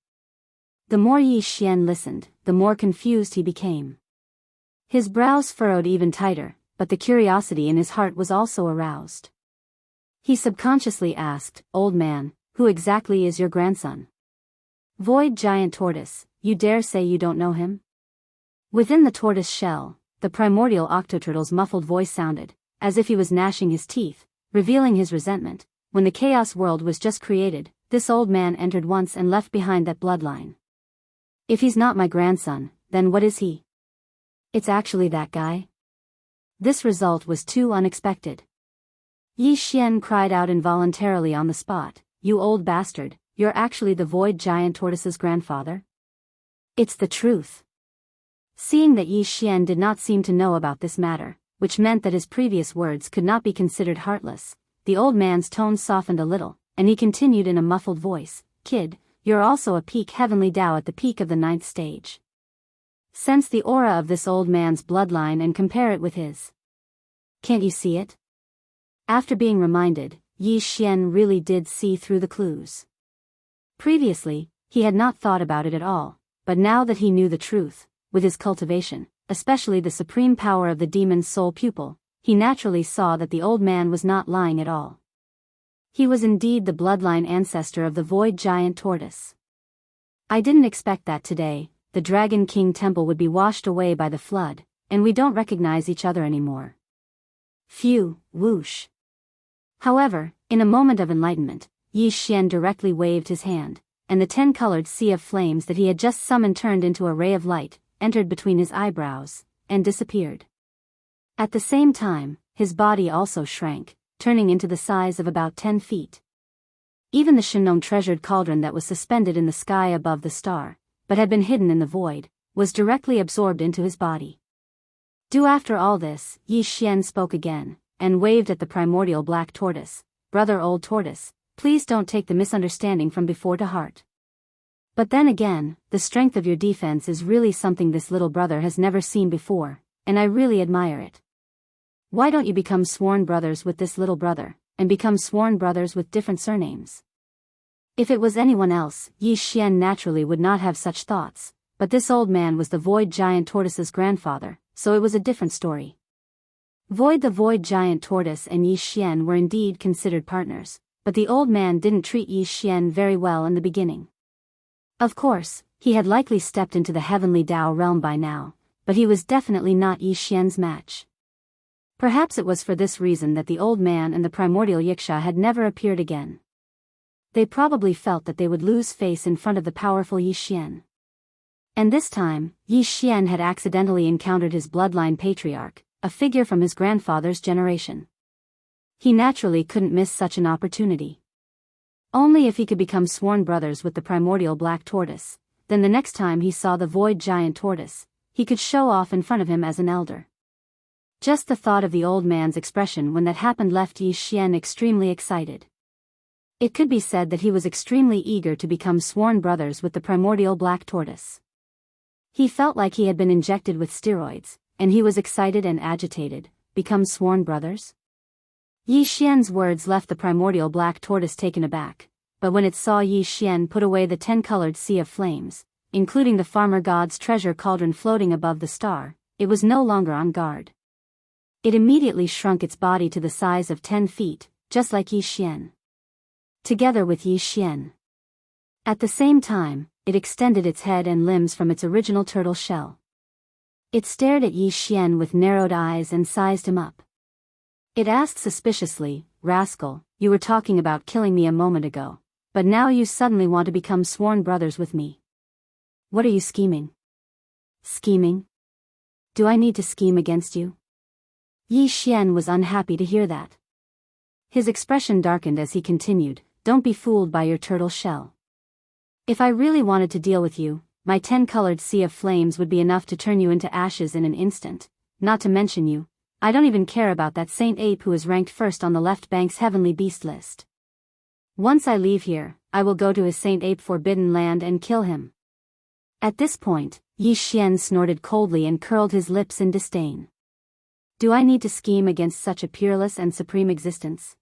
The more Yi Xian listened, the more confused he became. His brows furrowed even tighter, but the curiosity in his heart was also aroused. He subconsciously asked, Old man, who exactly is your grandson? Void giant tortoise, you dare say you don't know him? Within the tortoise shell, the primordial octoturtle's muffled voice sounded, as if he was gnashing his teeth, revealing his resentment. When the chaos world was just created, this old man entered once and left behind that bloodline. If he's not my grandson, then what is he? It's actually that guy. This result was too unexpected. Yi Xian cried out involuntarily on the spot, You old bastard, you're actually the void giant tortoise's grandfather? It's the truth. Seeing that Yi Xian did not seem to know about this matter, which meant that his previous words could not be considered heartless, the old man's tone softened a little, and he continued in a muffled voice, "Kid, you're also a peak heavenly Tao at the peak of the 9th stage. Sense the aura of this old man's bloodline and compare it with his. Can't you see it?" After being reminded, Yi Xian really did see through the clues. Previously, he had not thought about it at all, but now that he knew the truth, with his cultivation, especially the supreme power of the demon's soul pupil, he naturally saw that the old man was not lying at all. He was indeed the bloodline ancestor of the void giant tortoise. "I didn't expect that today. The Dragon King temple would be washed away by the flood, and we don't recognize each other anymore. Phew, whoosh." However, in a moment of enlightenment, Yi Xian directly waved his hand, and the 10-colored sea of flames that he had just summoned turned into a ray of light, entered between his eyebrows, and disappeared. At the same time, his body also shrank, turning into the size of about 10 feet. Even the Shinnom treasured cauldron that was suspended in the sky above the star, but had been hidden in the void, was directly absorbed into his body. After all this, Yi Xian spoke again, and waved at the primordial black tortoise. "Brother old tortoise, please don't take the misunderstanding from before to heart. But then again, the strength of your defense is really something this little brother has never seen before, and I really admire it. Why don't you become sworn brothers with this little brother, and become sworn brothers with different surnames?" If it was anyone else, Yi Xian naturally would not have such thoughts, but this old man was the void giant tortoise's grandfather, so it was a different story. The void giant tortoise and Yi Xian were indeed considered partners, but the old man didn't treat Yi Xian very well in the beginning. Of course, he had likely stepped into the heavenly Tao realm by now, but he was definitely not Yi Xian's match. Perhaps it was for this reason that the old man and the primordial Yiksha had never appeared again. They probably felt that they would lose face in front of the powerful Yi Xian. And this time, Yi Xian had accidentally encountered his bloodline patriarch, a figure from his grandfather's generation. He naturally couldn't miss such an opportunity. Only if he could become sworn brothers with the primordial black tortoise, then the next time he saw the void giant tortoise, he could show off in front of him as an elder. Just the thought of the old man's expression when that happened left Yi Xian extremely excited. It could be said that he was extremely eager to become sworn brothers with the primordial black tortoise. He felt like he had been injected with steroids, and he was excited and agitated. Become sworn brothers? Yi Xian's words left the primordial black tortoise taken aback, but when it saw Yi Xian put away the 10-colored sea of flames, including the farmer god's treasure cauldron floating above the star, it was no longer on guard. It immediately shrunk its body to the size of 10 feet, just like Yi Xian. Together with Yi Xian. At the same time, it extended its head and limbs from its original turtle shell. It stared at Yi Xian with narrowed eyes and sized him up. It asked suspiciously, "Rascal, you were talking about killing me a moment ago, but now you suddenly want to become sworn brothers with me. What are you scheming?" "Scheming? Do I need to scheme against you?" Yi Xian was unhappy to hear that. His expression darkened as he continued, "Don't be fooled by your turtle shell. If I really wanted to deal with you, my 10-colored sea of flames would be enough to turn you into ashes in an instant, not to mention you. I don't even care about that Saint Ape who is ranked first on the left bank's heavenly beast list. Once I leave here, I will go to his Saint Ape forbidden land and kill him." At this point, Yi Xian snorted coldly and curled his lips in disdain. "Do I need to scheme against such a peerless and supreme existence?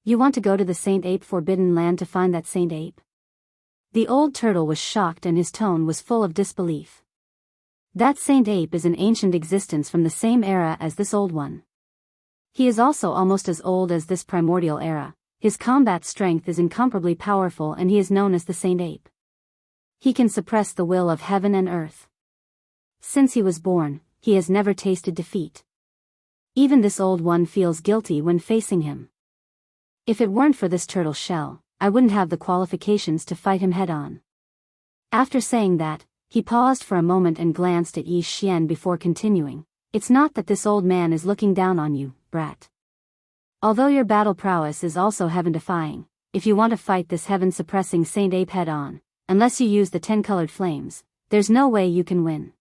You want to go to the Saint Ape forbidden land to find that Saint Ape?" The old turtle was shocked and his tone was full of disbelief. That Saint Ape is an ancient existence from the same era as this old one. He is also almost as old as this primordial era. His combat strength is incomparably powerful and he is known as the Saint Ape. He can suppress the will of heaven and earth. Since he was born, he has never tasted defeat. Even this old one feels guilty when facing him. If it weren't for this turtle shell, I wouldn't have the qualifications to fight him head-on. After saying that, he paused for a moment and glanced at Yi Xian before continuing. "It's not that this old man is looking down on you, brat. Although your battle prowess is also heaven-defying, if you want to fight this heaven-suppressing Saint Ape head-on, unless you use the 10-colored flames, there's no way you can win.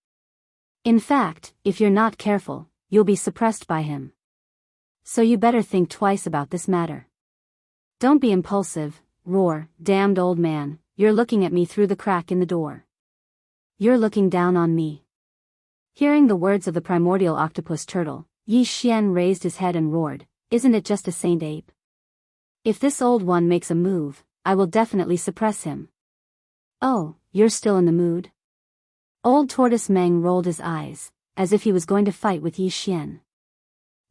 In fact, if you're not careful, you'll be suppressed by him. So you better think twice about this matter." Don't be impulsive, roar, damned old man, you're looking at me through the crack in the door. You're looking down on me. Hearing the words of the primordial octopus turtle, Yi Xian raised his head and roared, isn't it just a saint ape? If this old one makes a move, I will definitely suppress him. Oh, you're still in the mood? Old Tortoise Meng rolled his eyes, as if he was going to fight with Yi Xian.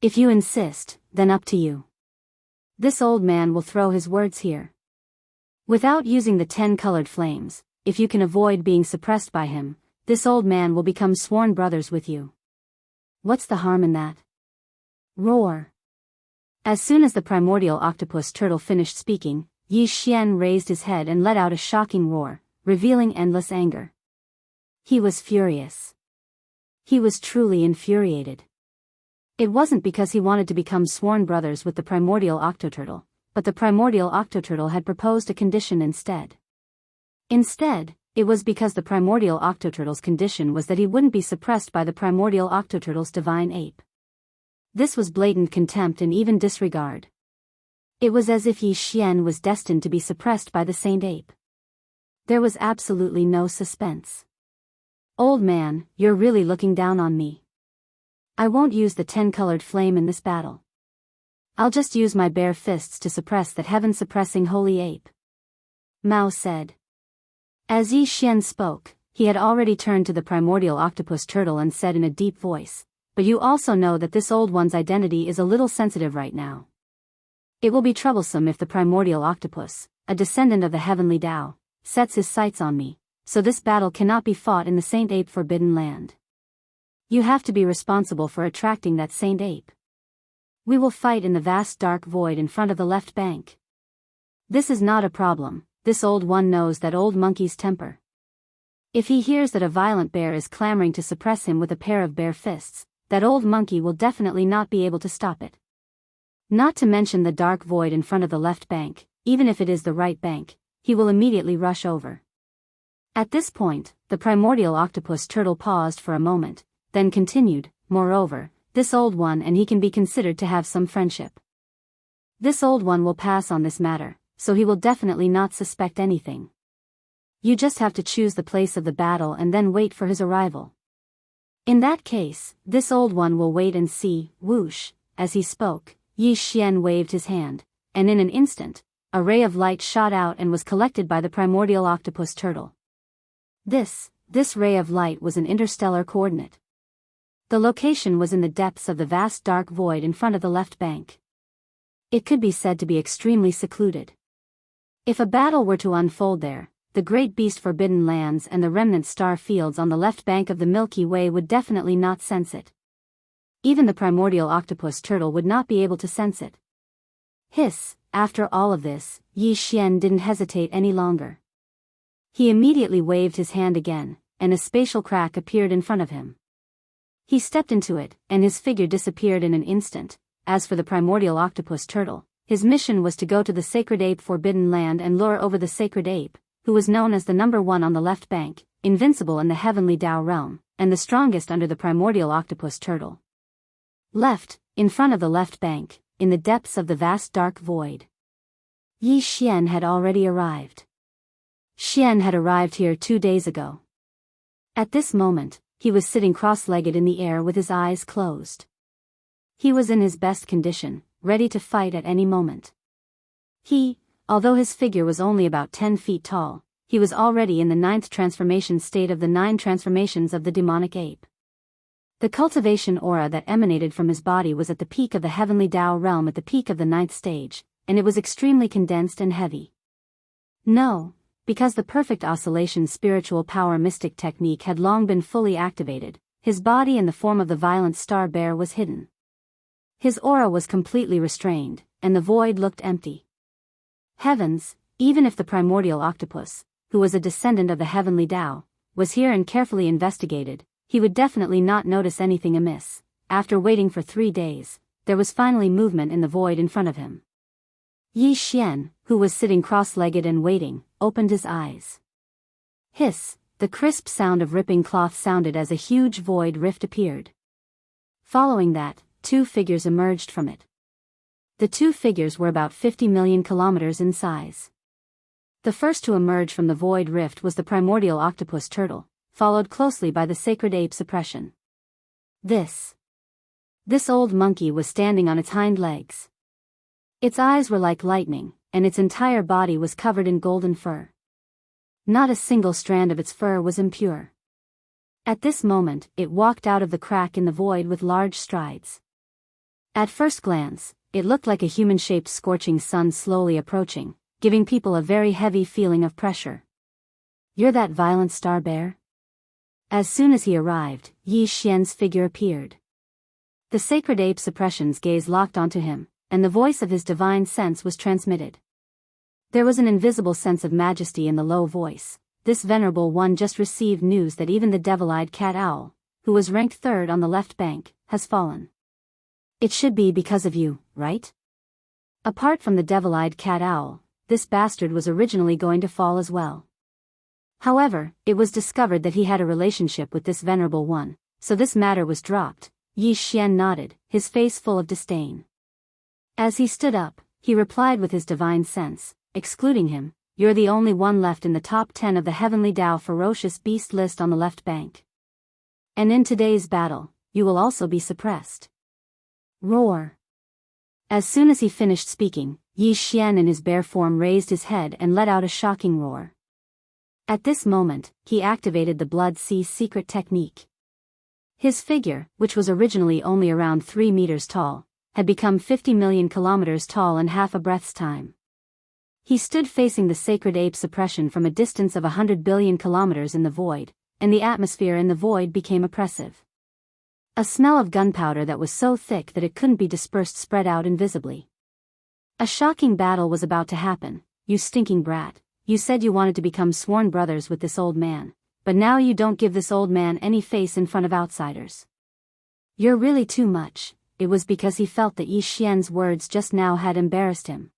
If you insist, then up to you. This old man will throw his words here. Without using the 10 colored flames, if you can avoid being suppressed by him, this old man will become sworn brothers with you. What's the harm in that? Roar. As soon as the primordial octopus turtle finished speaking, Yi Xian raised his head and let out a shocking roar, revealing endless anger. He was furious. He was truly infuriated. It wasn't because he wanted to become sworn brothers with the primordial octoturtle, but the primordial octoturtle had proposed a condition instead. Instead, it was because the primordial octoturtle's condition was that he wouldn't be suppressed by the primordial octoturtle's divine ape. This was blatant contempt and even disregard. It was as if Yi Xian was destined to be suppressed by the saint ape. There was absolutely no suspense. Old man, you're really looking down on me. I won't use the 10 colored flame in this battle. I'll just use my bare fists to suppress that heaven-suppressing holy ape. Mao said. As Yi Xian spoke, he had already turned to the primordial octopus turtle and said in a deep voice, but you also know that this old one's identity is a little sensitive right now. It will be troublesome if the primordial octopus, a descendant of the heavenly Tao, sets his sights on me, so this battle cannot be fought in the Saint Ape Forbidden Land. You have to be responsible for attracting that Saint Ape. We will fight in the vast dark void in front of the left bank. This is not a problem, this old one knows that old monkey's temper. If he hears that a violent bear is clamoring to suppress him with a pair of bare fists, that old monkey will definitely not be able to stop it. Not to mention the dark void in front of the left bank, even if it is the right bank, he will immediately rush over. At this point, the primordial octopus turtle paused for a moment, then continued, moreover, this old one and he can be considered to have some friendship. This old one will pass on this matter, so he will definitely not suspect anything. You just have to choose the place of the battle and then wait for his arrival. In that case, this old one will wait and see. Whoosh. As he spoke, Yi Xian waved his hand, and in an instant, a ray of light shot out and was collected by the primordial octopus turtle. This ray of light was an interstellar coordinate. The location was in the depths of the vast dark void in front of the left bank. It could be said to be extremely secluded. If a battle were to unfold there, the great beast Forbidden Lands and the remnant star fields on the left bank of the Milky Way would definitely not sense it. Even the primordial octopus turtle would not be able to sense it. Hiss, after all of this, Yi Xian didn't hesitate any longer. He immediately waved his hand again, and a spatial crack appeared in front of him. He stepped into it, and his figure disappeared in an instant. As for the primordial octopus turtle, his mission was to go to the sacred ape Forbidden Land and lure over the sacred ape, who was known as the number one on the left bank, invincible in the heavenly Tao realm, and the strongest under the primordial octopus turtle. Left, in front of the left bank, in the depths of the vast dark void. Yi Xian had already arrived. Xian had arrived here 2 days ago. At this moment, he was sitting cross-legged in the air with his eyes closed. He was in his best condition, ready to fight at any moment. Although his figure was only about 10 feet tall, he was already in the 9th transformation state of the 9 transformations of the demonic ape. The cultivation aura that emanated from his body was at the peak of the heavenly Tao realm at the peak of the 9th stage, and it was extremely condensed and heavy. No, because the perfect oscillation spiritual power mystic technique had long been fully activated, his body in the form of the violent star bear was hidden. His aura was completely restrained, and the void looked empty. Heavens, even if the primordial octopus, who was a descendant of the heavenly Tao, was here and carefully investigated, he would definitely not notice anything amiss. After waiting for 3 days, there was finally movement in the void in front of him. Yi Xian, who was sitting cross-legged and waiting, opened his eyes. Hiss, the crisp sound of ripping cloth sounded as a huge void rift appeared. Following that, 2 figures emerged from it. The two figures were about 50 million kilometers in size. The first to emerge from the void rift was the primordial octopus turtle, followed closely by the sacred ape suppression. This old monkey was standing on its hind legs. Its eyes were like lightning, and its entire body was covered in golden fur. Not a single strand of its fur was impure. At this moment, it walked out of the crack in the void with large strides. At first glance, it looked like a human-shaped scorching sun slowly approaching, giving people a very heavy feeling of pressure. "You're that violent star bear?" As soon as he arrived, Yi Xian's figure appeared. The sacred ape suppression's gaze locked onto him, and the voice of his divine sense was transmitted. There was an invisible sense of majesty in the low voice. This venerable one just received news that even the devil-eyed cat owl, who was ranked third on the left bank, has fallen. It should be because of you, right? Apart from the devil-eyed cat owl, this bastard was originally going to fall as well. However, it was discovered that he had a relationship with this venerable one, so this matter was dropped. Yi Xian nodded, his face full of disdain. As he stood up, he replied with his divine sense, excluding him, "You're the only one left in the top 10 of the Heavenly Tao ferocious beast list on the left bank. And in today's battle, you will also be suppressed." Roar. As soon as he finished speaking, Yi Xian in his bear form raised his head and let out a shocking roar. At this moment, he activated the Blood Sea secret technique. His figure, which was originally only around 3 meters tall, had become 50 million kilometers tall in half a breath's time. He stood facing the sacred ape suppression from a distance of 100 billion kilometers in the void, and the atmosphere in the void became oppressive. A smell of gunpowder that was so thick that it couldn't be dispersed spread out invisibly. A shocking battle was about to happen. "You stinking brat, you said you wanted to become sworn brothers with this old man, but now you don't give this old man any face in front of outsiders. You're really too much." It was because he felt that Yi Xian's words just now had embarrassed him.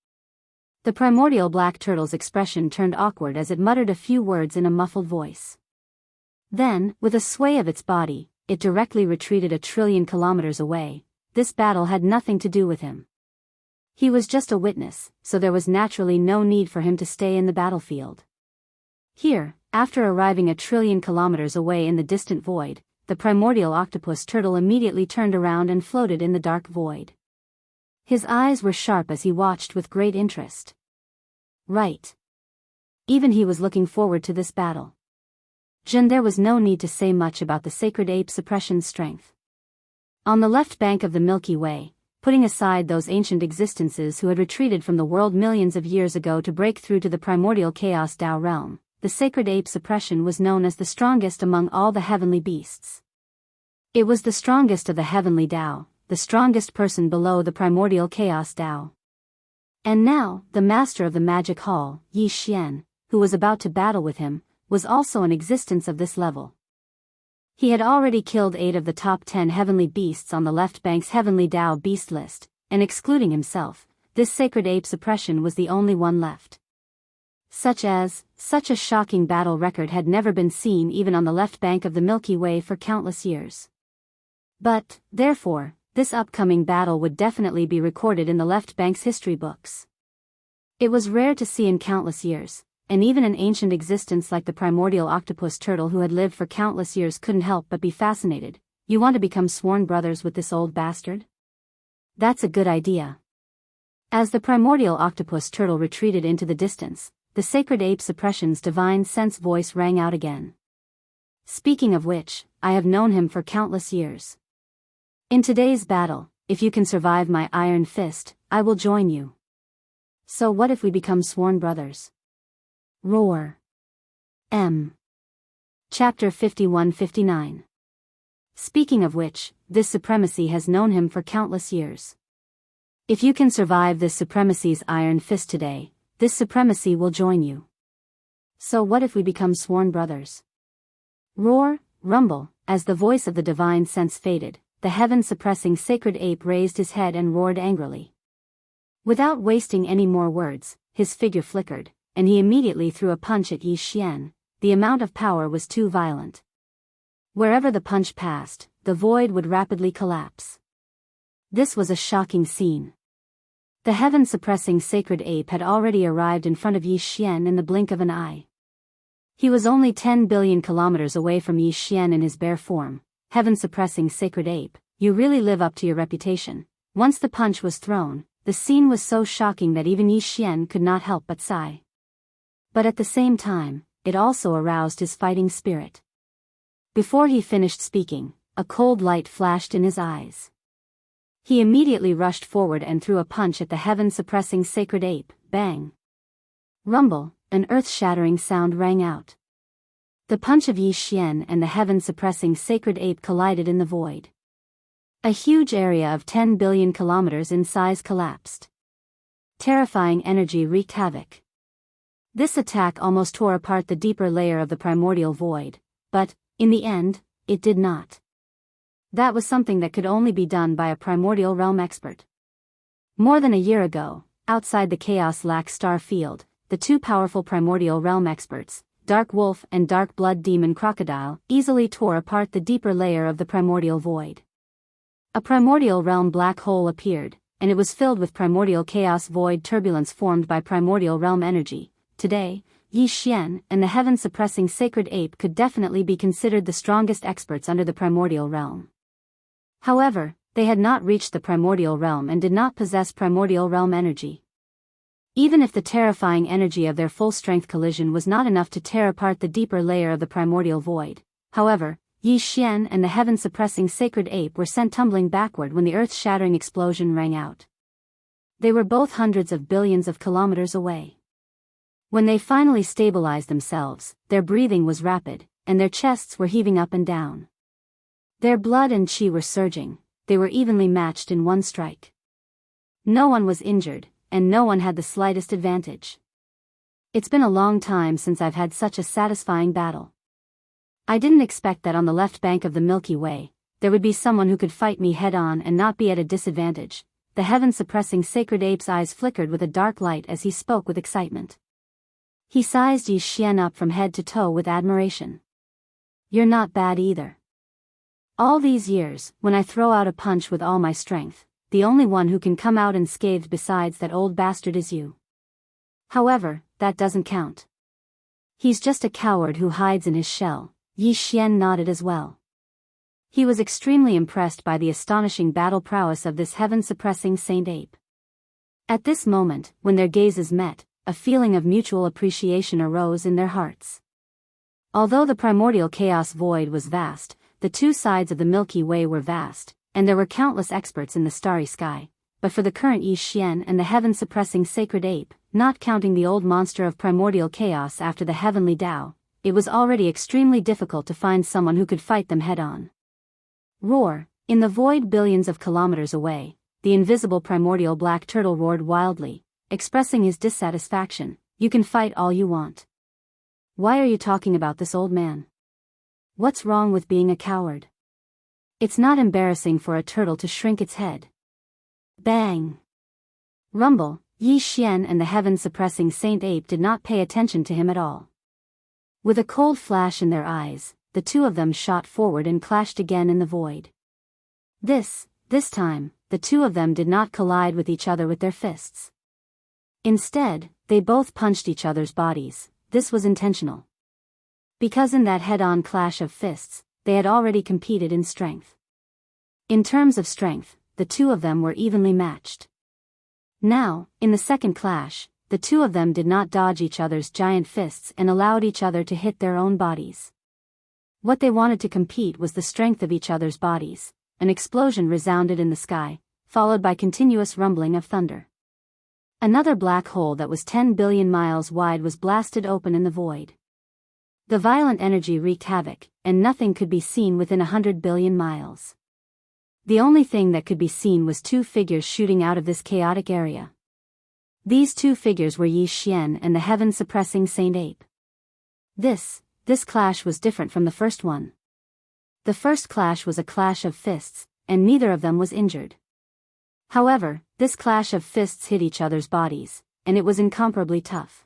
The primordial black turtle's expression turned awkward as it muttered a few words in a muffled voice. Then, with a sway of its body, it directly retreated 1,000,000,000,000 kilometers away. This battle had nothing to do with him. He was just a witness, so there was naturally no need for him to stay in the battlefield. Here, after arriving 1,000,000,000,000 kilometers away in the distant void, the primordial octopus turtle immediately turned around and floated in the dark void. His eyes were sharp as he watched with great interest. Right. Even he was looking forward to this battle. There was no need to say much about the sacred ape suppression's strength. On the left bank of the Milky Way, putting aside those ancient existences who had retreated from the world millions of years ago to break through to the primordial chaos Tao realm, the sacred ape suppression was known as the strongest among all the heavenly beasts. It was the strongest of the heavenly Tao, the strongest person below the primordial chaos Tao. And now, the master of the magic hall, Yi Xian, who was about to battle with him, was also an existence of this level. He had already killed 8 of the top 10 heavenly beasts on the left bank's heavenly Tao beast list, and excluding himself, this sacred ape suppression was the only one left. Such a shocking battle record had never been seen even on the left bank of the Milky Way for countless years. But, therefore, this upcoming battle would definitely be recorded in the left bank's history books. It was rare to see in countless years, and even an ancient existence like the primordial octopus turtle who had lived for countless years couldn't help but be fascinated. "You want to become sworn brothers with this old bastard? That's a good idea." As the primordial octopus turtle retreated into the distance, the sacred ape suppression's divine sense voice rang out again. "Speaking of which, I have known him for countless years. In today's battle, if you can survive my iron fist, I will join you. So what if we become sworn brothers?" Roar. Chapter 51-59. Speaking of which, this supremacy has known him for countless years. If you can survive this supremacy's iron fist today, this supremacy will join you. So what if we become sworn brothers? Roar, rumble, as the voice of the divine sense faded, the heaven-suppressing sacred ape raised his head and roared angrily. Without wasting any more words, his figure flickered, and he immediately threw a punch at Yi Xian. The amount of power was too violent. Wherever the punch passed, the void would rapidly collapse. This was a shocking scene. The heaven-suppressing sacred ape had already arrived in front of Yi Xian in the blink of an eye. He was only 10 billion kilometers away from Yi Xian in his bare form. Heaven-suppressing sacred ape, you really live up to your reputation. Once the punch was thrown, the scene was so shocking that even Yi Xian could not help but sigh. But at the same time, it also aroused his fighting spirit. Before he finished speaking, a cold light flashed in his eyes. He immediately rushed forward and threw a punch at the heaven-suppressing sacred ape. Bang! Rumble, an earth-shattering sound rang out. The punch of Yi Xian and the heaven-suppressing sacred ape collided in the void. A huge area of 10 billion kilometers in size collapsed. Terrifying energy wreaked havoc. This attack almost tore apart the deeper layer of the primordial void, but, in the end, it did not. That was something that could only be done by a primordial realm expert. More than a year ago, outside the Chaos Lac star field, the two powerful primordial realm experts, Dark Wolf and Dark Blood Demon Crocodile, easily tore apart the deeper layer of the primordial void. A primordial realm black hole appeared, and it was filled with primordial chaos void turbulence formed by primordial realm energy. Today, Yi Xian and the heaven-suppressing sacred ape could definitely be considered the strongest experts under the primordial realm. However, they had not reached the primordial realm and did not possess primordial realm energy. Even if the terrifying energy of their full-strength collision was not enough to tear apart the deeper layer of the primordial void, however, Yi Xian and the heaven-suppressing sacred ape were sent tumbling backward when the earth-shattering explosion rang out. They were both hundreds of billions of kilometers away. When they finally stabilized themselves, their breathing was rapid, and their chests were heaving up and down. Their blood and qi were surging, they were evenly matched in one strike. No one was injured, and no one had the slightest advantage. It's been a long time since I've had such a satisfying battle. I didn't expect that on the left bank of the Milky Way, there would be someone who could fight me head-on and not be at a disadvantage. The heaven-suppressing sacred ape's eyes flickered with a dark light as he spoke with excitement. He sized Yi Xian up from head to toe with admiration. You're not bad either. All these years, when I throw out a punch with all my strength, the only one who can come out unscathed besides that old bastard is you. However, that doesn't count. He's just a coward who hides in his shell. Yi Xian nodded as well. He was extremely impressed by the astonishing battle prowess of this heaven-suppressing saint ape. At this moment, when their gazes met, a feeling of mutual appreciation arose in their hearts. Although the primordial chaos void was vast, the two sides of the Milky Way were vast, and there were countless experts in the starry sky, but for the current Yi Xian and the heaven-suppressing sacred ape, not counting the old monster of primordial chaos after the heavenly Tao, it was already extremely difficult to find someone who could fight them head-on. Roar! In the void billions of kilometers away, the invisible primordial black turtle roared wildly, expressing his dissatisfaction. You can fight all you want. Why are you talking about this old man? What's wrong with being a coward? It's not embarrassing for a turtle to shrink its head. Bang! Rumble! Yi Xian and the heaven-suppressing saint ape did not pay attention to him at all. With a cold flash in their eyes, the two of them shot forward and clashed again in the void. This time, the two of them did not collide with each other with their fists. Instead, they both punched each other's bodies. This was intentional. Because in that head-on clash of fists, they had already competed in strength. In terms of strength, the two of them were evenly matched. Now, in the second clash, the two of them did not dodge each other's giant fists and allowed each other to hit their own bodies. What they wanted to compete was the strength of each other's bodies. An explosion resounded in the sky, followed by continuous rumbling of thunder. Another black hole that was 10 billion miles wide was blasted open in the void. The violent energy wreaked havoc, and nothing could be seen within 100 billion miles. The only thing that could be seen was two figures shooting out of this chaotic area. These two figures were Yi Xian and the heaven-suppressing saint ape. This clash was different from the first one. The first clash was a clash of fists, and neither of them was injured. However, this clash of fists hit each other's bodies, and it was incomparably tough.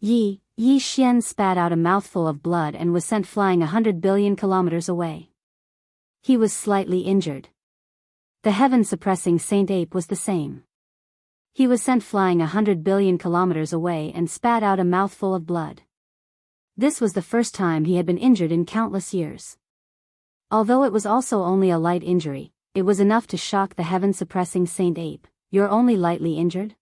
Yi Xian spat out a mouthful of blood and was sent flying 100 billion kilometers away. He was slightly injured. The heaven-suppressing saint ape was the same. He was sent flying 100 billion kilometers away and spat out a mouthful of blood. This was the first time he had been injured in countless years. Although it was also only a light injury, it was enough to shock the heaven-suppressing Saint Ape. "You're only lightly injured?"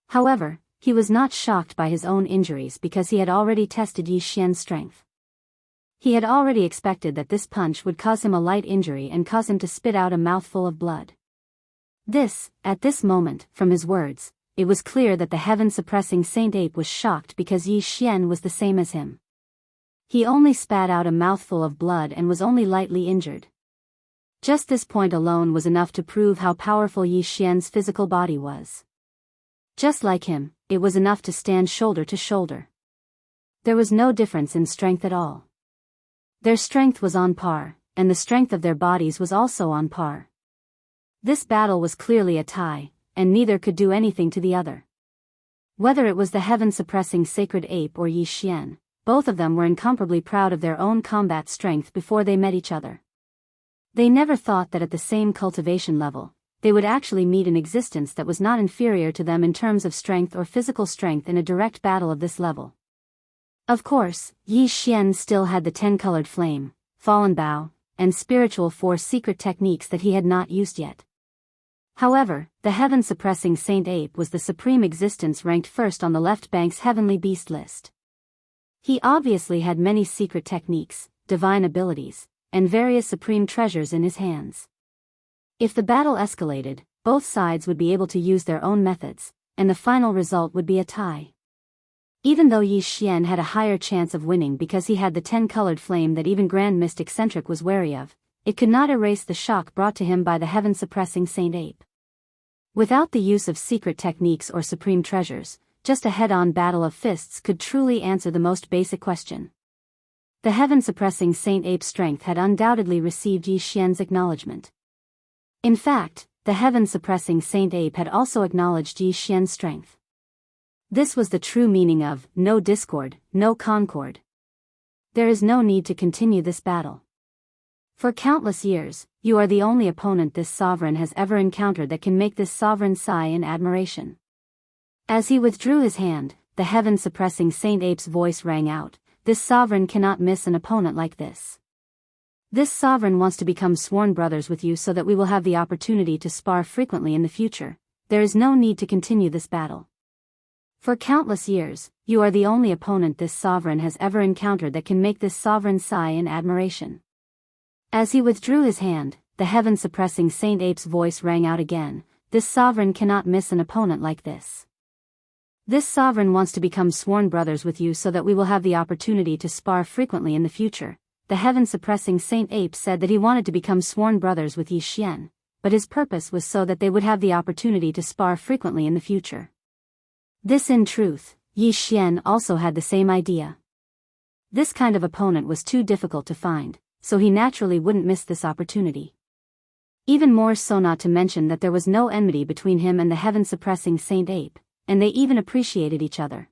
However, he was not shocked by his own injuries because he had already tested Yi Xian's strength. He had already expected that this punch would cause him a light injury and cause him to spit out a mouthful of blood. At this moment, from his words, it was clear that the heaven-suppressing Saint Ape was shocked because Yi Xian was the same as him. He only spat out a mouthful of blood and was only lightly injured. Just this point alone was enough to prove how powerful Yi Xian's physical body was. Just like him, it was enough to stand shoulder to shoulder. There was no difference in strength at all. Their strength was on par, and the strength of their bodies was also on par. This battle was clearly a tie, and neither could do anything to the other. Whether it was the heaven-suppressing sacred ape or Yi Xian, both of them were incomparably proud of their own combat strength before they met each other. They never thought that at the same cultivation level, they would actually meet an existence that was not inferior to them in terms of strength or physical strength in a direct battle of this level. Of course, Yi Xian still had the 10-colored flame, fallen bow, and spiritual force secret techniques that he had not used yet. However, the heaven-suppressing Saint Ape was the supreme existence ranked first on the left bank's heavenly beast list. He obviously had many secret techniques, divine abilities, and various supreme treasures in his hands. If the battle escalated, both sides would be able to use their own methods, and the final result would be a tie. Even though Yi Xian had a higher chance of winning because he had the 10-colored flame that even Grand Mist Eccentric was wary of, it could not erase the shock brought to him by the heaven-suppressing Saint Ape. Without the use of secret techniques or supreme treasures, just a head-on battle of fists could truly answer the most basic question. The heaven-suppressing Saint Ape's strength had undoubtedly received Yi Xian's acknowledgement. In fact, the heaven-suppressing Saint Ape had also acknowledged Yi Xian's strength. This was the true meaning of no discord, no concord. There is no need to continue this battle. For countless years, you are the only opponent this sovereign has ever encountered that can make this sovereign sigh in admiration. As he withdrew his hand, the heaven-suppressing Saint Ape's voice rang out, "This sovereign cannot miss an opponent like this. This sovereign wants to become sworn brothers with you so that we will have the opportunity to spar frequently in the future. There is no need to continue this battle. For countless years, you are the only opponent this sovereign has ever encountered that can make this sovereign sigh in admiration." As he withdrew his hand, the heaven-suppressing Saint Ape's voice rang out again, "This sovereign cannot miss an opponent like this. This sovereign wants to become sworn brothers with you so that we will have the opportunity to spar frequently in the future." The heaven-suppressing Saint Ape said that he wanted to become sworn brothers with Yi Xian, but his purpose was so that they would have the opportunity to spar frequently in the future. This in truth, Yi Xian also had the same idea. This kind of opponent was too difficult to find, so he naturally wouldn't miss this opportunity. Even more so, not to mention that there was no enmity between him and the heaven-suppressing Saint Ape, and they even appreciated each other.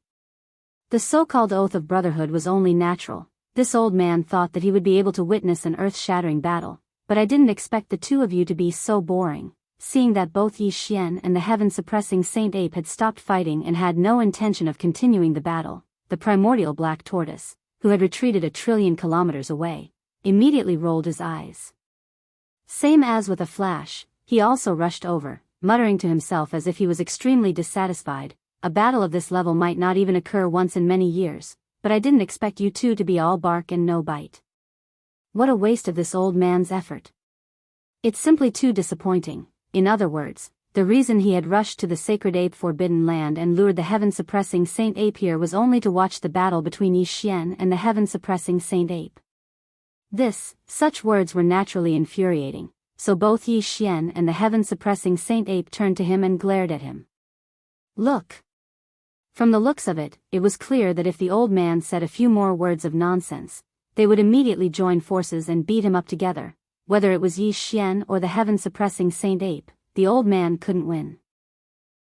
The so-called oath of brotherhood was only natural. This old man thought that he would be able to witness an earth-shattering battle, but I didn't expect the two of you to be so boring. Seeing that both Yi Xian and the heaven-suppressing Saint Ape had stopped fighting and had no intention of continuing the battle, the primordial black tortoise, who had retreated 1,000,000,000,000 kilometers away, immediately rolled his eyes. Same as with a flash, he also rushed over, muttering to himself as if he was extremely dissatisfied. "A battle of this level might not even occur once in many years, but I didn't expect you two to be all bark and no bite. What a waste of this old man's effort. It's simply too disappointing." In other words, the reason he had rushed to the sacred ape forbidden land and lured the heaven-suppressing Saint Ape here was only to watch the battle between Yi Xian and the heaven-suppressing Saint Ape. Such words were naturally infuriating, so both Yi Xian and the heaven-suppressing Saint Ape turned to him and glared at him. "Look." From the looks of it, it was clear that if the old man said a few more words of nonsense, they would immediately join forces and beat him up together. Whether it was Yi Xian or the heaven-suppressing Saint Ape, the old man couldn't win.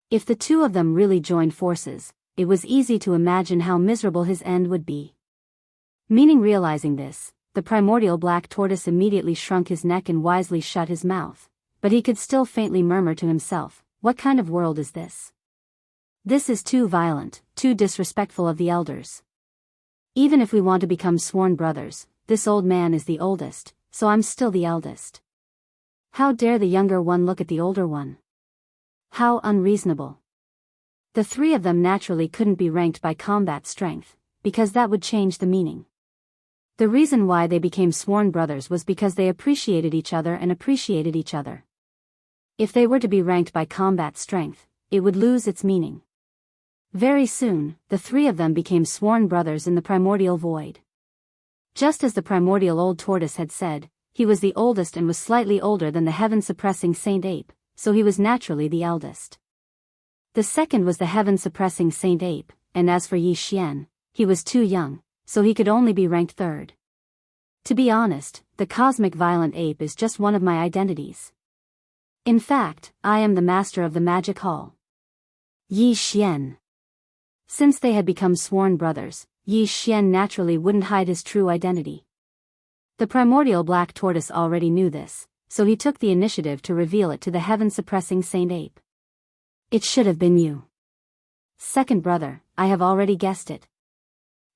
If the two of them really joined forces, it was easy to imagine how miserable his end would be. Realizing this, the primordial black tortoise immediately shrunk his neck and wisely shut his mouth, but he could still faintly murmur to himself, "What kind of world is this? This is too violent, too disrespectful of the elders. Even if we want to become sworn brothers, this old man is the oldest, so I'm still the eldest. How dare the younger one look at the older one? How unreasonable. The three of them naturally couldn't be ranked by combat strength, because that would change the meaning. The reason why they became sworn brothers was because they appreciated each other and appreciated each other. If they were to be ranked by combat strength, it would lose its meaning. Very soon, the three of them became sworn brothers in the primordial void. Just as the primordial old tortoise had said, he was the oldest and was slightly older than the heaven-suppressing Saint Ape, so he was naturally the eldest. The second was the heaven-suppressing Saint Ape, and as for Yi Xian, he was too young, so he could only be ranked third. To be honest, the cosmic violent ape is just one of my identities. In fact, I am the master of the magic hall. Yi Xian. Since they had become sworn brothers, Yi Xian naturally wouldn't hide his true identity. The primordial black tortoise already knew this, so he took the initiative to reveal it to the heaven-suppressing Saint Ape. It should have been you. Second brother, I have already guessed it.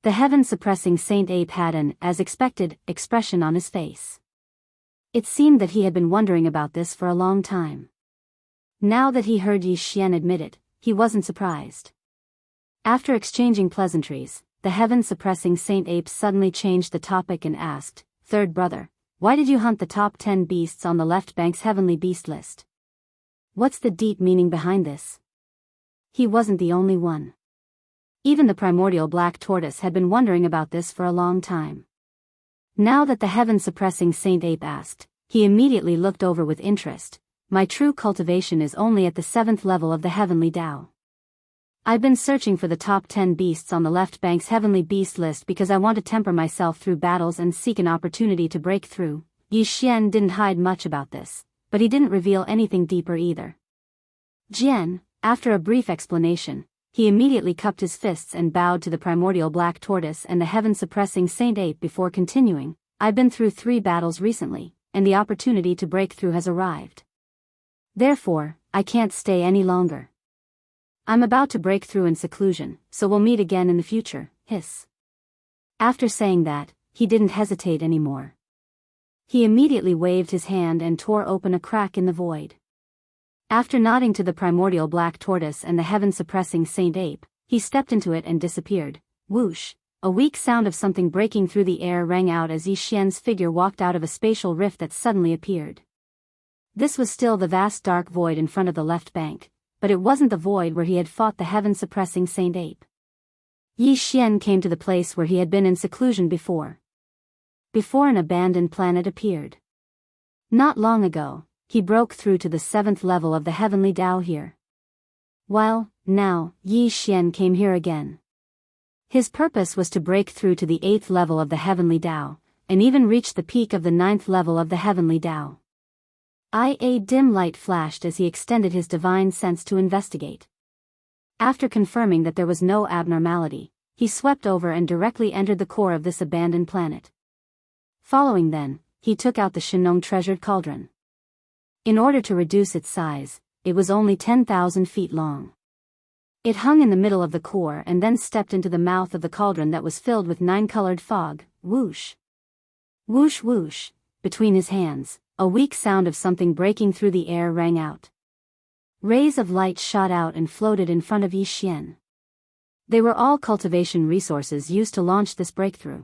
The heaven-suppressing Saint Ape had an, as expected, expression on his face. It seemed that he had been wondering about this for a long time. Now that he heard Yi Xian admit it, he wasn't surprised. After exchanging pleasantries, the heaven-suppressing Saint Ape suddenly changed the topic and asked, "Third brother, why did you hunt the top 10 beasts on the left bank's heavenly beast list? What's the deep meaning behind this?" He wasn't the only one. Even the primordial black tortoise had been wondering about this for a long time. Now that the heaven-suppressing Saint Ape asked, he immediately looked over with interest. "My true cultivation is only at the 7th level of the heavenly Tao. I've been searching for the top 10 beasts on the left bank's heavenly beast list because I want to temper myself through battles and seek an opportunity to break through." Yi Xian didn't hide much about this, but he didn't reveal anything deeper either. Jian, after a brief explanation, he immediately cupped his fists and bowed to the primordial black tortoise and the heaven-suppressing Saint Ape before continuing, "I've been through 3 battles recently, and the opportunity to break through has arrived. Therefore, I can't stay any longer. I'm about to break through in seclusion, so we'll meet again in the future." Hiss. After saying that, he didn't hesitate anymore. He immediately waved his hand and tore open a crack in the void. After nodding to the primordial black tortoise and the heaven-suppressing Saint Ape, he stepped into it and disappeared. Whoosh! A weak sound of something breaking through the air rang out as Yi Xian's figure walked out of a spatial rift that suddenly appeared. This was still the vast dark void in front of the left bank, but it wasn't the void where he had fought the heaven-suppressing Saint Ape. Yi Xian came to the place where he had been in seclusion before. Before an abandoned planet appeared. Not long ago, he broke through to the 7th level of the heavenly Tao here. Well, now, Yi Xian came here again. His purpose was to break through to the 8th level of the heavenly Tao, and even reach the peak of the 9th level of the heavenly Tao. A dim light flashed as he extended his divine sense to investigate. After confirming that there was no abnormality, he swept over and directly entered the core of this abandoned planet. Following then, he took out the Shenong treasured cauldron. In order to reduce its size, it was only 10,000 feet long. It hung in the middle of the core and then stepped into the mouth of the cauldron that was filled with 9-colored fog. Whoosh! Whoosh whoosh! Between his hands, a weak sound of something breaking through the air rang out. Rays of light shot out and floated in front of Yi Xian. They were all cultivation resources used to launch this breakthrough.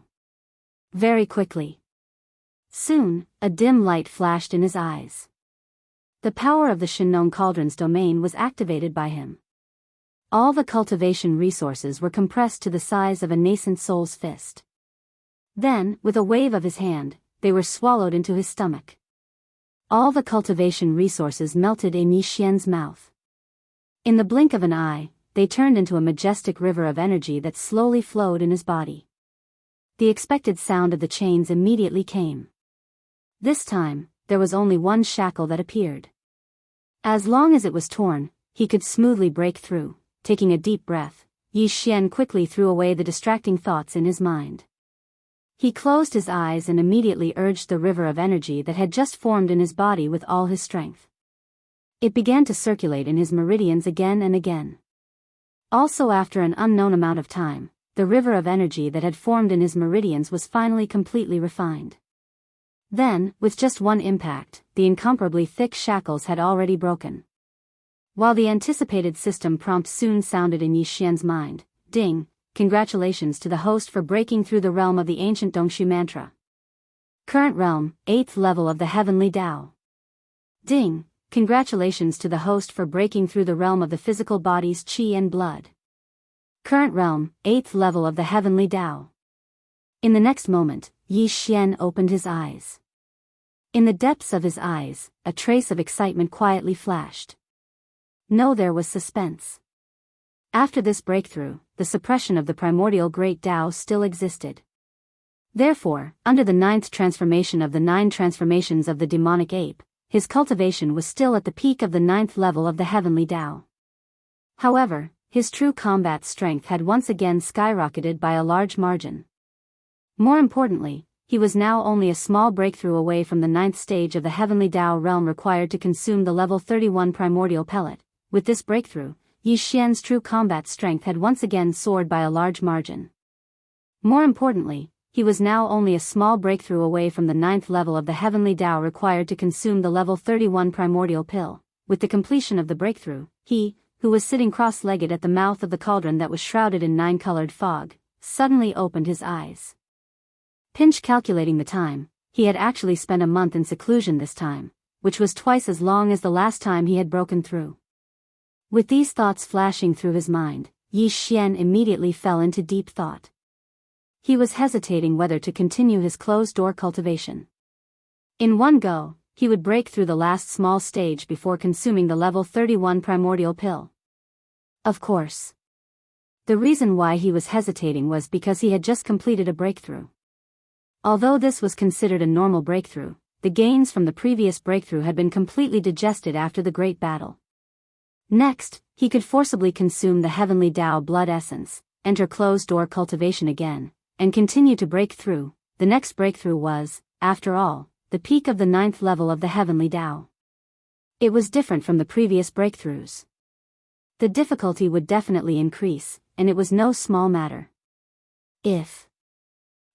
Very quickly. Soon, a dim light flashed in his eyes. The power of the Shenong Cauldron's domain was activated by him. All the cultivation resources were compressed to the size of a nascent soul's fist. Then, with a wave of his hand, they were swallowed into his stomach. All the cultivation resources melted in Yi Xian's mouth. In the blink of an eye, they turned into a majestic river of energy that slowly flowed in his body. The expected sound of the chains immediately came. This time, there was only one shackle that appeared. As long as it was torn, he could smoothly break through. Taking a deep breath, Yi Xian quickly threw away the distracting thoughts in his mind. He closed his eyes and immediately urged the river of energy that had just formed in his body with all his strength. It began to circulate in his meridians again and again. Also, after an unknown amount of time, the river of energy that had formed in his meridians was finally completely refined. Then, with just one impact, the incomparably thick shackles had already broken. While the anticipated system prompt soon sounded in Yi Xian's mind, "Ding, congratulations to the host for breaking through the realm of the ancient Dongshu mantra. Current realm, 8th level of the heavenly Tao. Ding, congratulations to the host for breaking through the realm of the physical body's qi and blood. Current realm, 8th level of the heavenly Tao." In the next moment, Yi Xian opened his eyes. In the depths of his eyes, a trace of excitement quietly flashed. No, there was suspense. After this breakthrough, the suppression of the primordial great Tao still existed. Therefore, under the 9th transformation of the 9 transformations of the demonic ape, his cultivation was still at the peak of the 9th level of the heavenly Tao. However, his true combat strength had once again skyrocketed by a large margin. More importantly, he was now only a small breakthrough away from the 9th stage of the heavenly Tao realm required to consume the level 31 primordial pellet. With this breakthrough, Yi Xian's true combat strength had once again soared by a large margin. More importantly, he was now only a small breakthrough away from the 9th level of the heavenly Tao required to consume the level 31 primordial pill. With the completion of the breakthrough, he, who was sitting cross-legged at the mouth of the cauldron that was shrouded in 9-colored fog, suddenly opened his eyes. Pinch calculating the time, he had actually spent a month in seclusion this time, which was twice as long as the last time he had broken through. With these thoughts flashing through his mind, Yi Xian immediately fell into deep thought. He was hesitating whether to continue his closed-door cultivation. In one go, he would break through the last small stage before consuming the level 31 primordial pill. Of course. The reason why he was hesitating was because he had just completed a breakthrough. Although this was considered a normal breakthrough, the gains from the previous breakthrough had been completely digested after the great battle. Next, he could forcibly consume the heavenly Tao blood essence, enter closed-door cultivation again, and continue to break through. The next breakthrough was, after all, the peak of the 9th level of the heavenly Tao. It was different from the previous breakthroughs. The difficulty would definitely increase, and it was no small matter. If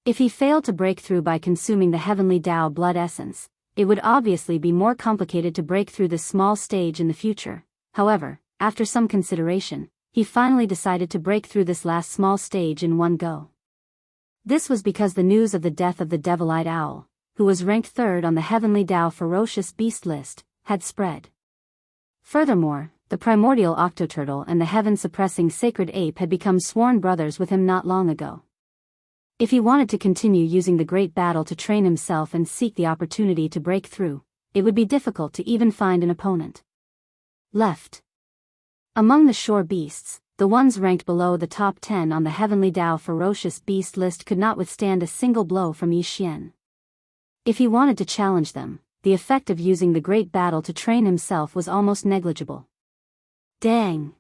he failed to break through by consuming the heavenly Tao blood essence, it would obviously be more complicated to break through this small stage in the future. However, after some consideration, he finally decided to break through this last small stage in one go. This was because the news of the death of the devil-eyed owl, who was ranked 3rd on the heavenly Tao ferocious beast list, had spread. Furthermore, the primordial octoturtle and the heaven-suppressing sacred ape had become sworn brothers with him not long ago. If he wanted to continue using the great battle to train himself and seek the opportunity to break through, it would be difficult to even find an opponent. Left. Among the shore beasts, the ones ranked below the top 10 on the heavenly Tao ferocious beast list could not withstand a single blow from Yi Xian. If he wanted to challenge them, the effect of using the great battle to train himself was almost negligible. Dang!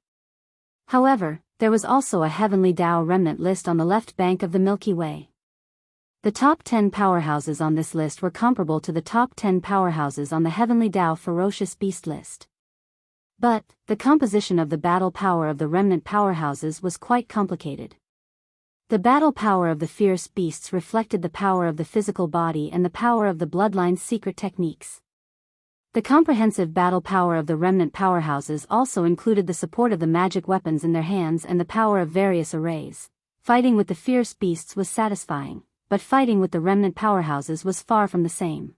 However, there was also a heavenly Tao remnant list on the left bank of the Milky Way. The top 10 powerhouses on this list were comparable to the top 10 powerhouses on the heavenly Tao ferocious beast list. But, the composition of the battle power of the remnant powerhouses was quite complicated. The battle power of the fierce beasts reflected the power of the physical body and the power of the bloodline's secret techniques. The comprehensive battle power of the remnant powerhouses also included the support of the magic weapons in their hands and the power of various arrays. Fighting with the fierce beasts was satisfying, but fighting with the remnant powerhouses was far from the same.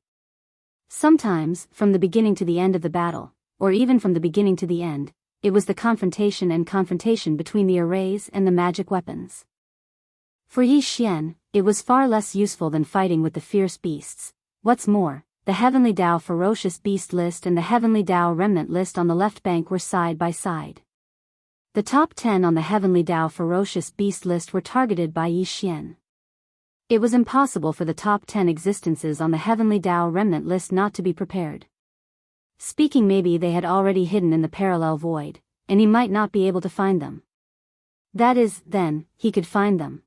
Sometimes, from the beginning to the end of the battle, or even from the beginning to the end, it was the confrontation between the arrays and the magic weapons. For Yi Xian, it was far less useful than fighting with the fierce beasts. What's more, the heavenly Tao ferocious beast list and the heavenly Tao remnant list on the left bank were side by side. The top 10 on the heavenly Tao ferocious beast list were targeted by Yi Xian. It was impossible for the top 10 existences on the heavenly Tao remnant list not to be prepared. Speaking, maybe they had already hidden in the parallel void, and he might not be able to find them. That is, then, he could find them.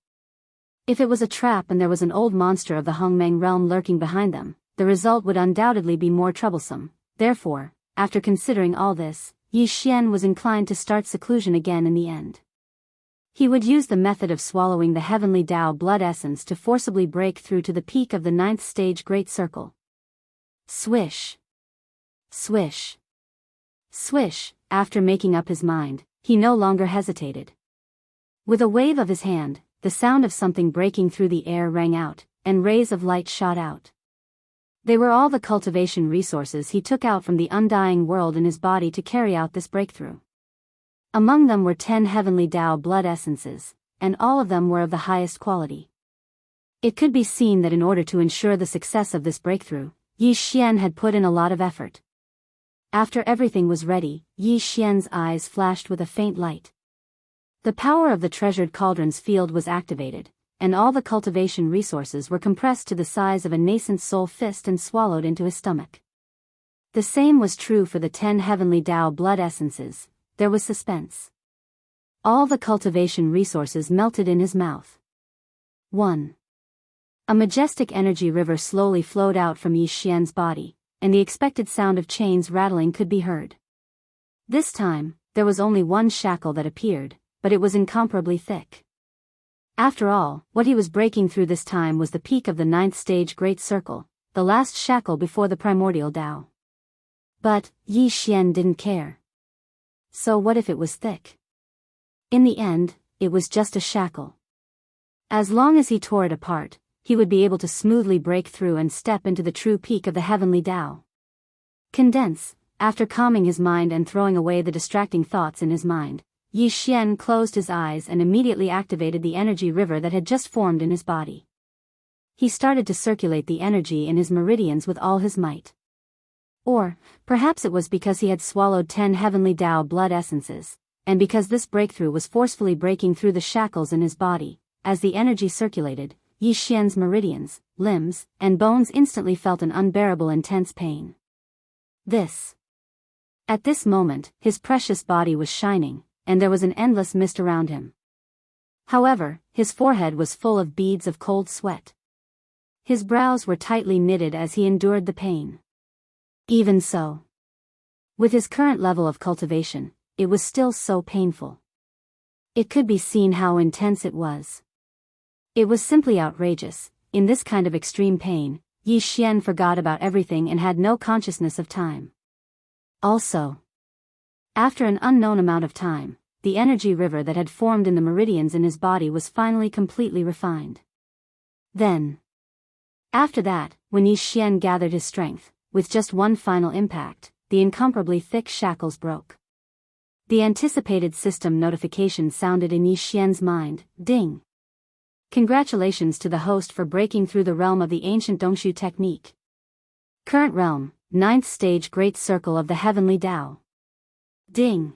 If it was a trap and there was an old monster of the Hongmeng realm lurking behind them, the result would undoubtedly be more troublesome. Therefore, after considering all this, Yi Xian was inclined to start seclusion again in the end. He would use the method of swallowing the heavenly Tao blood essence to forcibly break through to the peak of the ninth stage Great Circle. Swish. Swish. Swish. After making up his mind, he no longer hesitated. With a wave of his hand, the sound of something breaking through the air rang out, and rays of light shot out. They were all the cultivation resources he took out from the undying world in his body to carry out this breakthrough. Among them were 10 heavenly Tao blood essences, and all of them were of the highest quality. It could be seen that in order to ensure the success of this breakthrough, Yi Xian had put in a lot of effort. After everything was ready, Yi Xian's eyes flashed with a faint light. The power of the treasured cauldron's field was activated, and all the cultivation resources were compressed to the size of a nascent soul fist and swallowed into his stomach. The same was true for the 10 heavenly Tao blood essences. There was suspense. All the cultivation resources melted in his mouth. 1. A majestic energy river slowly flowed out from Yi Xian's body, and the expected sound of chains rattling could be heard. This time, there was only one shackle that appeared, but it was incomparably thick. After all, what he was breaking through this time was the peak of the ninth stage Great Circle, the last shackle before the primordial Tao. But Yi Xian didn't care. So what if it was thick? In the end, it was just a shackle. As long as he tore it apart, he would be able to smoothly break through and step into the true peak of the heavenly Tao. Condense. After calming his mind and throwing away the distracting thoughts in his mind, Yi Xian closed his eyes and immediately activated the energy river that had just formed in his body. He started to circulate the energy in his meridians with all his might. Or, perhaps it was because he had swallowed 10 heavenly Tao blood essences, and because this breakthrough was forcefully breaking through the shackles in his body. As the energy circulated, Yi Xian's meridians, limbs, and bones instantly felt an unbearable intense pain. At this moment, his precious body was shining, and there was an endless mist around him. However, his forehead was full of beads of cold sweat. His brows were tightly knitted as he endured the pain. Even so, with his current level of cultivation, it was still so painful. It could be seen how intense it was. It was simply outrageous. In this kind of extreme pain, Yi Xian forgot about everything and had no consciousness of time. Also, after an unknown amount of time, the energy river that had formed in the meridians in his body was finally completely refined. Then, after that, when Yi Xian gathered his strength, with just one final impact, the incomparably thick shackles broke. The anticipated system notification sounded in Yi Xian's mind. Ding! Congratulations to the host for breaking through the realm of the ancient Dongshu technique. Current realm, 9th stage Great Circle of the Heavenly Tao. Ding!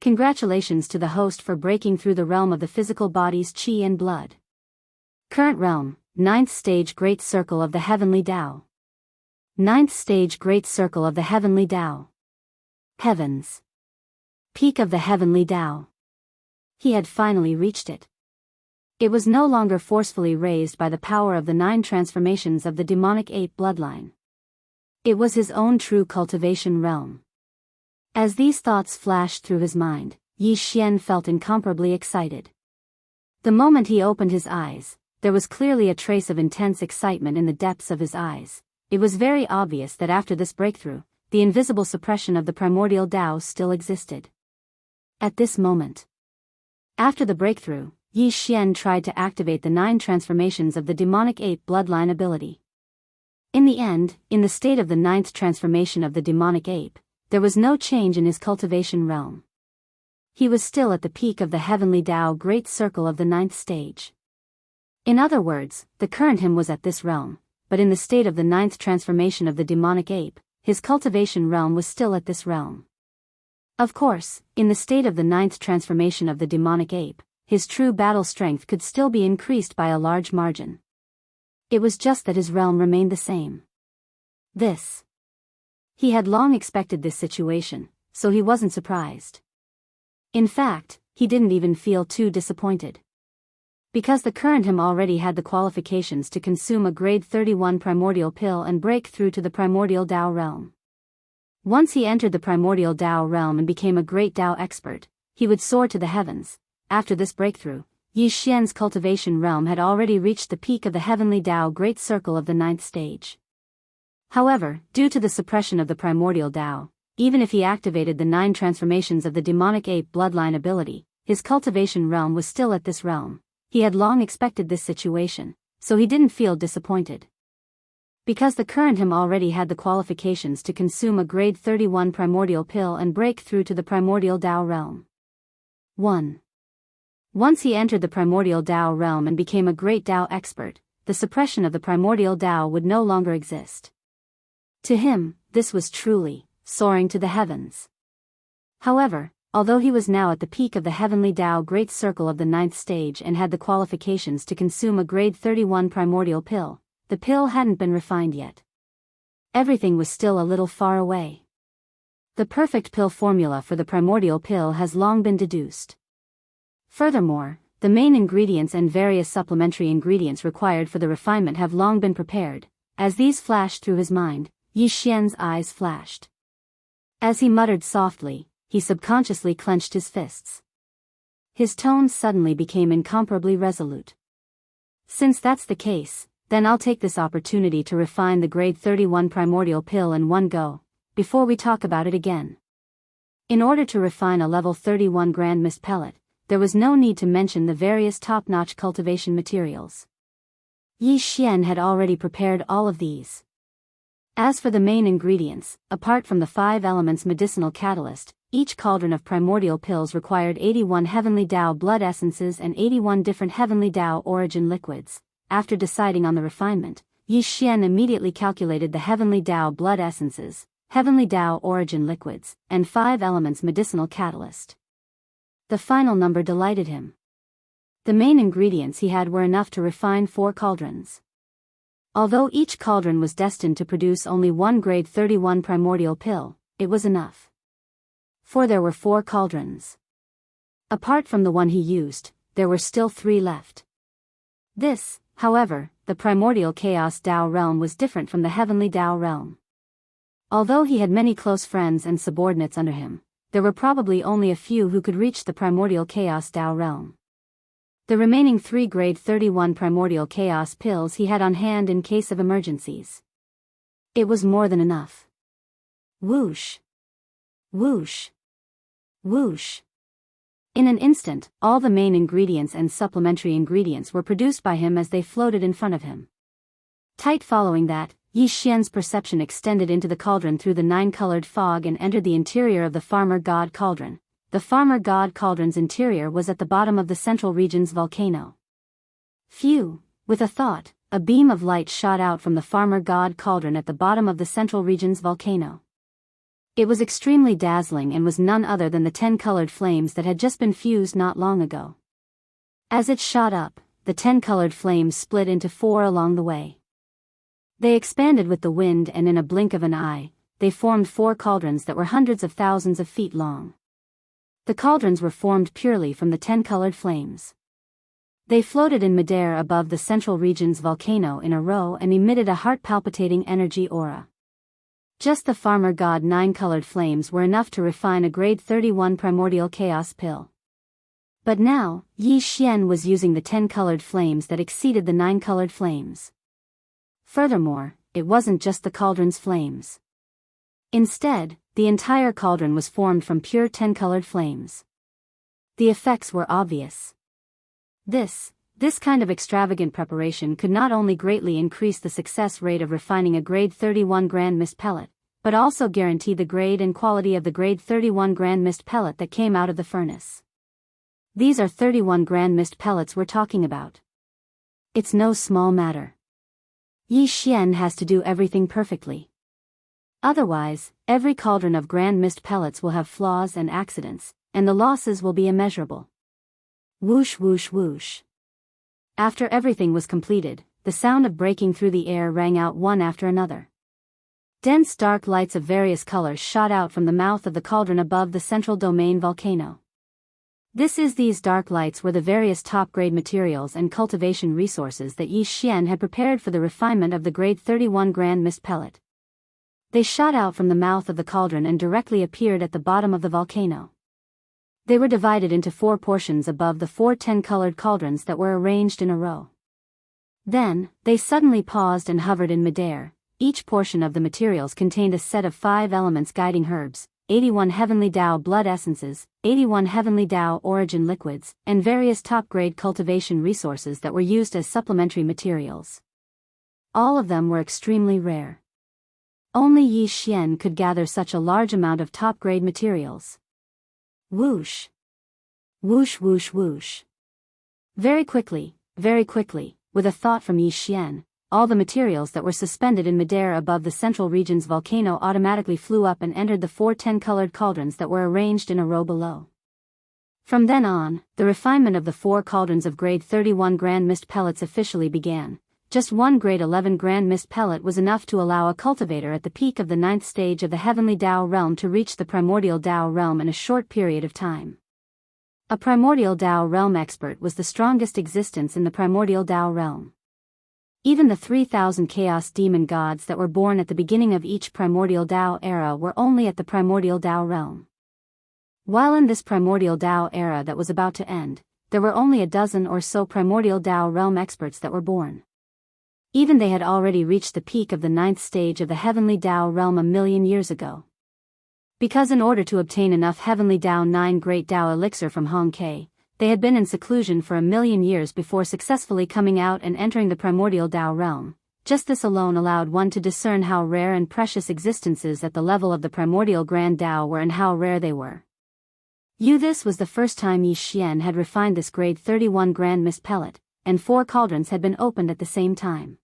Congratulations to the host for breaking through the realm of the physical body's qi and blood. Current realm, 9th stage Great Circle of the Heavenly Tao. 9th stage Great Circle of the Heavenly Tao. Heavens. Peak of the Heavenly Tao. He had finally reached it. It was no longer forcefully raised by the power of the 9 transformations of the demonic ape bloodline. It was his own true cultivation realm. As these thoughts flashed through his mind, Yi Xian felt incomparably excited. The moment he opened his eyes, there was clearly a trace of intense excitement in the depths of his eyes. It was very obvious that after this breakthrough, the invisible suppression of the primordial Tao still existed. At this moment, after the breakthrough, Yi Xian tried to activate the 9 transformations of the demonic ape bloodline ability. In the end, in the state of the 9th transformation of the demonic ape, there was no change in his cultivation realm. He was still at the peak of the heavenly Tao Great Circle of the 9th stage. In other words, the current him was at this realm, but in the state of the 9th transformation of the demonic ape, his cultivation realm was still at this realm. Of course, in the state of the 9th transformation of the demonic ape, his true battle strength could still be increased by a large margin. It was just that his realm remained the same. He had long expected this situation, so he wasn't surprised. In fact, he didn't even feel too disappointed. Because the current him already had the qualifications to consume a grade 31 primordial pill and break through to the primordial Tao realm. Once he entered the primordial Tao realm and became a great Tao expert, he would soar to the heavens, after this breakthrough, Yi Xian's cultivation realm had already reached the peak of the heavenly Tao Great Circle of the ninth stage. However, due to the suppression of the primordial Tao, even if he activated the 9 transformations of the demonic ape bloodline ability, his cultivation realm was still at this realm. He had long expected this situation, so he didn't feel disappointed. Because the current him already had the qualifications to consume a grade 31 primordial pill and break through to the primordial Tao realm. 1. Once he entered the primordial Tao realm and became a great Tao expert, the suppression of the primordial Tao would no longer exist. To him, this was truly soaring to the heavens. However, although he was now at the peak of the heavenly Tao Great Circle of the ninth stage and had the qualifications to consume a grade 31 primordial pill, the pill hadn't been refined yet. Everything was still a little far away. The perfect pill formula for the primordial pill has long been deduced. Furthermore, the main ingredients and various supplementary ingredients required for the refinement have long been prepared. As these flashed through his mind, Yi Xian's eyes flashed. As he muttered softly, he subconsciously clenched his fists. His tone suddenly became incomparably resolute. Since that's the case, then I'll take this opportunity to refine the grade 31 primordial pill in one go, before we talk about it again. In order to refine a level 31 grand mist pellet, there was no need to mention the various top-notch cultivation materials. Yi Xian had already prepared all of these. As for the main ingredients, apart from the 5 elements medicinal catalyst, each cauldron of primordial pills required 81 heavenly Tao blood essences and 81 different heavenly Tao origin liquids. After deciding on the refinement, Yi Xian immediately calculated the heavenly Tao blood essences, heavenly Tao origin liquids, and 5 elements medicinal catalyst. The final number delighted him. The main ingredients he had were enough to refine 4 cauldrons. Although each cauldron was destined to produce only one grade 31 primordial pill, it was enough. For there were 4 cauldrons. Apart from the one he used, there were still 3 left. This, however, the primordial chaos Tao realm was different from the heavenly Tao realm. Although he had many close friends and subordinates under him, there were probably only a few who could reach the primordial chaos Tao realm. The remaining 3 grade 31 primordial chaos pills he had on hand in case of emergencies. It was more than enough. Whoosh! Whoosh! Whoosh! In an instant, all the main ingredients and supplementary ingredients were produced by him as they floated in front of him. Tight following that, Yi Xian's perception extended into the cauldron through the 9-colored fog and entered the interior of the Farmer God Cauldron. The Farmer God Cauldron's interior was at the bottom of the central region's volcano. Phew! With a thought, a beam of light shot out from the Farmer God Cauldron at the bottom of the central region's volcano. It was extremely dazzling and was none other than the 10-colored flames that had just been fused not long ago. As it shot up, the 10-colored flames split into 4 along the way. They expanded with the wind and in a blink of an eye, they formed 4 cauldrons that were hundreds of thousands of feet long. The cauldrons were formed purely from the 10-colored flames. They floated in midair above the central region's volcano in a row and emitted a heart-palpitating energy aura. Just the Farmer God 9-colored flames were enough to refine a grade 31 primordial chaos pill. But now, Yi Xian was using the 10-colored flames that exceeded the 9-colored flames. Furthermore, it wasn't just the cauldron's flames. Instead, the entire cauldron was formed from pure 10-colored flames. The effects were obvious. This kind of extravagant preparation could not only greatly increase the success rate of refining a grade 31 grand mist pellet, but also guarantee the grade and quality of the grade 31 grand mist pellet that came out of the furnace. These are 31 grand mist pellets we're talking about. It's no small matter. Yi Xian has to do everything perfectly. Otherwise, every cauldron of grand mist pellets will have flaws and accidents, and the losses will be immeasurable. Whoosh whoosh whoosh. After everything was completed, the sound of breaking through the air rang out one after another. Dense dark lights of various colors shot out from the mouth of the cauldron above the central domain volcano. These dark lights were the various top-grade materials and cultivation resources that Yi Xian had prepared for the refinement of the grade 31 grand mist pellet. They shot out from the mouth of the cauldron and directly appeared at the bottom of the volcano. They were divided into 4 portions above the 4 10-colored cauldrons that were arranged in a row. Then, they suddenly paused and hovered in midair. Each portion of the materials contained a set of 5 elements guiding herbs, 81 heavenly Tao blood essences, 81 heavenly Tao origin liquids, and various top-grade cultivation resources that were used as supplementary materials. All of them were extremely rare. Only Yi Xian could gather such a large amount of top-grade materials. Whoosh! Whoosh whoosh whoosh. Very quickly, with a thought from Yi Xian, all the materials that were suspended in midair above the central region's volcano automatically flew up and entered the 4 10-colored cauldrons that were arranged in a row below. From then on, the refinement of the 4 cauldrons of grade 31 grand mist pellets officially began. Just one grade 11 grand mist pellet was enough to allow a cultivator at the peak of the 9th stage of the heavenly Tao realm to reach the primordial Tao realm in a short period of time. A primordial Tao realm expert was the strongest existence in the primordial Tao realm. Even the 3,000 chaos demon gods that were born at the beginning of each primordial Tao era were only at the primordial Tao realm. While in this primordial Tao era that was about to end, there were only a dozen or so primordial Tao realm experts that were born. Even they had already reached the peak of the 9th stage of the heavenly Tao realm a million years ago. Because in order to obtain enough heavenly Tao 9 great Tao elixir from Hong Kei, they had been in seclusion for a million years before successfully coming out and entering the primordial Tao realm. Just this alone allowed one to discern how rare and precious existences at the level of the primordial grand Tao were and how rare they were. This was the first time Yi Xian had refined this grade 31 grand mist pellet, and 4 cauldrons had been opened at the same time.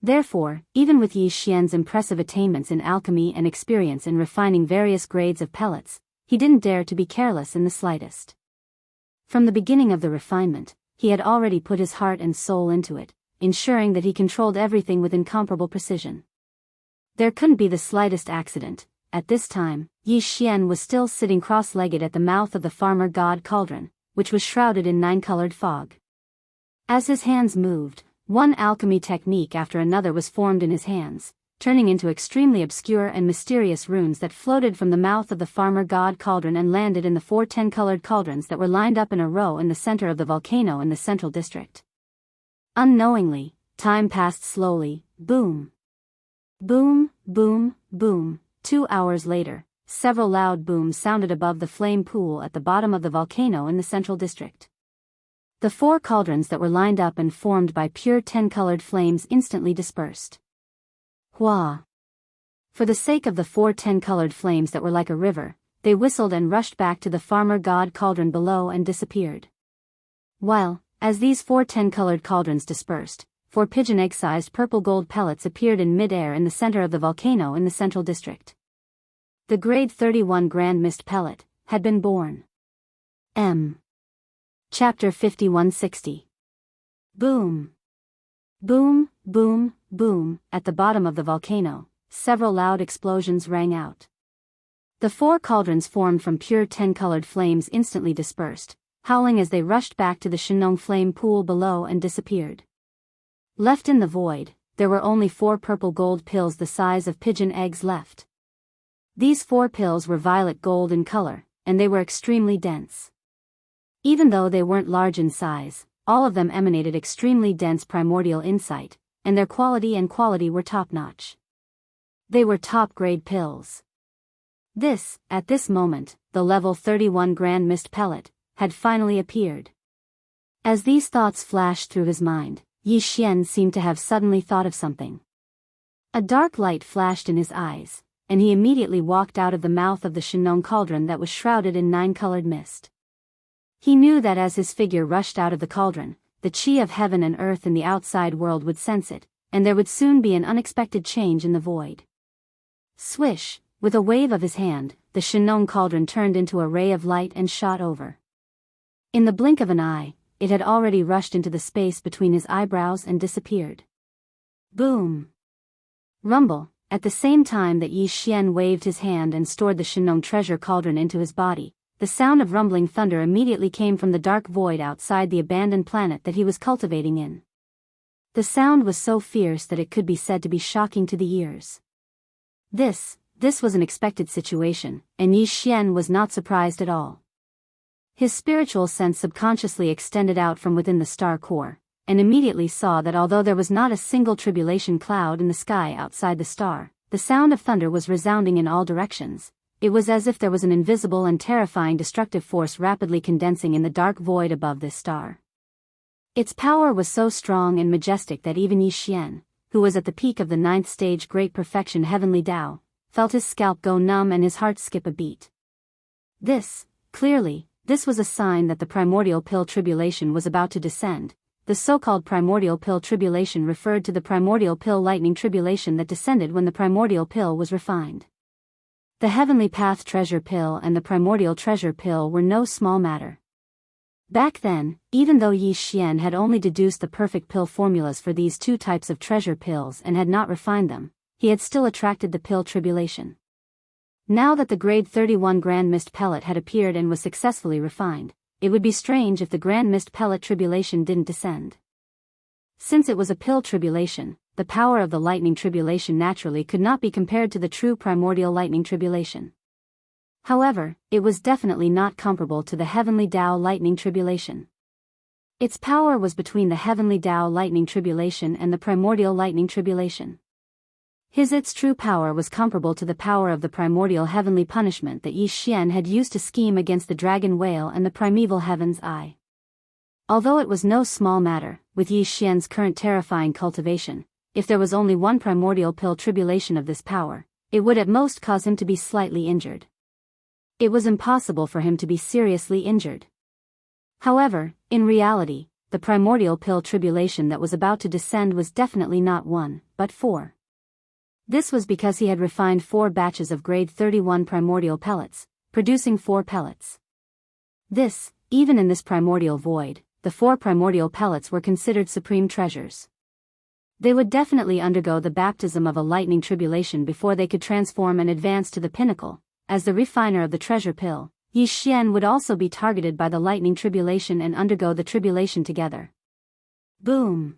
Therefore, even with Yi Xian's impressive attainments in alchemy and experience in refining various grades of pellets, he didn't dare to be careless in the slightest. From the beginning of the refinement, he had already put his heart and soul into it, ensuring that he controlled everything with incomparable precision. There couldn't be the slightest accident. At this time, Yi Xian was still sitting cross-legged at the mouth of the farmer god cauldron, which was shrouded in 9-colored fog. As his hands moved, one alchemy technique after another was formed in his hands, turning into extremely obscure and mysterious runes that floated from the mouth of the farmer god cauldron and landed in the 4 10-colored cauldrons that were lined up in a row in the center of the volcano in the central district. Unknowingly, time passed slowly. Boom. Boom, boom, boom. 2 hours later, several loud booms sounded above the flame pool at the bottom of the volcano in the central district. The 4 cauldrons that were lined up and formed by pure 10-colored flames instantly dispersed. Hua! For the sake of the 4 10-colored flames that were like a river, they whistled and rushed back to the farmer god cauldron below and disappeared. While, as these 4 10-colored cauldrons dispersed, 4 pigeon egg-sized purple gold pellets appeared in mid-air in the center of the volcano in the central district. The grade 31 grand mist pellet had been born. Chapter 5160. Boom. Boom, boom, boom. At the bottom of the volcano, several loud explosions rang out. The 4 cauldrons formed from pure 10-colored flames instantly dispersed, howling as they rushed back to the Shenong flame pool below and disappeared. Left in the void, there were only 4 purple gold pills the size of pigeon eggs left. These 4 pills were violet gold in color, and they were extremely dense. Even though they weren't large in size, all of them emanated extremely dense primordial insight, and their quality were top-notch. They were top-grade pills. At this moment, the level 31 grand mist pellet had finally appeared. As these thoughts flashed through his mind, Yi Xian seemed to have suddenly thought of something. A dark light flashed in his eyes, and he immediately walked out of the mouth of the Shenong cauldron that was shrouded in 9-colored mist. He knew that as his figure rushed out of the cauldron, the chi of heaven and earth in the outside world would sense it, and there would soon be an unexpected change in the void. Swish, with a wave of his hand, the Shenong cauldron turned into a ray of light and shot over. In the blink of an eye, it had already rushed into the space between his eyebrows and disappeared. Boom! Rumble, at the same time that Yi Xian waved his hand and stored the Shenong treasure cauldron into his body, the sound of rumbling thunder immediately came from the dark void outside the abandoned planet that he was cultivating in. The sound was so fierce that it could be said to be shocking to the ears. This was an expected situation, and Yi Xian was not surprised at all. His spiritual sense subconsciously extended out from within the star core, and immediately saw that although there was not a single tribulation cloud in the sky outside the star, the sound of thunder was resounding in all directions. It was as if there was an invisible and terrifying destructive force rapidly condensing in the dark void above this star. Its power was so strong and majestic that even Yi Xian, who was at the peak of the 9th stage Great Perfection Heavenly Tao, felt his scalp go numb and his heart skip a beat. This was a sign that the primordial pill tribulation was about to descend. The so-called primordial pill tribulation referred to the primordial pill lightning tribulation that descended when the primordial pill was refined. The heavenly path treasure pill and the primordial treasure pill were no small matter. Back then, even though Yi Xian had only deduced the perfect pill formulas for these two types of treasure pills and had not refined them, he had still attracted the pill tribulation. Now that the grade 31 Grand Mist pellet had appeared and was successfully refined, it would be strange if the Grand Mist pellet tribulation didn't descend. Since it was a pill tribulation, the power of the lightning tribulation naturally could not be compared to the true primordial lightning tribulation. However, it was definitely not comparable to the heavenly Tao lightning tribulation. Its power was between the heavenly Tao lightning tribulation and the primordial lightning tribulation. Its true power was comparable to the power of the primordial heavenly punishment that Yi Xian had used to scheme against the dragon whale and the primeval heaven's eye. Although it was no small matter, with Yi Xian's current terrifying cultivation, if there was only one primordial pill tribulation of this power, it would at most cause him to be slightly injured. It was impossible for him to be seriously injured. However, in reality, the primordial pill tribulation that was about to descend was definitely not 1, but 4. This was because he had refined 4 batches of grade 31 primordial pellets, producing 4 pellets. Even in this primordial void, the 4 primordial pellets were considered supreme treasures. They would definitely undergo the baptism of a lightning tribulation before they could transform and advance to the pinnacle. As the refiner of the treasure pill, Yi Xian would also be targeted by the lightning tribulation and undergo the tribulation together. Boom!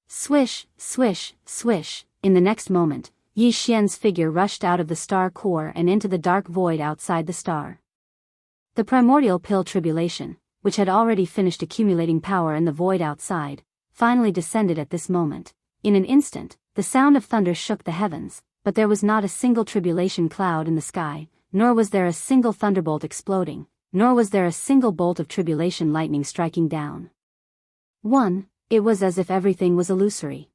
Swish, swish, swish. In the next moment, Yi Xian's figure rushed out of the star core and into the dark void outside the star. The primordial pill tribulation, which had already finished accumulating power in the void outside, finally descended at this moment. In an instant, the sound of thunder shook the heavens, but there was not a single tribulation cloud in the sky, nor was there a single thunderbolt exploding, nor was there a single bolt of tribulation lightning striking down. It was as if everything was illusory.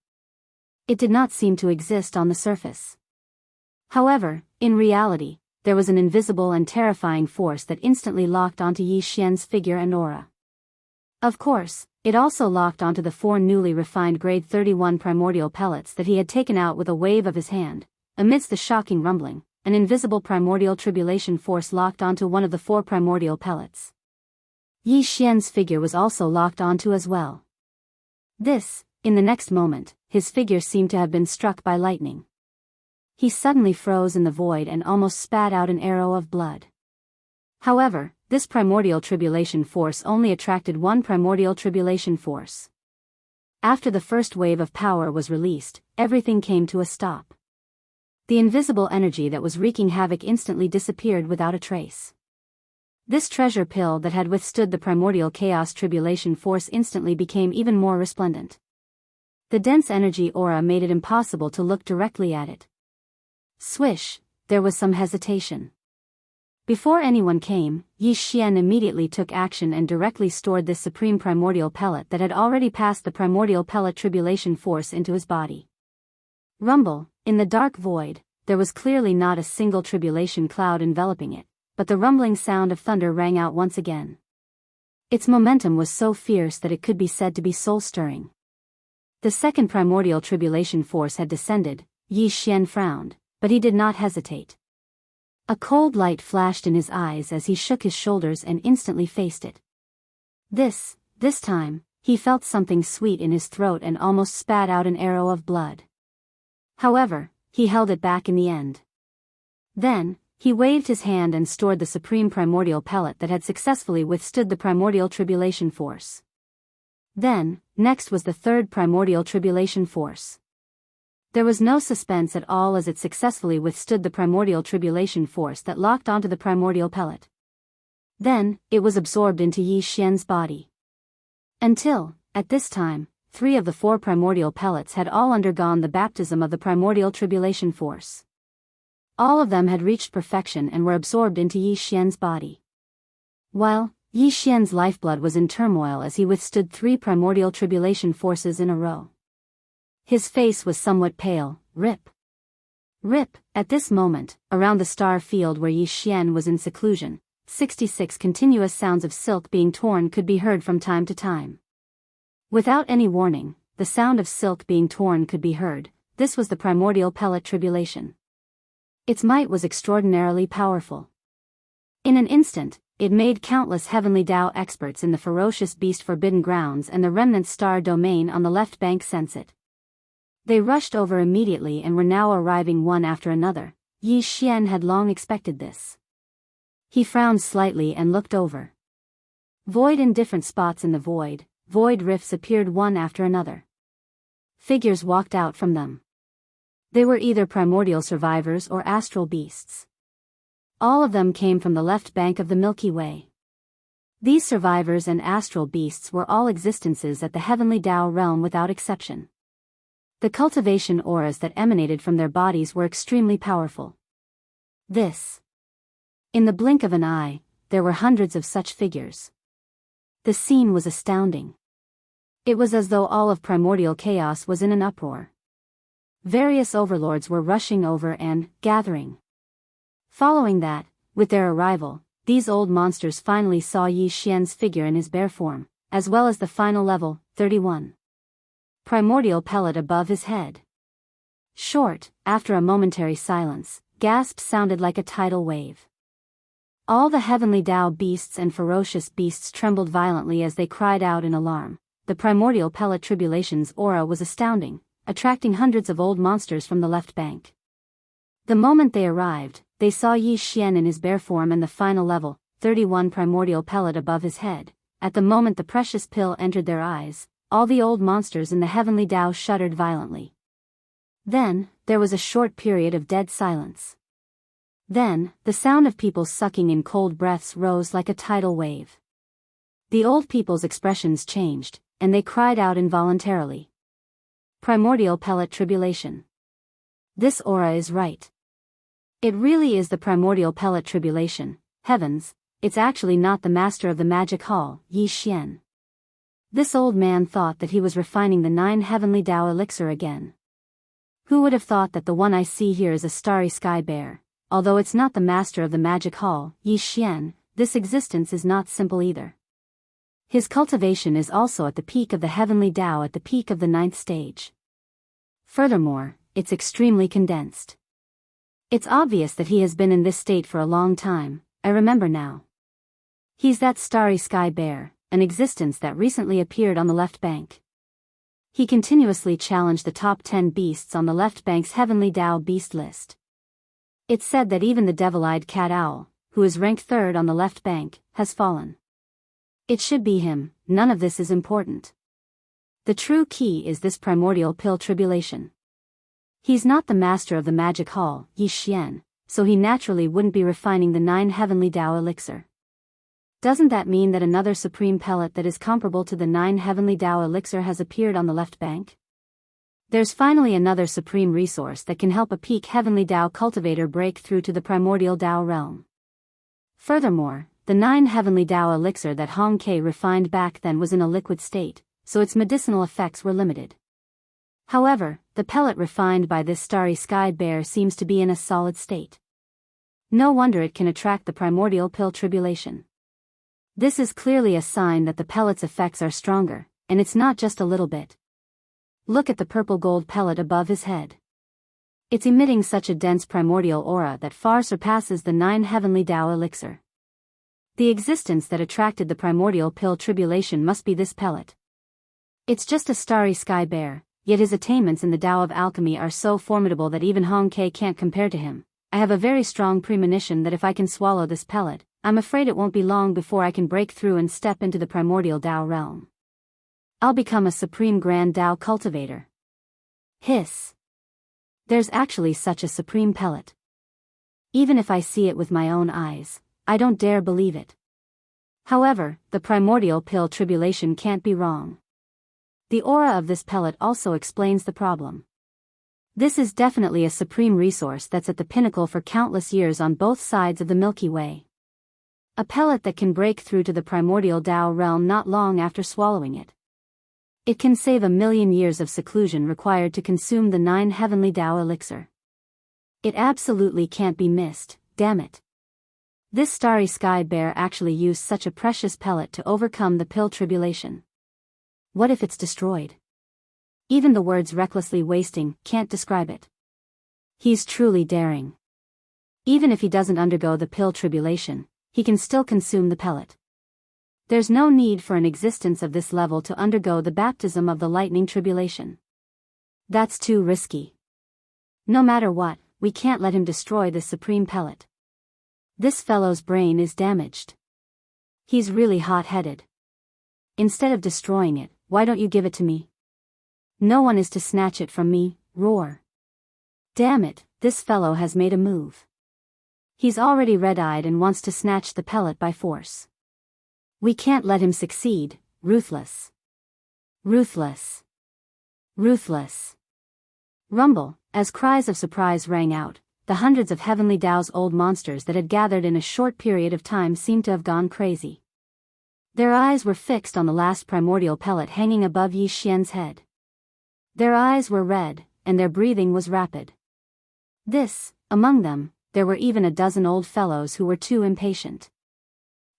It did not seem to exist on the surface. However, in reality, there was an invisible and terrifying force that instantly locked onto Yi Xian's figure and aura. Of course, it also locked onto the 4 newly refined grade 31 primordial pellets that he had taken out with a wave of his hand. Amidst the shocking rumbling, an invisible primordial tribulation force locked onto one of the 4 primordial pellets. Yi Xian's figure was also locked onto as well. In the next moment, his figure seemed to have been struck by lightning. He suddenly froze in the void and almost spat out an arrow of blood. However, this primordial tribulation force only attracted one primordial tribulation force. After the first wave of power was released, everything came to a stop. The invisible energy that was wreaking havoc instantly disappeared without a trace. This treasure pill that had withstood the primordial chaos tribulation force instantly became even more resplendent. The dense energy aura made it impossible to look directly at it. Swish, there was some hesitation. Before anyone came, Yi Xian immediately took action and directly stored this supreme primordial pellet that had already passed the primordial pellet tribulation force into his body. Rumble, in the dark void, there was clearly not a single tribulation cloud enveloping it, but the rumbling sound of thunder rang out once again. Its momentum was so fierce that it could be said to be soul-stirring. The second primordial tribulation force had descended. Yi Xian frowned, but he did not hesitate. A cold light flashed in his eyes as he shook his shoulders and instantly faced it. This time, he felt something sweet in his throat and almost spat out an arrow of blood. However, he held it back in the end. Then, he waved his hand and stored the supreme primordial pellet that had successfully withstood the primordial tribulation force. Next was the third primordial tribulation force. There was no suspense at all as it successfully withstood the primordial tribulation force that locked onto the primordial pellet. Then, it was absorbed into Yi Xian's body. Until, at this time, 3 of the 4 primordial pellets had all undergone the baptism of the primordial tribulation force. All of them had reached perfection and were absorbed into Yi Xian's body. While Yi Xian's lifeblood was in turmoil as he withstood 3 primordial tribulation forces in a row. His face was somewhat pale. Rip. At this moment, around the star field where Yi Xian was in seclusion, 66 continuous sounds of silk being torn could be heard from time to time. Without any warning, the sound of silk being torn could be heard. This was the primordial pellet tribulation. Its might was extraordinarily powerful. In an instant, it made countless heavenly Tao experts in the ferocious beast forbidden grounds and the remnant star domain on the left bank sense it. They rushed over immediately and were now arriving one after another. Yi Xian had long expected this. He frowned slightly and looked over. Void in different spots in the void rifts appeared one after another. Figures walked out from them. They were either primordial survivors or astral beasts. All of them came from the left bank of the Milky Way. These survivors and astral beasts were all existences at the heavenly Tao realm without exception. The cultivation auras that emanated from their bodies were extremely powerful. In the blink of an eye, there were hundreds of such figures. The scene was astounding. It was as though all of primordial chaos was in an uproar. Various overlords were rushing over and gathering. Following that, with their arrival, these old monsters finally saw Yi Xian's figure in his bare form, as well as the final level, 31. Primordial pellet above his head. Short, after a momentary silence, gasps sounded like a tidal wave. All the heavenly Tao beasts and ferocious beasts trembled violently as they cried out in alarm. The primordial pellet tribulation's aura was astounding, attracting hundreds of old monsters from the left bank. The moment they arrived, they saw Yi Xian in his bare form and the final level, 31 primordial pellet above his head. At the moment the precious pill entered their eyes, all the old monsters in the heavenly Tao shuddered violently. Then, there was a short period of dead silence. Then, the sound of people sucking in cold breaths rose like a tidal wave. The old people's expressions changed, and they cried out involuntarily. Primordial pellet tribulation. This aura is right. It really is the primordial pellet tribulation. Heavens, it's actually not the master of the magic hall, Yi Xian. This old man thought that he was refining the 9 heavenly Tao elixir again. Who would have thought that the one I see here is a starry sky bear? Although it's not the master of the magic hall, Yi Xian, this existence is not simple either. His cultivation is also at the peak of the heavenly Tao at the peak of the 9th stage. Furthermore, it's extremely condensed. It's obvious that he has been in this state for a long time. I remember now. He's that starry sky bear, an existence that recently appeared on the left bank. He continuously challenged the top 10 beasts on the left bank's heavenly Tao beast list. It's said that even the devil-eyed cat owl, who is ranked 3rd on the left bank, has fallen. It should be him. None of this is important. The true key is this primordial pill tribulation. He's not the master of the magic hall, Yi Xian, so he naturally wouldn't be refining the 9 heavenly Tao elixir. Doesn't that mean that another supreme pellet that is comparable to the 9 heavenly Tao elixir has appeared on the left bank? There's finally another supreme resource that can help a peak heavenly Tao cultivator break through to the primordial Tao realm. Furthermore, the 9 heavenly Tao elixir that Hong Ke refined back then was in a liquid state, so its medicinal effects were limited. However, the pellet refined by this starry sky bear seems to be in a solid state. No wonder it can attract the primordial pill tribulation. This is clearly a sign that the pellet's effects are stronger, and it's not just a little bit. Look at the purple gold pellet above his head. It's emitting such a dense primordial aura that far surpasses the 9 heavenly Tao elixir. The existence that attracted the primordial pill tribulation must be this pellet. It's just a starry sky bear, yet his attainments in the Tao of alchemy are so formidable that even Hong Ke can't compare to him. I have a very strong premonition that if I can swallow this pellet, I'm afraid it won't be long before I can break through and step into the primordial Tao realm. I'll become a supreme grand Tao cultivator. Hiss. There's actually such a supreme pellet. Even if I see it with my own eyes, I don't dare believe it. However, the primordial pill tribulation can't be wrong. The aura of this pellet also explains the problem. This is definitely a supreme resource that's at the pinnacle for countless years on both sides of the Milky Way. A pellet that can break through to the primordial Tao realm not long after swallowing it. It can save 1,000,000 years of seclusion required to consume the 9 heavenly Tao elixir. It absolutely can't be missed, damn it. This starry sky bear actually used such a precious pellet to overcome the pill tribulation. What if it's destroyed? Even the words recklessly wasting can't describe it. He's truly daring. Even if he doesn't undergo the pill tribulation, he can still consume the pellet. There's no need for an existence of this level to undergo the baptism of the lightning tribulation. That's too risky. No matter what, we can't let him destroy this supreme pellet. This fellow's brain is damaged. He's really hot-headed. Instead of destroying it, why don't you give it to me? No one is to snatch it from me, roar. Damn it, this fellow has made a move. He's already red-eyed and wants to snatch the pellet by force. We can't let him succeed, ruthless. Ruthless. Ruthless. Rumble, as cries of surprise rang out, the hundreds of heavenly Tao's old monsters that had gathered in a short period of time seemed to have gone crazy. Their eyes were fixed on the last primordial pellet hanging above Yi Xian's head. Their eyes were red, and their breathing was rapid. Among them, there were even a dozen old fellows who were too impatient.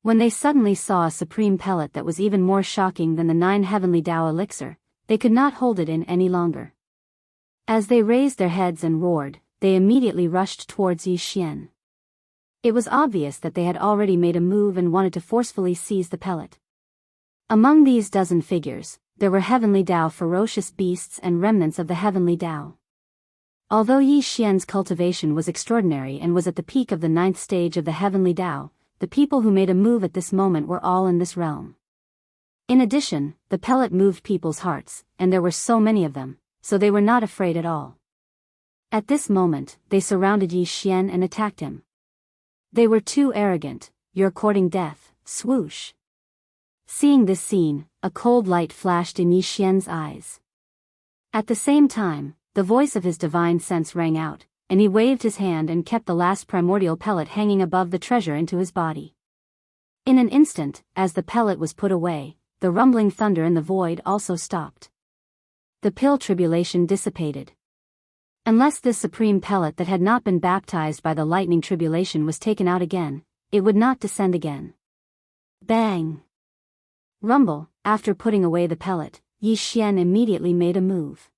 When they suddenly saw a supreme pellet that was even more shocking than the 9 heavenly Tao elixir, they could not hold it in any longer. As they raised their heads and roared, they immediately rushed towards Yi Xian. It was obvious that they had already made a move and wanted to forcefully seize the pellet. Among these dozen figures, there were heavenly Tao ferocious beasts and remnants of the heavenly Tao. Although Yi Xian's cultivation was extraordinary and was at the peak of the 9th stage of the heavenly Tao, the people who made a move at this moment were all in this realm. In addition, the pellet moved people's hearts, and there were so many of them, so they were not afraid at all. At this moment, they surrounded Yi Xian and attacked him. They were too arrogant, you're courting death, swoosh. Seeing this scene, a cold light flashed in Yi Xian's eyes. At the same time, the voice of his divine sense rang out, and he waved his hand and kept the last primordial pellet hanging above the treasure into his body. In an instant, as the pellet was put away, the rumbling thunder in the void also stopped. The pill tribulation dissipated. Unless this supreme pellet that had not been baptized by the lightning tribulation was taken out again, it would not descend again. Bang! Rumble, after putting away the pellet, Yi Xian immediately made a move.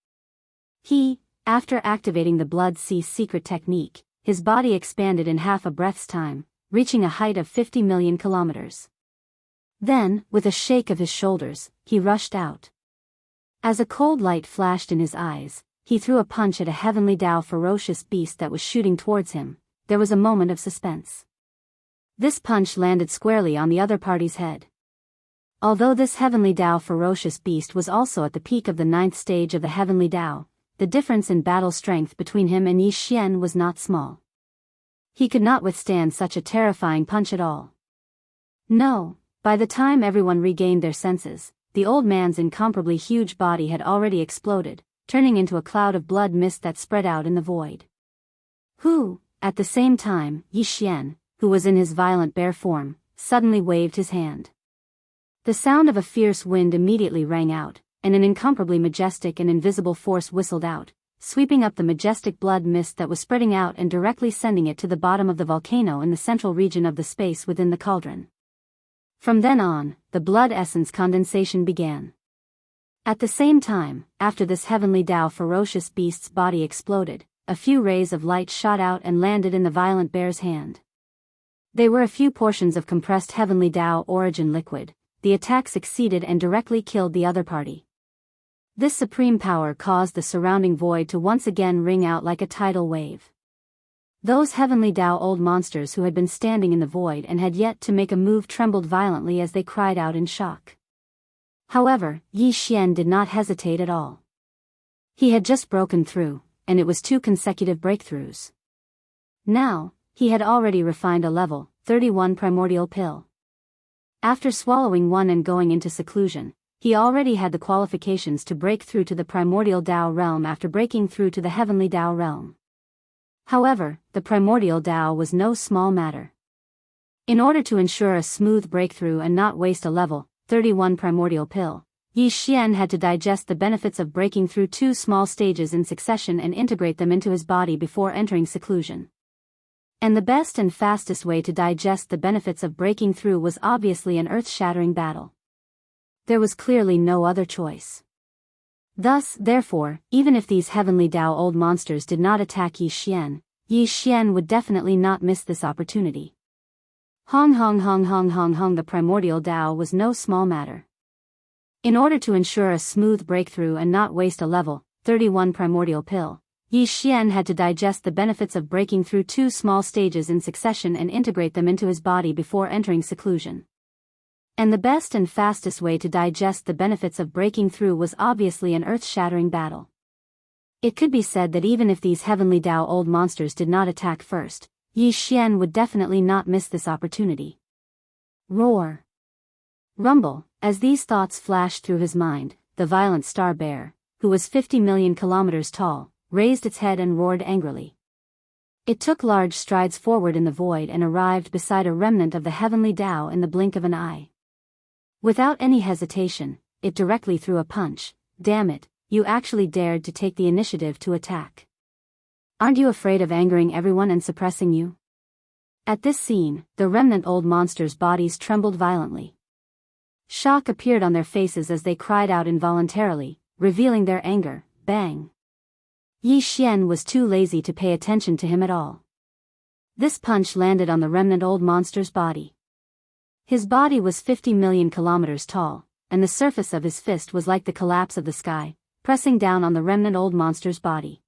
After activating the blood sea secret technique, his body expanded in half a breath's time, reaching a height of 50 million kilometers. Then, with a shake of his shoulders, he rushed out. As a cold light flashed in his eyes, he threw a punch at a heavenly Tao ferocious beast that was shooting towards him. There was a moment of suspense. This punch landed squarely on the other party's head. Although this heavenly Tao ferocious beast was also at the peak of the 9th stage of the heavenly Tao, the difference in battle strength between him and Yi Xian was not small. He could not withstand such a terrifying punch at all. No, by the time everyone regained their senses, the old man's incomparably huge body had already exploded, turning into a cloud of blood mist that spread out in the void. At the same time, Yi Xian, who was in his violent bear form, suddenly waved his hand. The sound of a fierce wind immediately rang out, and an incomparably majestic and invisible force whistled out, sweeping up the majestic blood mist that was spreading out and directly sending it to the bottom of the volcano in the central region of the space within the cauldron. From then on, the blood essence condensation began. At the same time, after this heavenly Tao ferocious beast's body exploded, a few rays of light shot out and landed in the violent bear's hand. They were a few portions of compressed heavenly Tao origin liquid. The attack succeeded and directly killed the other party. This supreme power caused the surrounding void to once again ring out like a tidal wave. Those heavenly Tao old monsters who had been standing in the void and had yet to make a move trembled violently as they cried out in shock. However, Yi Xian did not hesitate at all. He had just broken through, and it was 2 consecutive breakthroughs. Now, he had already refined a level 31 primordial pill. After swallowing one and going into seclusion, he already had the qualifications to break through to the primordial Tao realm after breaking through to the heavenly Tao realm. However, the primordial Tao was no small matter. In order to ensure a smooth breakthrough and not waste a level 31 primordial pill, Yi Xian had to digest the benefits of breaking through 2 small stages in succession and integrate them into his body before entering seclusion. And the best and fastest way to digest the benefits of breaking through was obviously an earth-shattering battle. There was clearly no other choice. Thus, therefore, even if these heavenly Tao old monsters did not attack Yi Xian would definitely not miss this opportunity. Hong the primordial Tao was no small matter. In order to ensure a smooth breakthrough and not waste a level 31 primordial pill, Yi Xian had to digest the benefits of breaking through 2 small stages in succession and integrate them into his body before entering seclusion. And the best and fastest way to digest the benefits of breaking through was obviously an earth-shattering battle. It could be said that even if these heavenly Tao old monsters did not attack first, Yi Xian would definitely not miss this opportunity. Roar. Rumble. As these thoughts flashed through his mind, the violent star bear, who was 50 million kilometers tall, raised its head and roared angrily. It took large strides forward in the void and arrived beside a remnant of the heavenly Tao in the blink of an eye. Without any hesitation, it directly threw a punch. Damn it, you actually dared to take the initiative to attack. Aren't you afraid of angering everyone and suppressing you? At this scene, the remnant old monsters' bodies trembled violently. Shock appeared on their faces as they cried out involuntarily, revealing their anger. Bang. Yi Xian was too lazy to pay attention to him at all. This punch landed on the remnant old monster's body. His body was 50 million kilometers tall, and the surface of his fist was like the collapse of the sky, pressing down on the remnant old monster's body.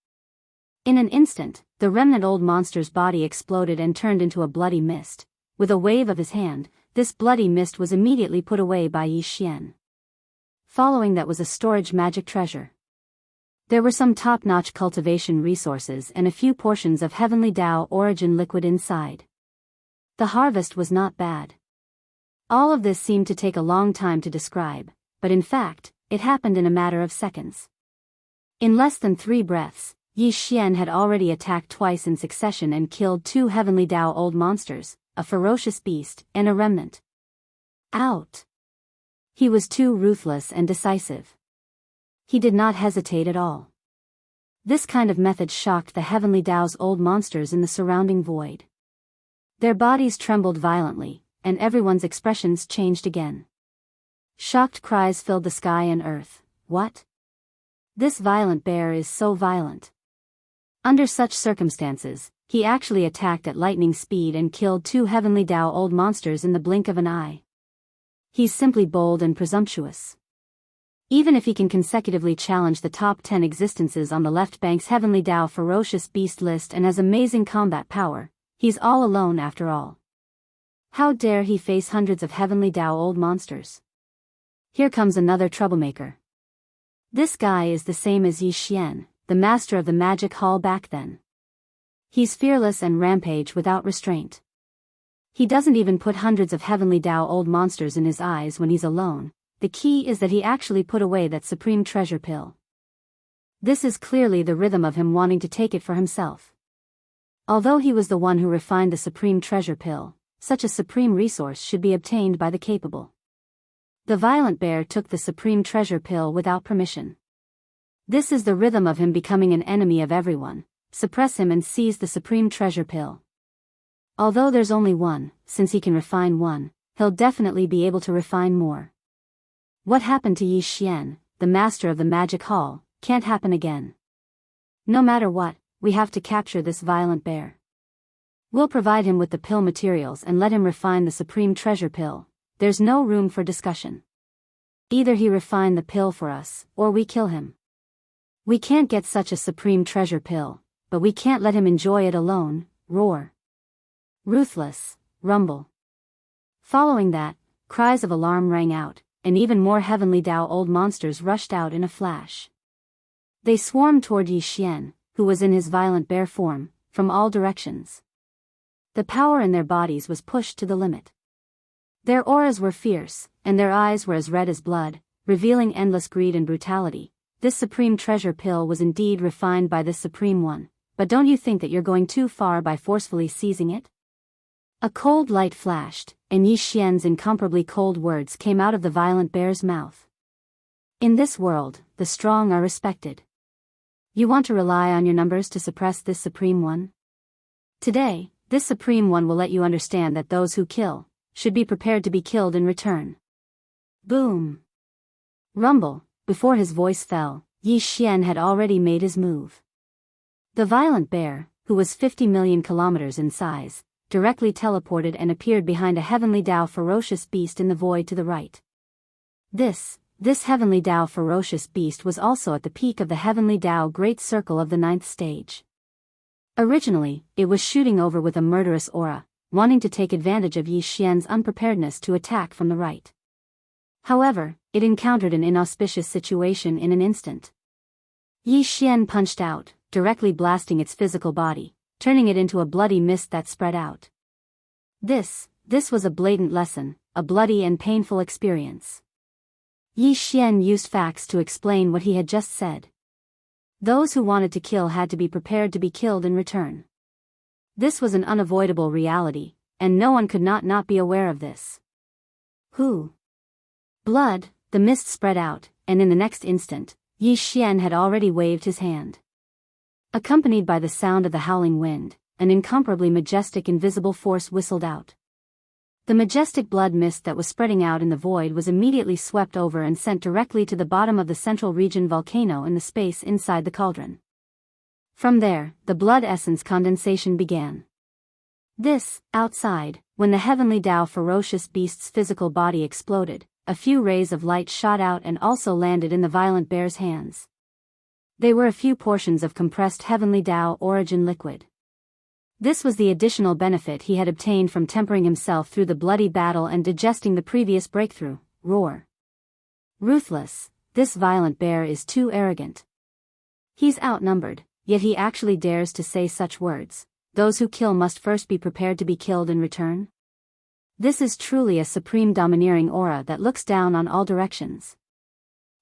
In an instant, the remnant old monster's body exploded and turned into a bloody mist. With a wave of his hand, this bloody mist was immediately put away by Yi Xian. Following that was a storage magic treasure. There were some top-notch cultivation resources and a few portions of heavenly Tao origin liquid inside. The harvest was not bad. All of this seemed to take a long time to describe, but in fact, it happened in a matter of seconds. In less than 3 breaths, Yi Xian had already attacked twice in succession and killed 2 heavenly Tao old monsters, a ferocious beast, and a remnant. Out. He was too ruthless and decisive. He did not hesitate at all. This kind of method shocked the heavenly Tao's old monsters in the surrounding void. Their bodies trembled violently, and everyone's expressions changed again. Shocked cries filled the sky and earth. What? This violent bear is so violent. Under such circumstances, he actually attacked at lightning speed and killed 2 heavenly Tao old monsters in the blink of an eye. He's simply bold and presumptuous. Even if he can consecutively challenge the top 10 existences on the left bank's heavenly Tao ferocious beast list and has amazing combat power, he's all alone after all. How dare he face hundreds of heavenly Tao old monsters? Here comes another troublemaker. This guy is the same as Yi Xian, the master of the magic hall back then. He's fearless and rampage without restraint. He doesn't even put hundreds of heavenly Tao old monsters in his eyes when he's alone. The key is that he actually put away that supreme treasure pill. This is clearly the rhythm of him wanting to take it for himself. Although he was the one who refined the supreme treasure pill, such a supreme resource should be obtained by the capable. The violent bear took the supreme treasure pill without permission. This is the rhythm of him becoming an enemy of everyone. Suppress him and seize the supreme treasure pill. Although there's only one, since he can refine one, he'll definitely be able to refine more. What happened to Yi Xian, the master of the magic hall, can't happen again. No matter what, we have to capture this violent bear. We'll provide him with the pill materials and let him refine the supreme treasure pill. There's no room for discussion. Either he refine the pill for us, or we kill him. We can't get such a supreme treasure pill, but we can't let him enjoy it alone. Roar. Ruthless. Rumble. Following that, cries of alarm rang out, and even more heavenly Tao old monsters rushed out in a flash. They swarmed toward Yi Xian, who was in his violent bear form, from all directions. The power in their bodies was pushed to the limit. Their auras were fierce, and their eyes were as red as blood, revealing endless greed and brutality. This supreme treasure pill was indeed refined by this Supreme One, but don't you think that you're going too far by forcefully seizing it? A cold light flashed, and Yi Xian's incomparably cold words came out of the violent bear's mouth. In this world, the strong are respected. You want to rely on your numbers to suppress this Supreme One? Today, this Supreme One will let you understand that those who kill should be prepared to be killed in return. Boom! Rumble. Before his voice fell, Yi Xian had already made his move. The violent bear, who was 50 million kilometers in size, directly teleported and appeared behind a heavenly Dao ferocious beast in the void to the right. This heavenly Dao ferocious beast was also at the peak of the heavenly Dao great circle of the 9th stage. Originally, it was shooting over with a murderous aura, wanting to take advantage of Yi Xian's unpreparedness to attack from the right. However, it encountered an inauspicious situation in an instant. Yi Xian punched out, directly blasting its physical body, turning it into a bloody mist that spread out. This was a blatant lesson, a bloody and painful experience. Yi Xian used facts to explain what he had just said. Those who wanted to kill had to be prepared to be killed in return. This was an unavoidable reality, and no one could not be aware of this. Who? Blood. The mist spread out, and in the next instant, Yi Xian had already waved his hand. Accompanied by the sound of the howling wind, an incomparably majestic invisible force whistled out. The majestic blood mist that was spreading out in the void was immediately swept over and sent directly to the bottom of the central region volcano in the space inside the cauldron. From there, the blood essence condensation began. Outside, when the heavenly Dao ferocious beast's physical body exploded, a few rays of light shot out and also landed in the violent bear's hands. They were a few portions of compressed heavenly Dao origin liquid. This was the additional benefit he had obtained from tempering himself through the bloody battle and digesting the previous breakthrough. Roar. Ruthless, this violent bear is too arrogant. He's outnumbered, yet he actually dares to say such words. Those who kill must first be prepared to be killed in return. This is truly a supreme domineering aura that looks down on all directions.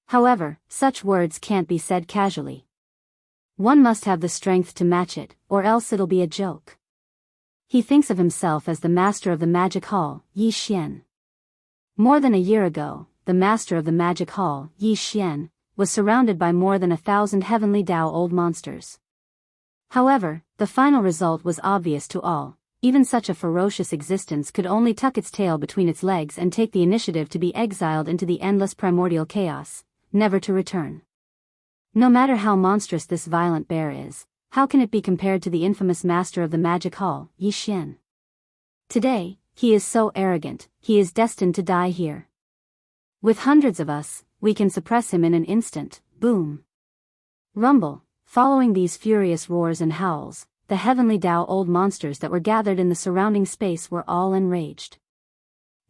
However, such words can't be said casually. One must have the strength to match it, or else it'll be a joke. He thinks of himself as the master of the magic hall, Yi Xian. More than a year ago, the master of the magic hall, Yi Xian, was surrounded by more than 1,000 heavenly Dao old monsters. However, the final result was obvious to all. Even such a ferocious existence could only tuck its tail between its legs and take the initiative to be exiled into the endless primordial chaos, never to return. No matter how monstrous this violent bear is, how can it be compared to the infamous master of the magic hall, Yi Xian? Today, he is so arrogant, he is destined to die here. With hundreds of us, we can suppress him in an instant. Boom. Rumble. Following these furious roars and howls, the heavenly Dao old monsters that were gathered in the surrounding space were all enraged.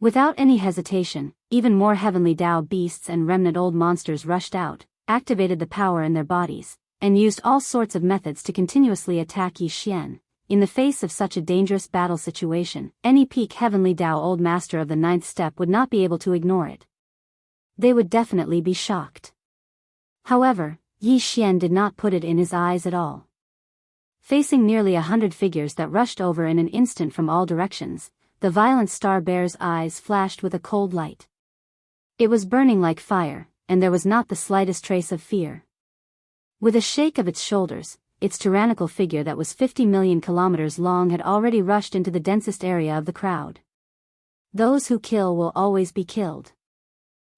Without any hesitation, even more heavenly Dao beasts and remnant old monsters rushed out, activated the power in their bodies, and used all sorts of methods to continuously attack Yi Xian. In the face of such a dangerous battle situation, any peak heavenly Dao old master of the 9th step would not be able to ignore it. They would definitely be shocked. However, Yi Xian did not put it in his eyes at all. Facing nearly 100 figures that rushed over in an instant from all directions, the violent star bear's eyes flashed with a cold light. It was burning like fire, and there was not the slightest trace of fear. With a shake of its shoulders, its tyrannical figure that was 50 million kilometers long had already rushed into the densest area of the crowd. Those who kill will always be killed.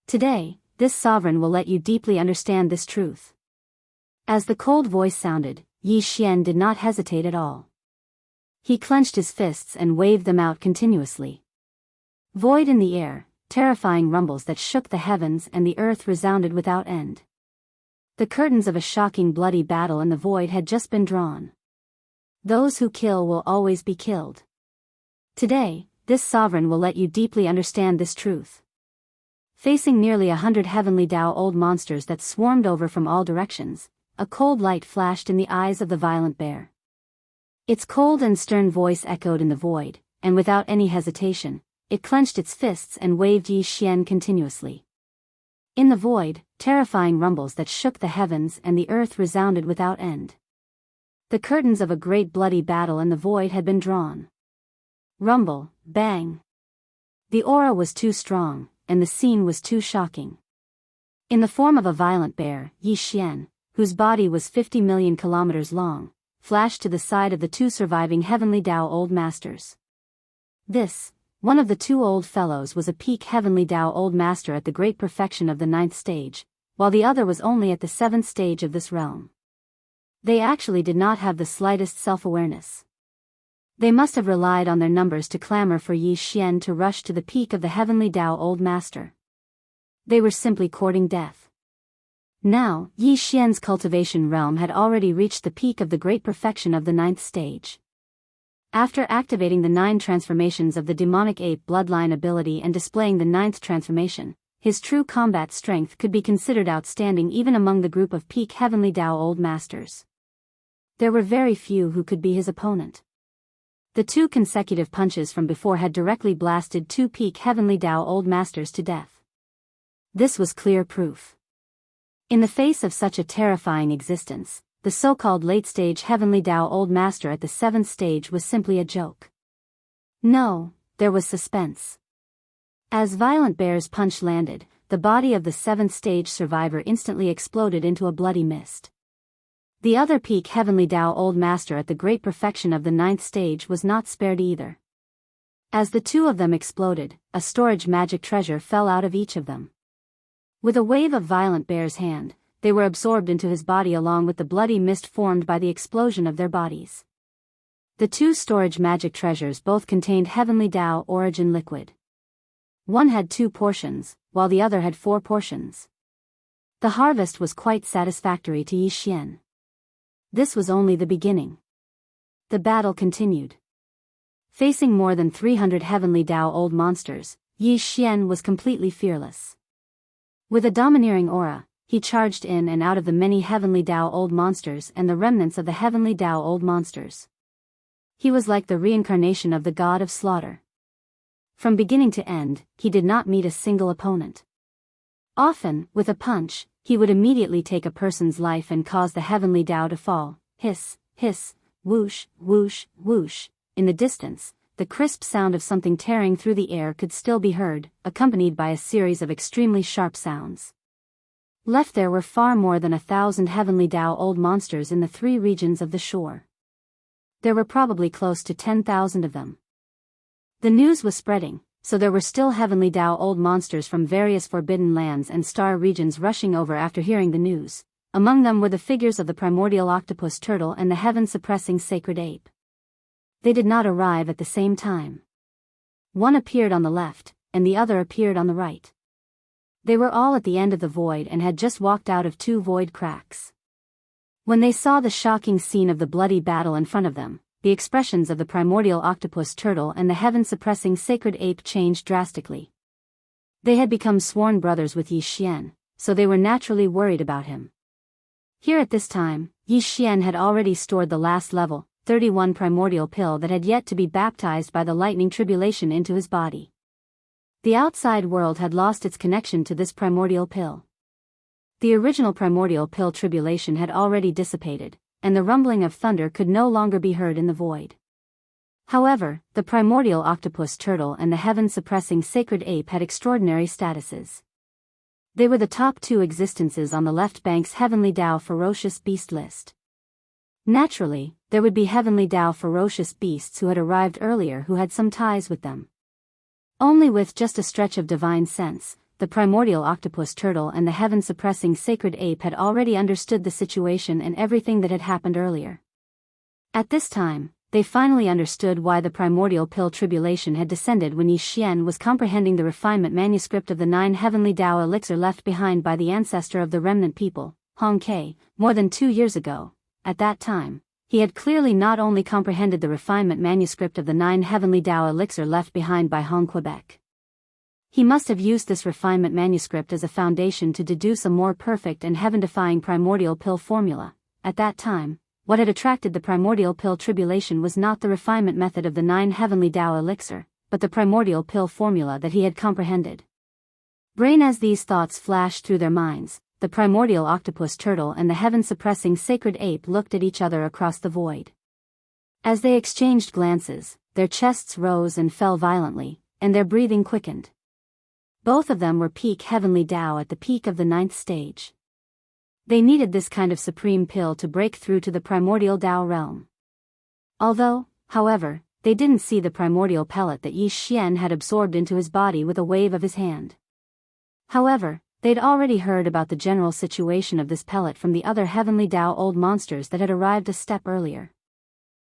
Today, this sovereign will let you deeply understand this truth. As the cold voice sounded, Yi Xian did not hesitate at all. He clenched his fists and waved them out continuously. Void in the air, terrifying rumbles that shook the heavens and the earth resounded without end. The curtains of a shocking bloody battle in the void had just been drawn. Those who kill will always be killed. Today, this sovereign will let you deeply understand this truth. Facing nearly 100 heavenly Dao old monsters that swarmed over from all directions, a cold light flashed in the eyes of the violent bear. Its cold and stern voice echoed in the void, and without any hesitation, it clenched its fists and waved Yi Xian continuously. In the void, terrifying rumbles that shook the heavens and the earth resounded without end. The curtains of a great bloody battle in the void had been drawn. Rumble, bang. The aura was too strong, and the scene was too shocking. In the form of a violent bear, Yi Xian, whose body was 50 million kilometers long, flashed to the side of the two surviving Heavenly Tao Old Masters. This, one of the two old fellows was a peak Heavenly Tao Old Master at the great perfection of the 9th stage, while the other was only at the 7th stage of this realm. They actually did not have the slightest self-awareness. They must have relied on their numbers to clamor for Yi Xian to rush to the peak of the Heavenly Tao Old Master. They were simply courting death. Now, Yi Xian's cultivation realm had already reached the peak of the great perfection of the 9th stage. After activating the 9 transformations of the demonic ape bloodline ability and displaying the 9th transformation, his true combat strength could be considered outstanding even among the group of peak Heavenly Tao Old Masters. There were very few who could be his opponent. The 2 consecutive punches from before had directly blasted 2 peak Heavenly Tao Old Masters to death. This was clear proof. In the face of such a terrifying existence, the so-called late-stage Heavenly Tao Old Master at the 7th stage was simply a joke. No, there was suspense. As Violent Bear's punch landed, the body of the 7th stage survivor instantly exploded into a bloody mist. The other peak Heavenly Tao Old Master at the great perfection of the 9th stage was not spared either. As the 2 of them exploded, a storage magic treasure fell out of each of them. With a wave of Violent Bear's hand, they were absorbed into his body along with the bloody mist formed by the explosion of their bodies. The 2 storage magic treasures both contained Heavenly Tao origin liquid. One had 2 portions, while the other had 4 portions. The harvest was quite satisfactory to Yi Xian. This was only the beginning. The battle continued. Facing more than 300 Heavenly Tao Old Monsters, Yi Xian was completely fearless. With a domineering aura, he charged in and out of the many Heavenly Tao Old Monsters and the remnants of the Heavenly Tao Old Monsters. He was like the reincarnation of the god of slaughter. From beginning to end, he did not meet a single opponent. Often, with a punch, he would immediately take a person's life and cause the Heavenly Tao to fall. Hiss, hiss, whoosh, whoosh, whoosh. In the distance, the crisp sound of something tearing through the air could still be heard, accompanied by a series of extremely sharp sounds. Left there were far more than 1,000 Heavenly Tao Old Monsters in the 3 regions of the shore. There were probably close to 10,000 of them. The news was spreading, so there were still Heavenly Tao Old Monsters from various forbidden lands and star regions rushing over after hearing the news. Among them were the figures of the primordial octopus turtle and the heaven-suppressing sacred ape. They did not arrive at the same time. One appeared on the left, and the other appeared on the right. They were all at the end of the void and had just walked out of 2 void cracks. When they saw the shocking scene of the bloody battle in front of them, the expressions of the primordial octopus turtle and the heaven-suppressing sacred ape changed drastically. They had become sworn brothers with Yi Xian, so they were naturally worried about him. Here at this time, Yi Xian had already stored the last level, 31 primordial pill that had yet to be baptized by the lightning tribulation into his body. The outside world had lost its connection to this primordial pill. The original primordial pill tribulation had already dissipated, and the rumbling of thunder could no longer be heard in the void. However, the primordial octopus turtle and the heaven-suppressing sacred ape had extraordinary statuses. They were the top 2 existences on the left bank's Heavenly Tao ferocious beast list. Naturally, there would be Heavenly Tao ferocious beasts who had arrived earlier who had some ties with them. Only with just a stretch of divine sense, the primordial octopus turtle and the heaven-suppressing sacred ape had already understood the situation and everything that had happened earlier. At this time, they finally understood why the primordial pill tribulation had descended when Yi Xian was comprehending the refinement manuscript of the 9 Heavenly Tao elixir left behind by the ancestor of the remnant people, Hong Ke, more than 2 years ago. At that time, he had clearly not only comprehended the refinement manuscript of the 9 Heavenly Tao elixir left behind by Hong Quebec. He must have used this refinement manuscript as a foundation to deduce a more perfect and heaven-defying primordial pill formula. At that time, what had attracted the primordial pill tribulation was not the refinement method of the 9 Heavenly Tao elixir, but the primordial pill formula that he had comprehended. Brain as these thoughts flashed through their minds, the primordial octopus turtle and the heaven-suppressing sacred ape looked at each other across the void. As they exchanged glances, their chests rose and fell violently, and their breathing quickened. Both of them were peak heavenly Tao at the peak of the 9th stage. They needed this kind of supreme pill to break through to the primordial Tao realm. Although, however, they didn't see the primordial pellet that Yi Xian had absorbed into his body with a wave of his hand. However, they'd already heard about the general situation of this pellet from the other heavenly Tao old monsters that had arrived a step earlier.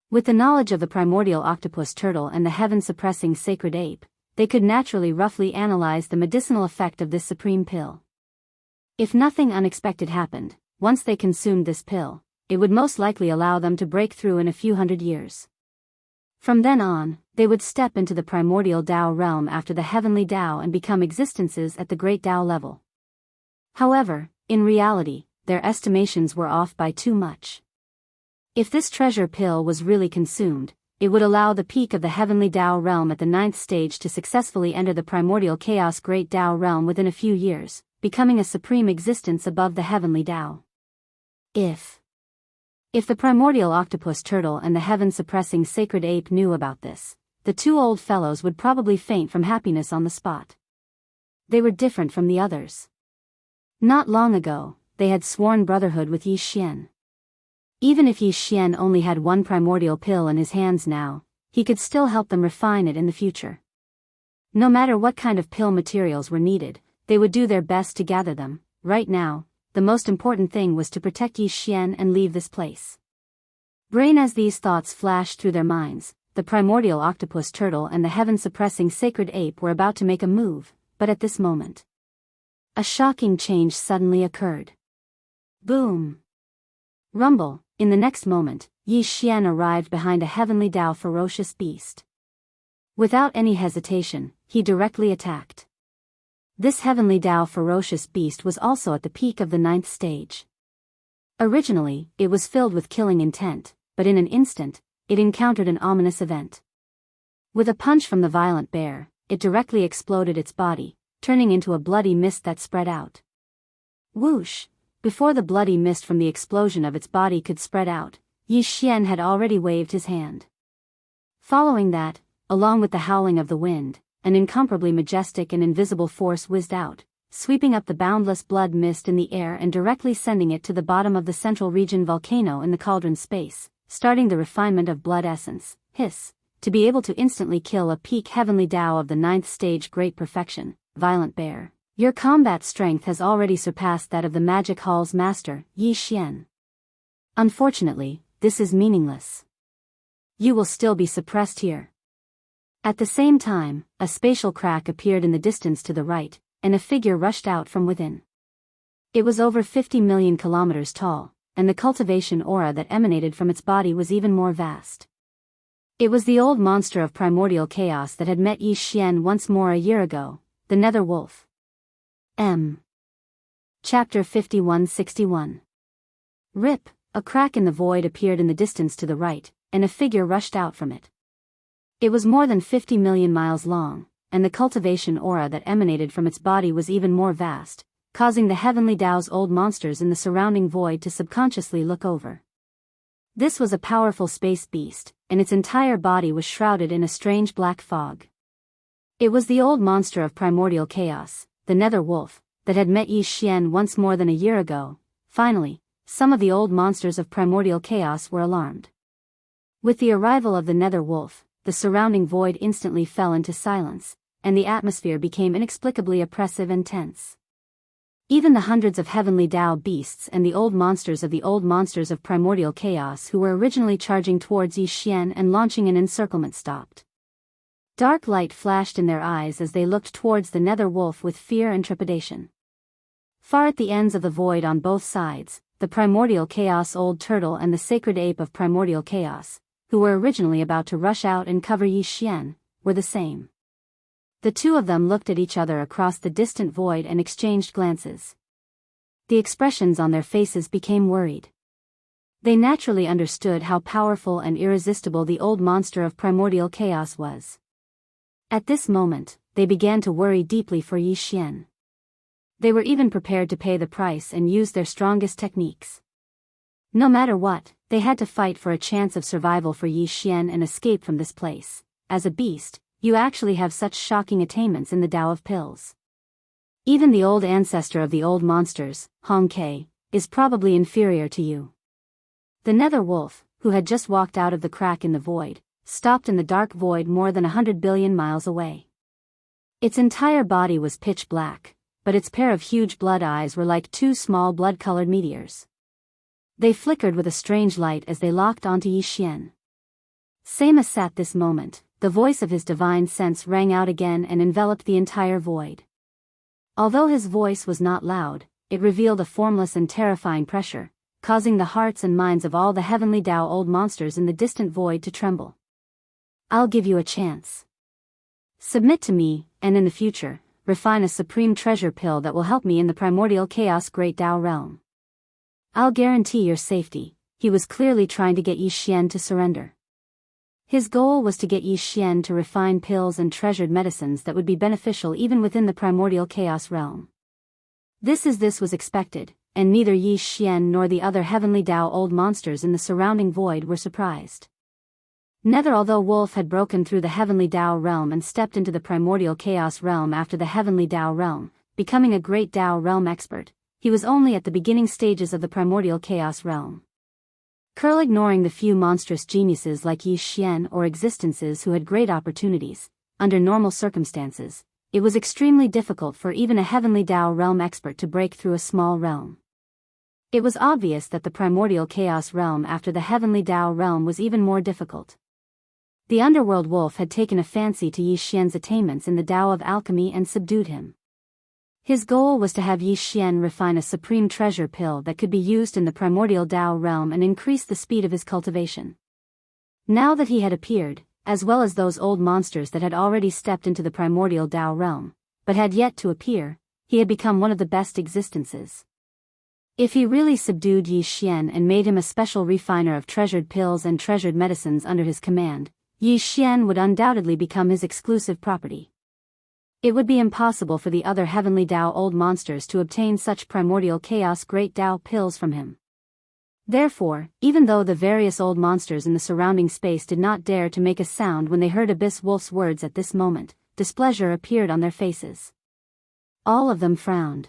With the knowledge of the primordial octopus turtle and the heaven-suppressing sacred ape, they could naturally roughly analyze the medicinal effect of this supreme pill. If nothing unexpected happened, once they consumed this pill, it would most likely allow them to break through in a few hundred years. From then on, they would step into the primordial Tao realm after the heavenly Tao and become existences at the great Tao level. However, in reality, their estimations were off by too much. If this treasure pill was really consumed, it would allow the peak of the heavenly Tao realm at the 9th stage to successfully enter the primordial chaos great Tao realm within a few years, becoming a supreme existence above the heavenly Tao. If the primordial octopus turtle and the heaven-suppressing sacred ape knew about this, the two old fellows would probably faint from happiness on the spot. They were different from the others. Not long ago, they had sworn brotherhood with Yi Xian. Even if Yi Xian only had one primordial pill in his hands now, he could still help them refine it in the future. No matter what kind of pill materials were needed, they would do their best to gather them. Right now, the most important thing was to protect Yi Xian and leave this place. Brain as these thoughts flashed through their minds, the primordial octopus turtle and the heaven-suppressing sacred ape were about to make a move, but at this moment, a shocking change suddenly occurred. Boom! Rumble! In the next moment, Yi Xian arrived behind a heavenly Tao ferocious beast. Without any hesitation, he directly attacked. This heavenly Tao ferocious beast was also at the peak of the 9th stage. Originally, it was filled with killing intent, but in an instant, it encountered an ominous event. With a punch from the violent bear, it directly exploded its body, turning into a bloody mist that spread out. Whoosh! Before the bloody mist from the explosion of its body could spread out, Yi Xian had already waved his hand. Following that, along with the howling of the wind, an incomparably majestic and invisible force whizzed out, sweeping up the boundless blood mist in the air and directly sending it to the bottom of the central region volcano in the cauldron space, starting the refinement of blood essence, hiss, to be able to instantly kill a peak heavenly Tao of the 9th stage great perfection, violent bear. Your combat strength has already surpassed that of the Magic Hall's master, Yi Xian. Unfortunately, this is meaningless. You will still be suppressed here. At the same time, a spatial crack appeared in the distance to the right, and a figure rushed out from within. It was over 50 million kilometers tall, and the cultivation aura that emanated from its body was even more vast. It was the old monster of primordial chaos that had met Yi Xian once more a year ago, the Nether Wolf. Chapter 5161. Rip, a crack in the void appeared in the distance to the right, and a figure rushed out from it. It was more than 50 million miles long, and the cultivation aura that emanated from its body was even more vast, causing the heavenly Tao's old monsters in the surrounding void to subconsciously look over. This was a powerful space beast, and its entire body was shrouded in a strange black fog. It was the old monster of primordial chaos, the Nether Wolf, that had met Yi Xian once more than a year ago. Finally, some of the old monsters of primordial chaos were alarmed. With the arrival of the Nether Wolf, the surrounding void instantly fell into silence, and the atmosphere became inexplicably oppressive and tense. Even the hundreds of heavenly Tao beasts and the old monsters of primordial chaos who were originally charging towards Yi Xian and launching an encirclement stopped. Dark light flashed in their eyes as they looked towards the Nether Wolf with fear and trepidation. Far at the ends of the void on both sides, the primordial chaos old turtle and the sacred ape of primordial chaos, who were originally about to rush out and cover Yi Xian, were the same. The two of them looked at each other across the distant void and exchanged glances. The expressions on their faces became worried. They naturally understood how powerful and irresistible the old monster of primordial chaos was. At this moment, they began to worry deeply for Yi Xian. They were even prepared to pay the price and use their strongest techniques. No matter what, they had to fight for a chance of survival for Yi Xian and escape from this place. As a beast, you actually have such shocking attainments in the Tao of Pills. Even the old ancestor of the old monsters, Hong Kei, is probably inferior to you. The nether wolf, who had just walked out of the crack in the void, stopped in the dark void more than 100 billion miles away. Its entire body was pitch black, but its pair of huge blood eyes were like two small blood-colored meteors. They flickered with a strange light as they locked onto Yi Xian. Same as at this moment, the voice of his divine sense rang out again and enveloped the entire void. Although his voice was not loud, it revealed a formless and terrifying pressure, causing the hearts and minds of all the heavenly Tao old monsters in the distant void to tremble. I'll give you a chance. Submit to me, and in the future, refine a supreme treasure pill that will help me in the primordial chaos great Tao realm. I'll guarantee your safety. He was clearly trying to get Yi Xian to surrender. His goal was to get Yi Xian to refine pills and treasured medicines that would be beneficial even within the primordial chaos realm. This was expected, and neither Yi Xian nor the other heavenly Tao old monsters in the surrounding void were surprised. Neither, although Wolf had broken through the heavenly Tao realm and stepped into the primordial chaos realm after the heavenly Tao realm, becoming a great Tao realm expert, he was only at the beginning stages of the primordial chaos realm. Ignoring the few monstrous geniuses like Yi Xian or existences who had great opportunities, under normal circumstances, it was extremely difficult for even a heavenly Tao realm expert to break through a small realm. It was obvious that the primordial chaos realm after the heavenly Tao realm was even more difficult. The underworld wolf had taken a fancy to Yi Xian's attainments in the Tao of alchemy and subdued him. His goal was to have Yi Xian refine a supreme treasure pill that could be used in the primordial Tao realm and increase the speed of his cultivation. Now that he had appeared, as well as those old monsters that had already stepped into the primordial Tao realm, but had yet to appear, he had become one of the best existences. If he really subdued Yi Xian and made him a special refiner of treasured pills and treasured medicines under his command, Yi Xian would undoubtedly become his exclusive property. It would be impossible for the other heavenly Tao old monsters to obtain such primordial chaos great Tao pills from him. Therefore, even though the various old monsters in the surrounding space did not dare to make a sound when they heard Abyss Wolf's words at this moment, displeasure appeared on their faces. All of them frowned.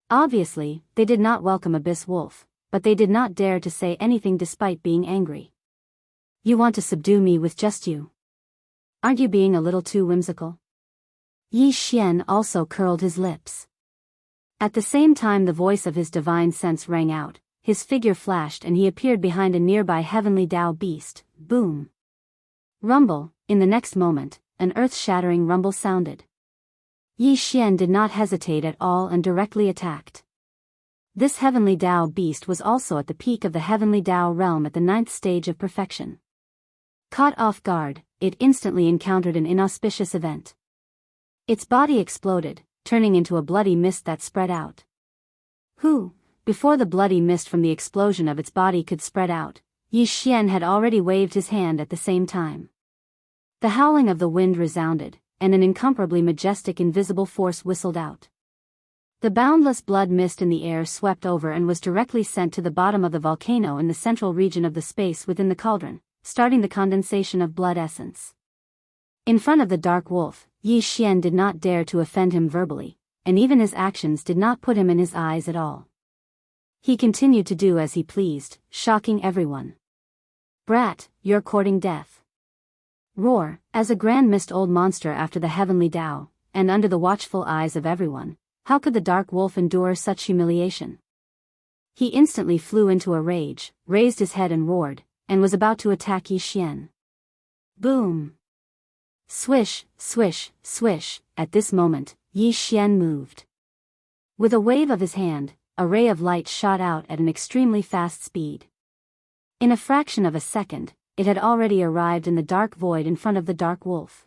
Obviously, they did not welcome Abyss Wolf, but they did not dare to say anything despite being angry. You want to subdue me with just you? Aren't you being a little too whimsical? Yi Xian also curled his lips. At the same time the voice of his divine sense rang out, his figure flashed and he appeared behind a nearby heavenly Tao beast. Boom! Rumble. In the next moment, an earth-shattering rumble sounded. Yi Xian did not hesitate at all and directly attacked. This heavenly Tao beast was also at the peak of the heavenly Tao realm at the 9th stage of perfection. Caught off guard, it instantly encountered an inauspicious event. Its body exploded, turning into a bloody mist that spread out. Before the bloody mist from the explosion of its body could spread out, Yi Xian had already waved his hand at the same time. The howling of the wind resounded, and an incomparably majestic invisible force whistled out. The boundless blood mist in the air swept over and was directly sent to the bottom of the volcano in the central region of the space within the cauldron, starting the condensation of blood essence. In front of the dark wolf, Yi Xian did not dare to offend him verbally, and even his actions did not put him in his eyes at all. He continued to do as he pleased, shocking everyone. Brat, you're courting death. Roar, as a grand mist old monster after the heavenly Tao, and under the watchful eyes of everyone, how could the dark wolf endure such humiliation? He instantly flew into a rage, raised his head and roared, and was about to attack Yi Xian. Boom! Swish, swish, swish. At this moment, Yi Xian moved. With a wave of his hand, a ray of light shot out at an extremely fast speed. In a fraction of a second, it had already arrived in the dark void in front of the dark wolf.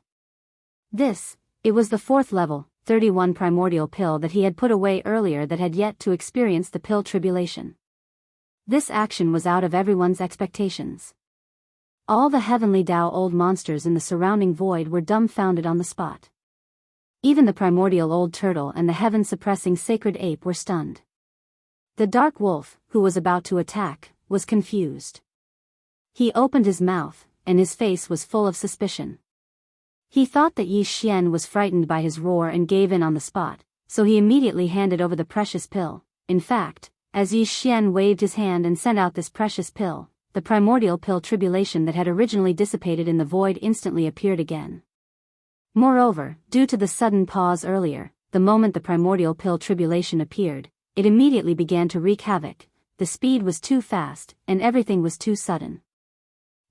It was the 4th level, 31 primordial pill that he had put away earlier that had yet to experience the pill tribulation. This action was out of everyone's expectations. All the heavenly Tao old monsters in the surrounding void were dumbfounded on the spot. Even the primordial old turtle and the heaven-suppressing sacred ape were stunned. The dark wolf, who was about to attack, was confused. He opened his mouth, and his face was full of suspicion. He thought that Yi Xian was frightened by his roar and gave in on the spot, so he immediately handed over the precious pill. In fact, as Yi Xian waved his hand and sent out this precious pill, the primordial pill tribulation that had originally dissipated in the void instantly appeared again. Moreover, due to the sudden pause earlier, the moment the primordial pill tribulation appeared, it immediately began to wreak havoc. The speed was too fast, and everything was too sudden.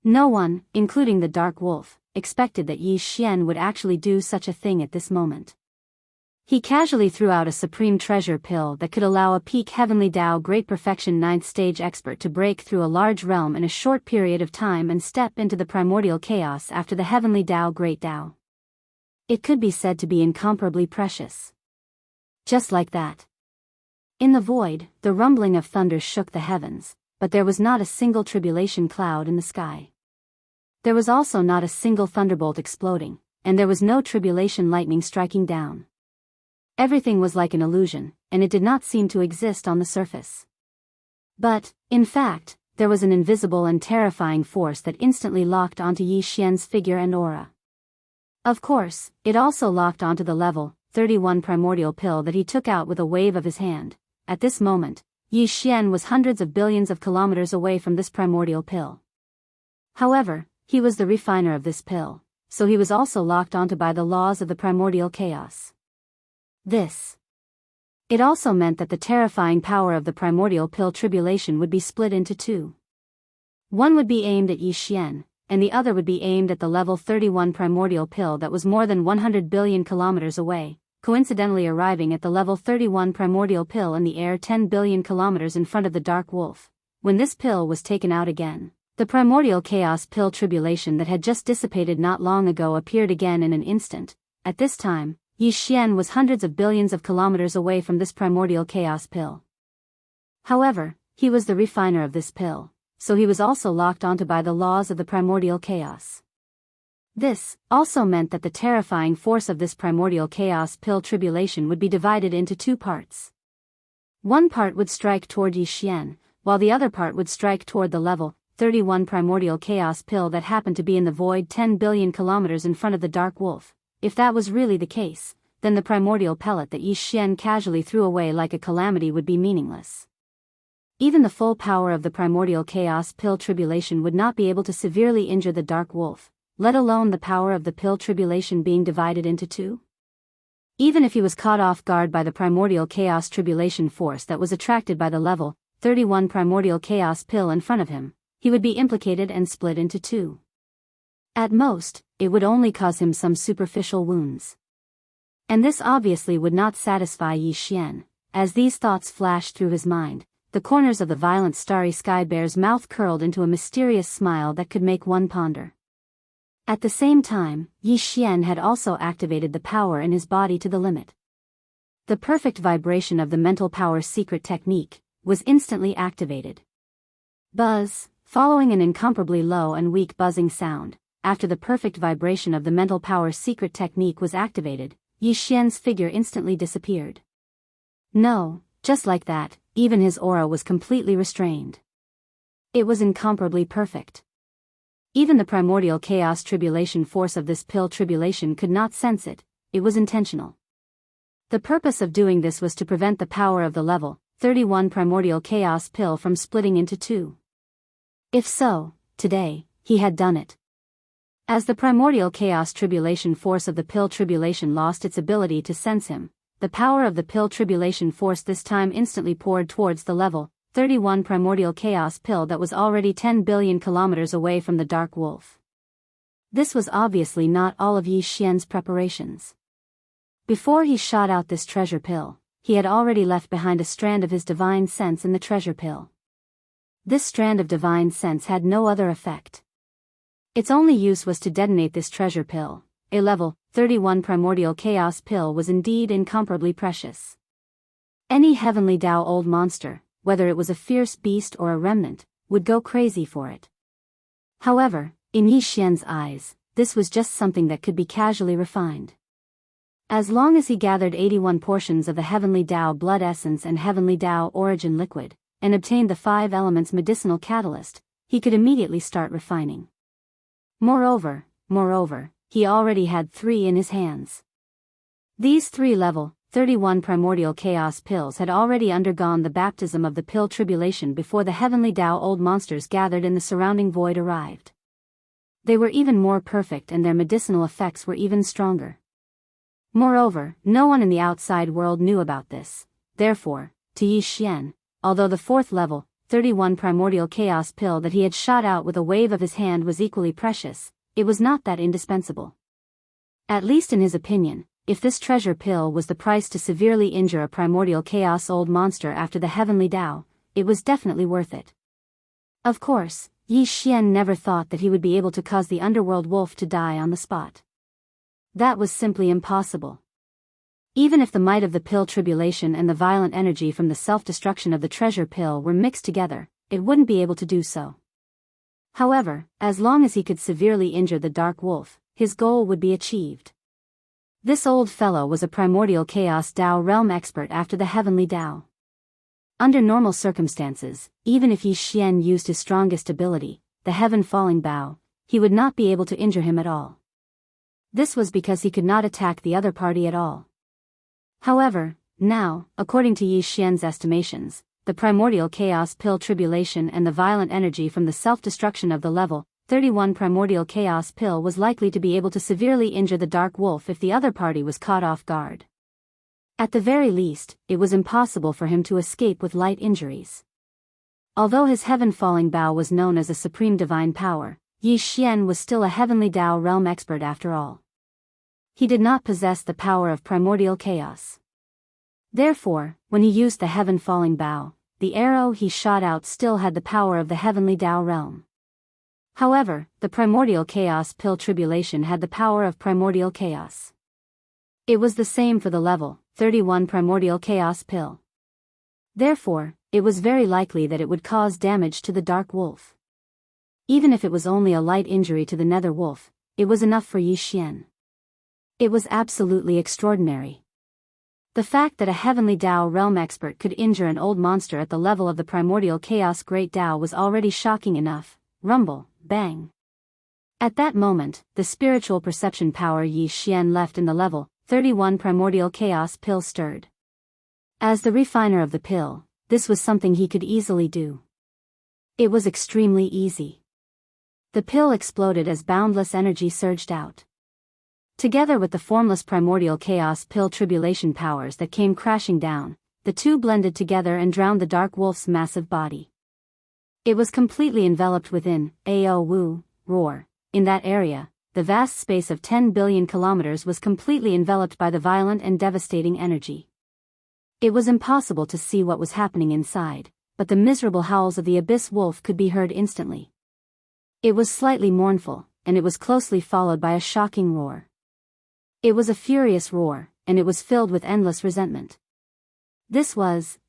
No one, including the dark wolf, expected that Yi Xian would actually do such a thing at this moment. He casually threw out a supreme treasure pill that could allow a peak heavenly Tao great perfection 9th stage expert to break through a large realm in a short period of time and step into the primordial chaos after the heavenly Tao great Tao. It could be said to be incomparably precious. Just like that. In the void, the rumbling of thunder shook the heavens, but there was not a single tribulation cloud in the sky. There was also not a single thunderbolt exploding, and there was no tribulation lightning striking down. Everything was like an illusion, and it did not seem to exist on the surface. But, in fact, there was an invisible and terrifying force that instantly locked onto Yi Xian's figure and aura. Of course, it also locked onto the level 31 primordial pill that he took out with a wave of his hand. At this moment, Yi Xian was hundreds of billions of kilometers away from this primordial pill. However, he was the refiner of this pill, so he was also locked onto by the laws of the primordial chaos. It also meant that the terrifying power of the primordial pill tribulation would be split into two. One would be aimed at Yi Xian, and the other would be aimed at the level 31 primordial pill that was more than 100 billion kilometers away, coincidentally arriving at the level 31 primordial pill in the air 10 billion kilometers in front of the dark wolf. When this pill was taken out again, the primordial chaos pill tribulation that had just dissipated not long ago appeared again in an instant. At this time, Yi Xian was hundreds of billions of kilometers away from this primordial chaos pill. However, he was the refiner of this pill, so he was also locked onto by the laws of the primordial chaos. This also meant that the terrifying force of this primordial chaos pill tribulation would be divided into two parts. One part would strike toward Yi Xian, while the other part would strike toward the level 31 primordial chaos pill that happened to be in the void 10 billion kilometers in front of the dark wolf. If that was really the case, then the primordial pellet that Yi Xian casually threw away like a calamity would be meaningless. Even the full power of the primordial chaos pill tribulation would not be able to severely injure the dark wolf, let alone the power of the pill tribulation being divided into two. Even if he was caught off guard by the primordial chaos tribulation force that was attracted by the level 31 primordial chaos pill in front of him, he would be implicated and split into two. At most, it would only cause him some superficial wounds. And this obviously would not satisfy Yi Xian. As these thoughts flashed through his mind, the corners of the violent starry sky bear's mouth curled into a mysterious smile that could make one ponder. At the same time, Yi Xian had also activated the power in his body to the limit. The perfect vibration of the mental power secret technique was instantly activated. Buzz, following an incomparably low and weak buzzing sound. After the perfect vibration of the mental power secret technique was activated, Yi Xian's figure instantly disappeared. No, just like that, even his aura was completely restrained. It was incomparably perfect. Even the primordial chaos tribulation force of this pill tribulation could not sense it. It was intentional. The purpose of doing this was to prevent the power of the level 31 primordial chaos pill from splitting into two. If so, today, he had done it. As the primordial chaos tribulation force of the pill tribulation lost its ability to sense him, the power of the pill tribulation force this time instantly poured towards the level 31 primordial chaos pill that was already 10 billion kilometers away from the dark wolf. This was obviously not all of Yi Xian's preparations. Before he shot out this treasure pill, he had already left behind a strand of his divine sense in the treasure pill. This strand of divine sense had no other effect. Its only use was to detonate this treasure pill. A level 31 primordial chaos pill was indeed incomparably precious. Any heavenly Tao old monster, whether it was a fierce beast or a remnant, would go crazy for it. However, In Yi Xian's eyes, this was just something that could be casually refined. As long as he gathered 81 portions of the Heavenly Tao blood essence and Heavenly Tao origin liquid, and obtained the 5 elements medicinal catalyst, he could immediately start refining. Moreover, he already had 3 in his hands. These 3 level 31 primordial chaos pills had already undergone the baptism of the pill tribulation before the Heavenly Tao old monsters gathered in the surrounding void arrived. They were even more perfect and their medicinal effects were even stronger. Moreover, no one in the outside world knew about this. Therefore, to Yi Xian, although the 4th level, 31 primordial chaos pill that he had shot out with a wave of his hand was equally precious, it was not that indispensable. At least in his opinion, if this treasure pill was the price to severely injure a primordial chaos old monster after the Heavenly Tao, it was definitely worth it. Of course, Yi Xian never thought that he would be able to cause the underworld wolf to die on the spot. That was simply impossible. Even if the might of the pill tribulation and the violent energy from the self-destruction of the treasure pill were mixed together, it wouldn't be able to do so. However, as long as he could severely injure the dark wolf, his goal would be achieved. This old fellow was a primordial chaos Tao realm expert after the Heavenly Tao. Under normal circumstances, even if Yi Xian used his strongest ability, the heaven-falling bow, he would not be able to injure him at all. This was because he could not attack the other party at all. However, now, according to Yi Xian's estimations, the primordial chaos pill tribulation and the violent energy from the self-destruction of the level 31 primordial chaos pill was likely to be able to severely injure the dark wolf if the other party was caught off guard. At the very least, it was impossible for him to escape with light injuries. Although his heaven-falling bow was known as a supreme divine power, Yi Xian was still a Heavenly Tao realm expert after all. He did not possess the power of primordial chaos. Therefore, when he used the heaven-falling bow, the arrow he shot out still had the power of the Heavenly Tao realm. However, the primordial chaos pill tribulation had the power of primordial chaos. It was the same for the level 31 primordial chaos pill. Therefore, it was very likely that it would cause damage to the dark wolf. Even if it was only a light injury to the nether wolf, it was enough for Yi Xian. It was absolutely extraordinary. The fact that a Heavenly Tao realm expert could injure an old monster at the level of the primordial chaos great Tao was already shocking enough. Rumble, bang. At that moment, the spiritual perception power Yi Xian left in the level 31 primordial chaos pill stirred. As the refiner of the pill, this was something he could easily do. It was extremely easy. The pill exploded as boundless energy surged out. Together with the formless primordial chaos pill tribulation powers that came crashing down, the two blended together and drowned the dark wolf's massive body. It was completely enveloped within Ao Wu, roar. In that area, the vast space of 10 billion kilometers was completely enveloped by the violent and devastating energy. It was impossible to see what was happening inside, but the miserable howls of the abyss wolf could be heard instantly. It was slightly mournful, and it was closely followed by a shocking roar. It was a furious roar, and it was filled with endless resentment.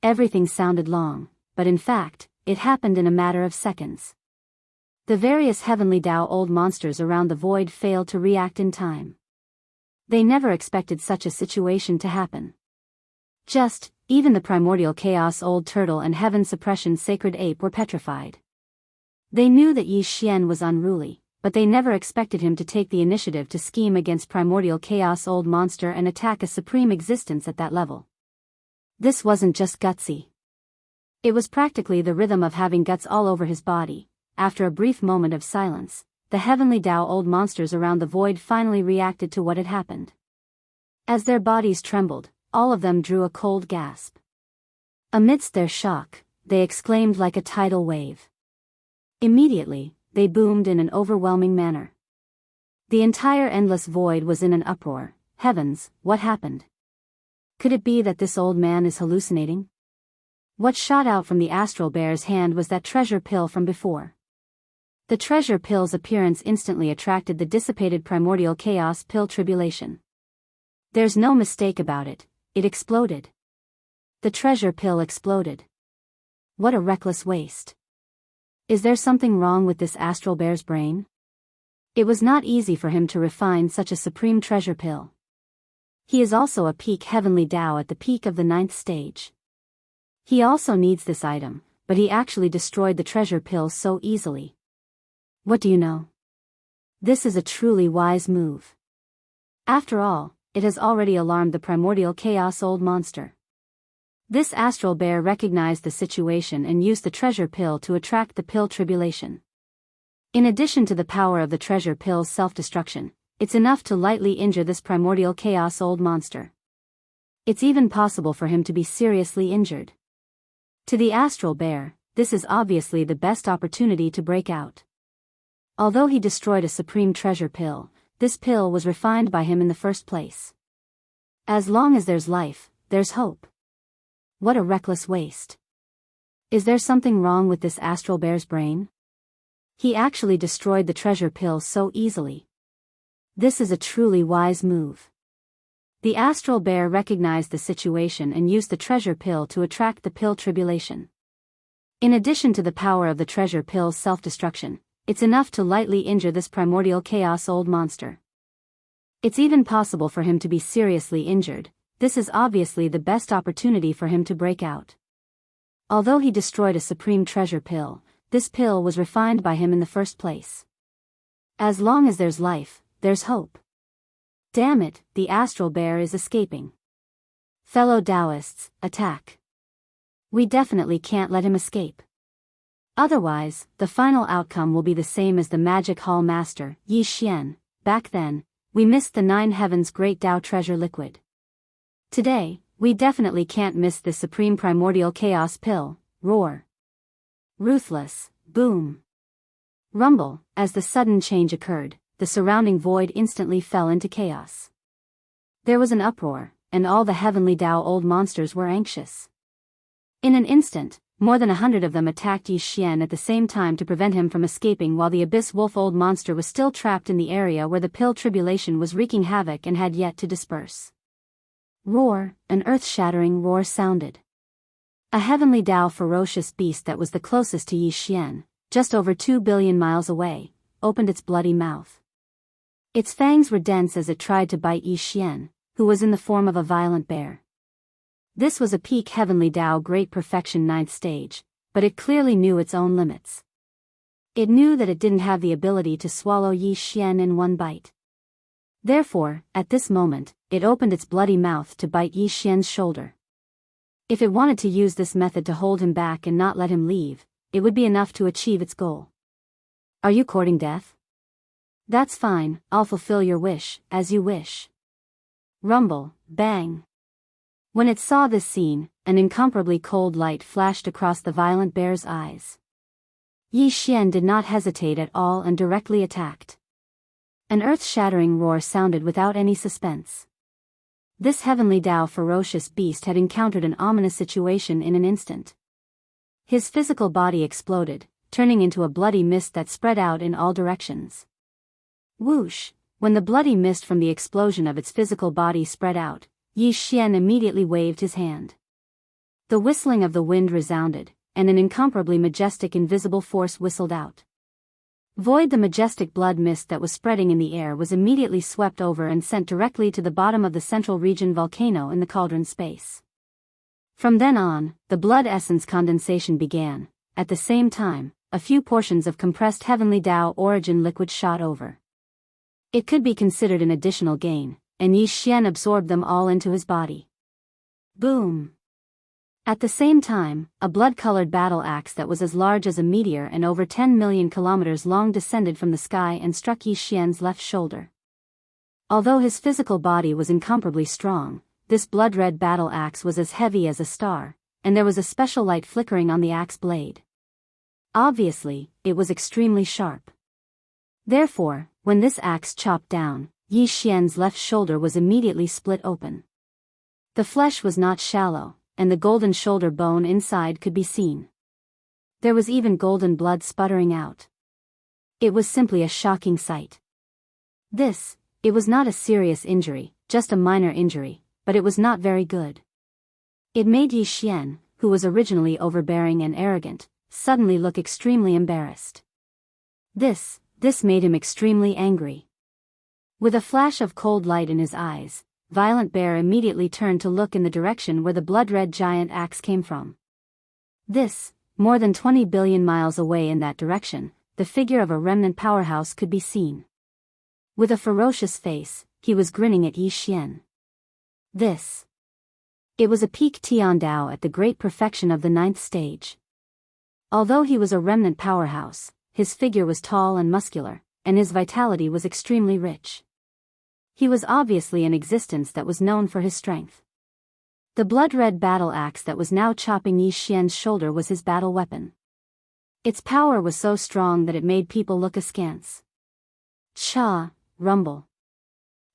Everything sounded long, but in fact, it happened in a matter of seconds. The various Heavenly Tao old monsters around the void failed to react in time. They never expected such a situation to happen. Even the primordial chaos old turtle and heaven suppression sacred ape were petrified. They knew that Yi Xian was unruly, but they never expected him to take the initiative to scheme against primordial chaos old monster and attack a supreme existence at that level. This wasn't just gutsy. It was practically the rhythm of having guts all over his body. After a brief moment of silence, the Heavenly Tao old monsters around the void finally reacted to what had happened. As their bodies trembled, all of them drew a cold gasp. Amidst their shock, they exclaimed like a tidal wave. Immediately, they boomed in an overwhelming manner. The entire endless void was in an uproar. Heavens, what happened? Could it be that this old man is hallucinating? What shot out from the astral bear's hand was that treasure pill from before. The treasure pill's appearance instantly attracted the dissipated primordial chaos pill tribulation. There's no mistake about it, it exploded. The treasure pill exploded. What a reckless waste. Is there something wrong with this astral bear's brain? It was not easy for him to refine such a supreme treasure pill. He is also a peak heavenly Tao at the peak of the 9th stage. He also needs this item, but he actually destroyed the treasure pill so easily. What do you know? This is a truly wise move. After all, it has already alarmed the primordial chaos old monster. This astral bear recognized the situation and used the treasure pill to attract the pill tribulation. In addition to the power of the treasure pill's self-destruction, it's enough to lightly injure this primordial chaos old monster. It's even possible for him to be seriously injured. To the astral bear, this is obviously the best opportunity to break out. Although he destroyed a supreme treasure pill, this pill was refined by him in the first place. As long as there's life, there's hope. What a reckless waste. Is there something wrong with this astral bear's brain? He actually destroyed the treasure pill so easily. This is a truly wise move. The astral bear recognized the situation and used the treasure pill to attract the pill tribulation. In addition to the power of the treasure pill's self-destruction, it's enough to lightly injure this primordial chaos old monster. It's even possible for him to be seriously injured. This is obviously the best opportunity for him to break out. Although he destroyed a supreme treasure pill, this pill was refined by him in the first place. As long as there's life, there's hope. Damn it, the astral bear is escaping. Fellow Taoists, attack. We definitely can't let him escape. Otherwise, the final outcome will be the same as the Magic Hall Master, Yi Xian. Back then, we missed the 9 heavens great Tao treasure liquid. Today, we definitely can't miss this supreme primordial chaos pill. Roar. Ruthless, boom. Rumble. As the sudden change occurred, the surrounding void instantly fell into chaos. There was an uproar, and all the heavenly Tao old monsters were anxious. In an instant, more than 100 of them attacked Yi Xian at the same time to prevent him from escaping, while the abyss wolf old monster was still trapped in the area where the pill tribulation was wreaking havoc and had yet to disperse. Roar. An earth-shattering roar sounded. A heavenly Tao ferocious beast that was the closest to Yi Xian, just over 2 billion miles away, opened its bloody mouth. Its fangs were dense as it tried to bite Yi Xian, who was in the form of a violent bear. This was a peak heavenly Tao great perfection 9th stage, but it clearly knew its own limits. It knew that it didn't have the ability to swallow Yi Xian in one bite. Therefore, at this moment, it opened its bloody mouth to bite Yi Xian's shoulder. If it wanted to use this method to hold him back and not let him leave, it would be enough to achieve its goal. Are you courting death? That's fine, I'll fulfill your wish, as you wish. Rumble, bang. When it saw this scene, an incomparably cold light flashed across the violent bear's eyes. Yi Xian did not hesitate at all and directly attacked. An earth-shattering roar sounded without any suspense. This heavenly Tao ferocious beast had encountered an ominous situation in an instant. His physical body exploded, turning into a bloody mist that spread out in all directions. Whoosh! When the bloody mist from the explosion of its physical body spread out, Yi Xian immediately waved his hand. The whistling of the wind resounded, and an incomparably majestic invisible force whistled out. Void. The majestic blood mist that was spreading in the air was immediately swept over and sent directly to the bottom of the central region volcano in the cauldron space. From then on, the blood essence condensation began. At the same time, a few portions of compressed heavenly Tao origin liquid shot over. It could be considered an additional gain, and Yi Xian absorbed them all into his body. Boom! At the same time, a blood-colored battle axe that was as large as a meteor and over 10 million kilometers long descended from the sky and struck Yi Xian's left shoulder. Although his physical body was incomparably strong, this blood-red battle axe was as heavy as a star, and there was a special light flickering on the axe blade. Obviously, it was extremely sharp. Therefore, when this axe chopped down, Yi Xian's left shoulder was immediately split open. The flesh was not shallow, and the golden shoulder bone inside could be seen. There was even golden blood sputtering out. It was simply a shocking sight. It was not a serious injury, just a minor injury, but it was not very good. It made Yi Xian, who was originally overbearing and arrogant, suddenly look extremely embarrassed. This made him extremely angry. With a flash of cold light in his eyes, Violent Bear immediately turned to look in the direction where the blood-red giant axe came from. More than 20 billion miles away in that direction, the figure of a remnant powerhouse could be seen. With a ferocious face, he was grinning at Yi Xian. It was a peak Tiandao at the great perfection of the 9th stage. Although he was a remnant powerhouse, his figure was tall and muscular, and his vitality was extremely rich. He was obviously an existence that was known for his strength. The blood-red battle axe that was now chopping Yi Xian's shoulder was his battle weapon. Its power was so strong that it made people look askance. Cha, rumble.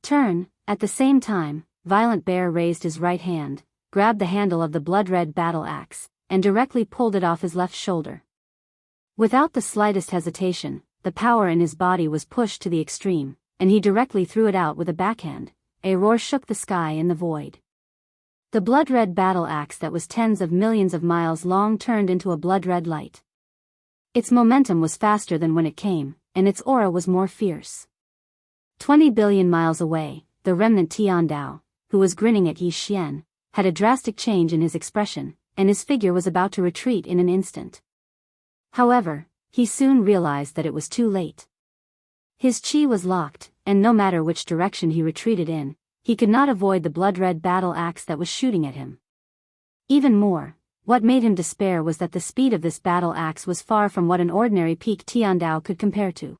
Turn. At the same time, Violent Bear raised his right hand, grabbed the handle of the blood-red battle axe, and directly pulled it off his left shoulder. Without the slightest hesitation, the power in his body was pushed to the extreme, and he directly threw it out with a backhand. A roar shook the sky in the void. The blood-red battle axe that was tens of millions of miles long turned into a blood-red light. Its momentum was faster than when it came, and its aura was more fierce. 20 billion miles away, the remnant Tiandao, who was grinning at Yi Xian, had a drastic change in his expression, and his figure was about to retreat in an instant. However, he soon realized that it was too late. His chi was locked, and no matter which direction he retreated in, he could not avoid the blood-red battle axe that was shooting at him. Even more, what made him despair was that the speed of this battle axe was far from what an ordinary peak Tiandao could compare to.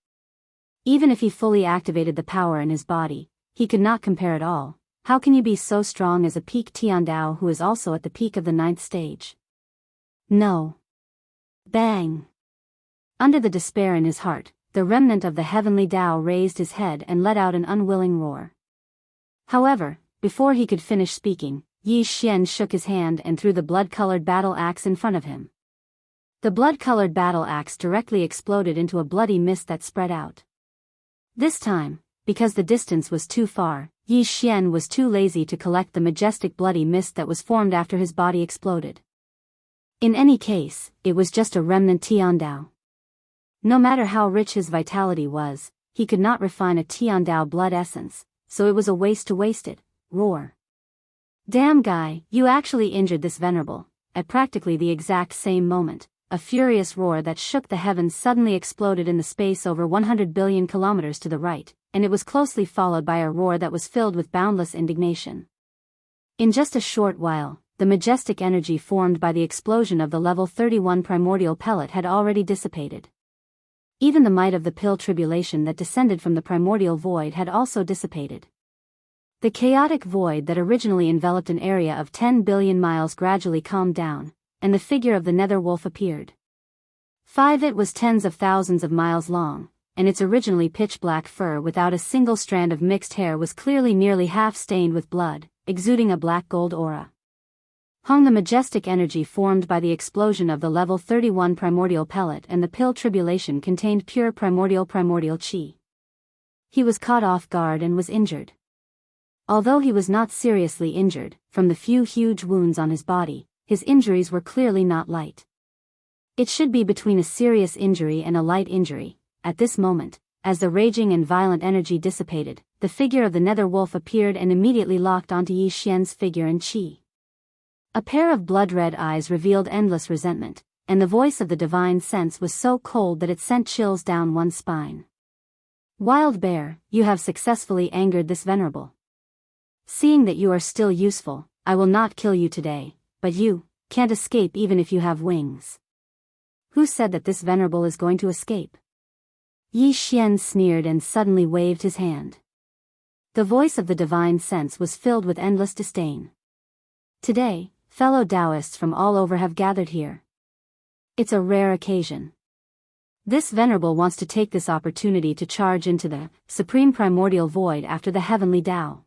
Even if he fully activated the power in his body, he could not compare at all. How can you be so strong as a peak Tiandao who is also at the peak of the 9th stage? No. Bang! Under the despair in his heart, the remnant of the heavenly Tao raised his head and let out an unwilling roar. However, before he could finish speaking, Yi Xian shook his hand and threw the blood-colored battle axe in front of him. The blood-colored battle axe directly exploded into a bloody mist that spread out. This time, because the distance was too far, Yi Xian was too lazy to collect the majestic bloody mist that was formed after his body exploded. In any case, it was just a remnant Tiandao. No matter how rich his vitality was, he could not refine a Tiandao blood essence, so it was a waste to waste it. Roar. Damn guy, you actually injured this venerable. At practically the exact same moment, a furious roar that shook the heavens suddenly exploded in the space over 100 billion kilometers to the right, and it was closely followed by a roar that was filled with boundless indignation. In just a short while, the majestic energy formed by the explosion of the level 31 primordial pellet had already dissipated. Even the might of the pill tribulation that descended from the primordial void had also dissipated. The chaotic void that originally enveloped an area of 10 billion miles gradually calmed down, and the figure of the nether wolf appeared. It was tens of thousands of miles long, and its originally pitch-black fur without a single strand of mixed hair was clearly nearly half stained with blood, exuding a black-gold aura. Hung the majestic energy formed by the explosion of the level 31 primordial pellet, and the pill tribulation contained pure primordial chi. He was caught off guard and was injured. Although he was not seriously injured, from the few huge wounds on his body, his injuries were clearly not light. It should be between a serious injury and a light injury. At this moment, as the raging and violent energy dissipated, the figure of the nether wolf appeared and immediately locked onto Yi Xian's figure and chi. A pair of blood-red eyes revealed endless resentment, and the voice of the divine sense was so cold that it sent chills down one's spine. Wild Bear, you have successfully angered this venerable. Seeing that you are still useful, I will not kill you today, but you can't escape even if you have wings. Who said that this venerable is going to escape? Yi Xian sneered and suddenly waved his hand. The voice of the divine sense was filled with endless disdain. Today, fellow Taoists from all over have gathered here. It's a rare occasion. This venerable wants to take this opportunity to charge into the supreme primordial void after the heavenly Tao.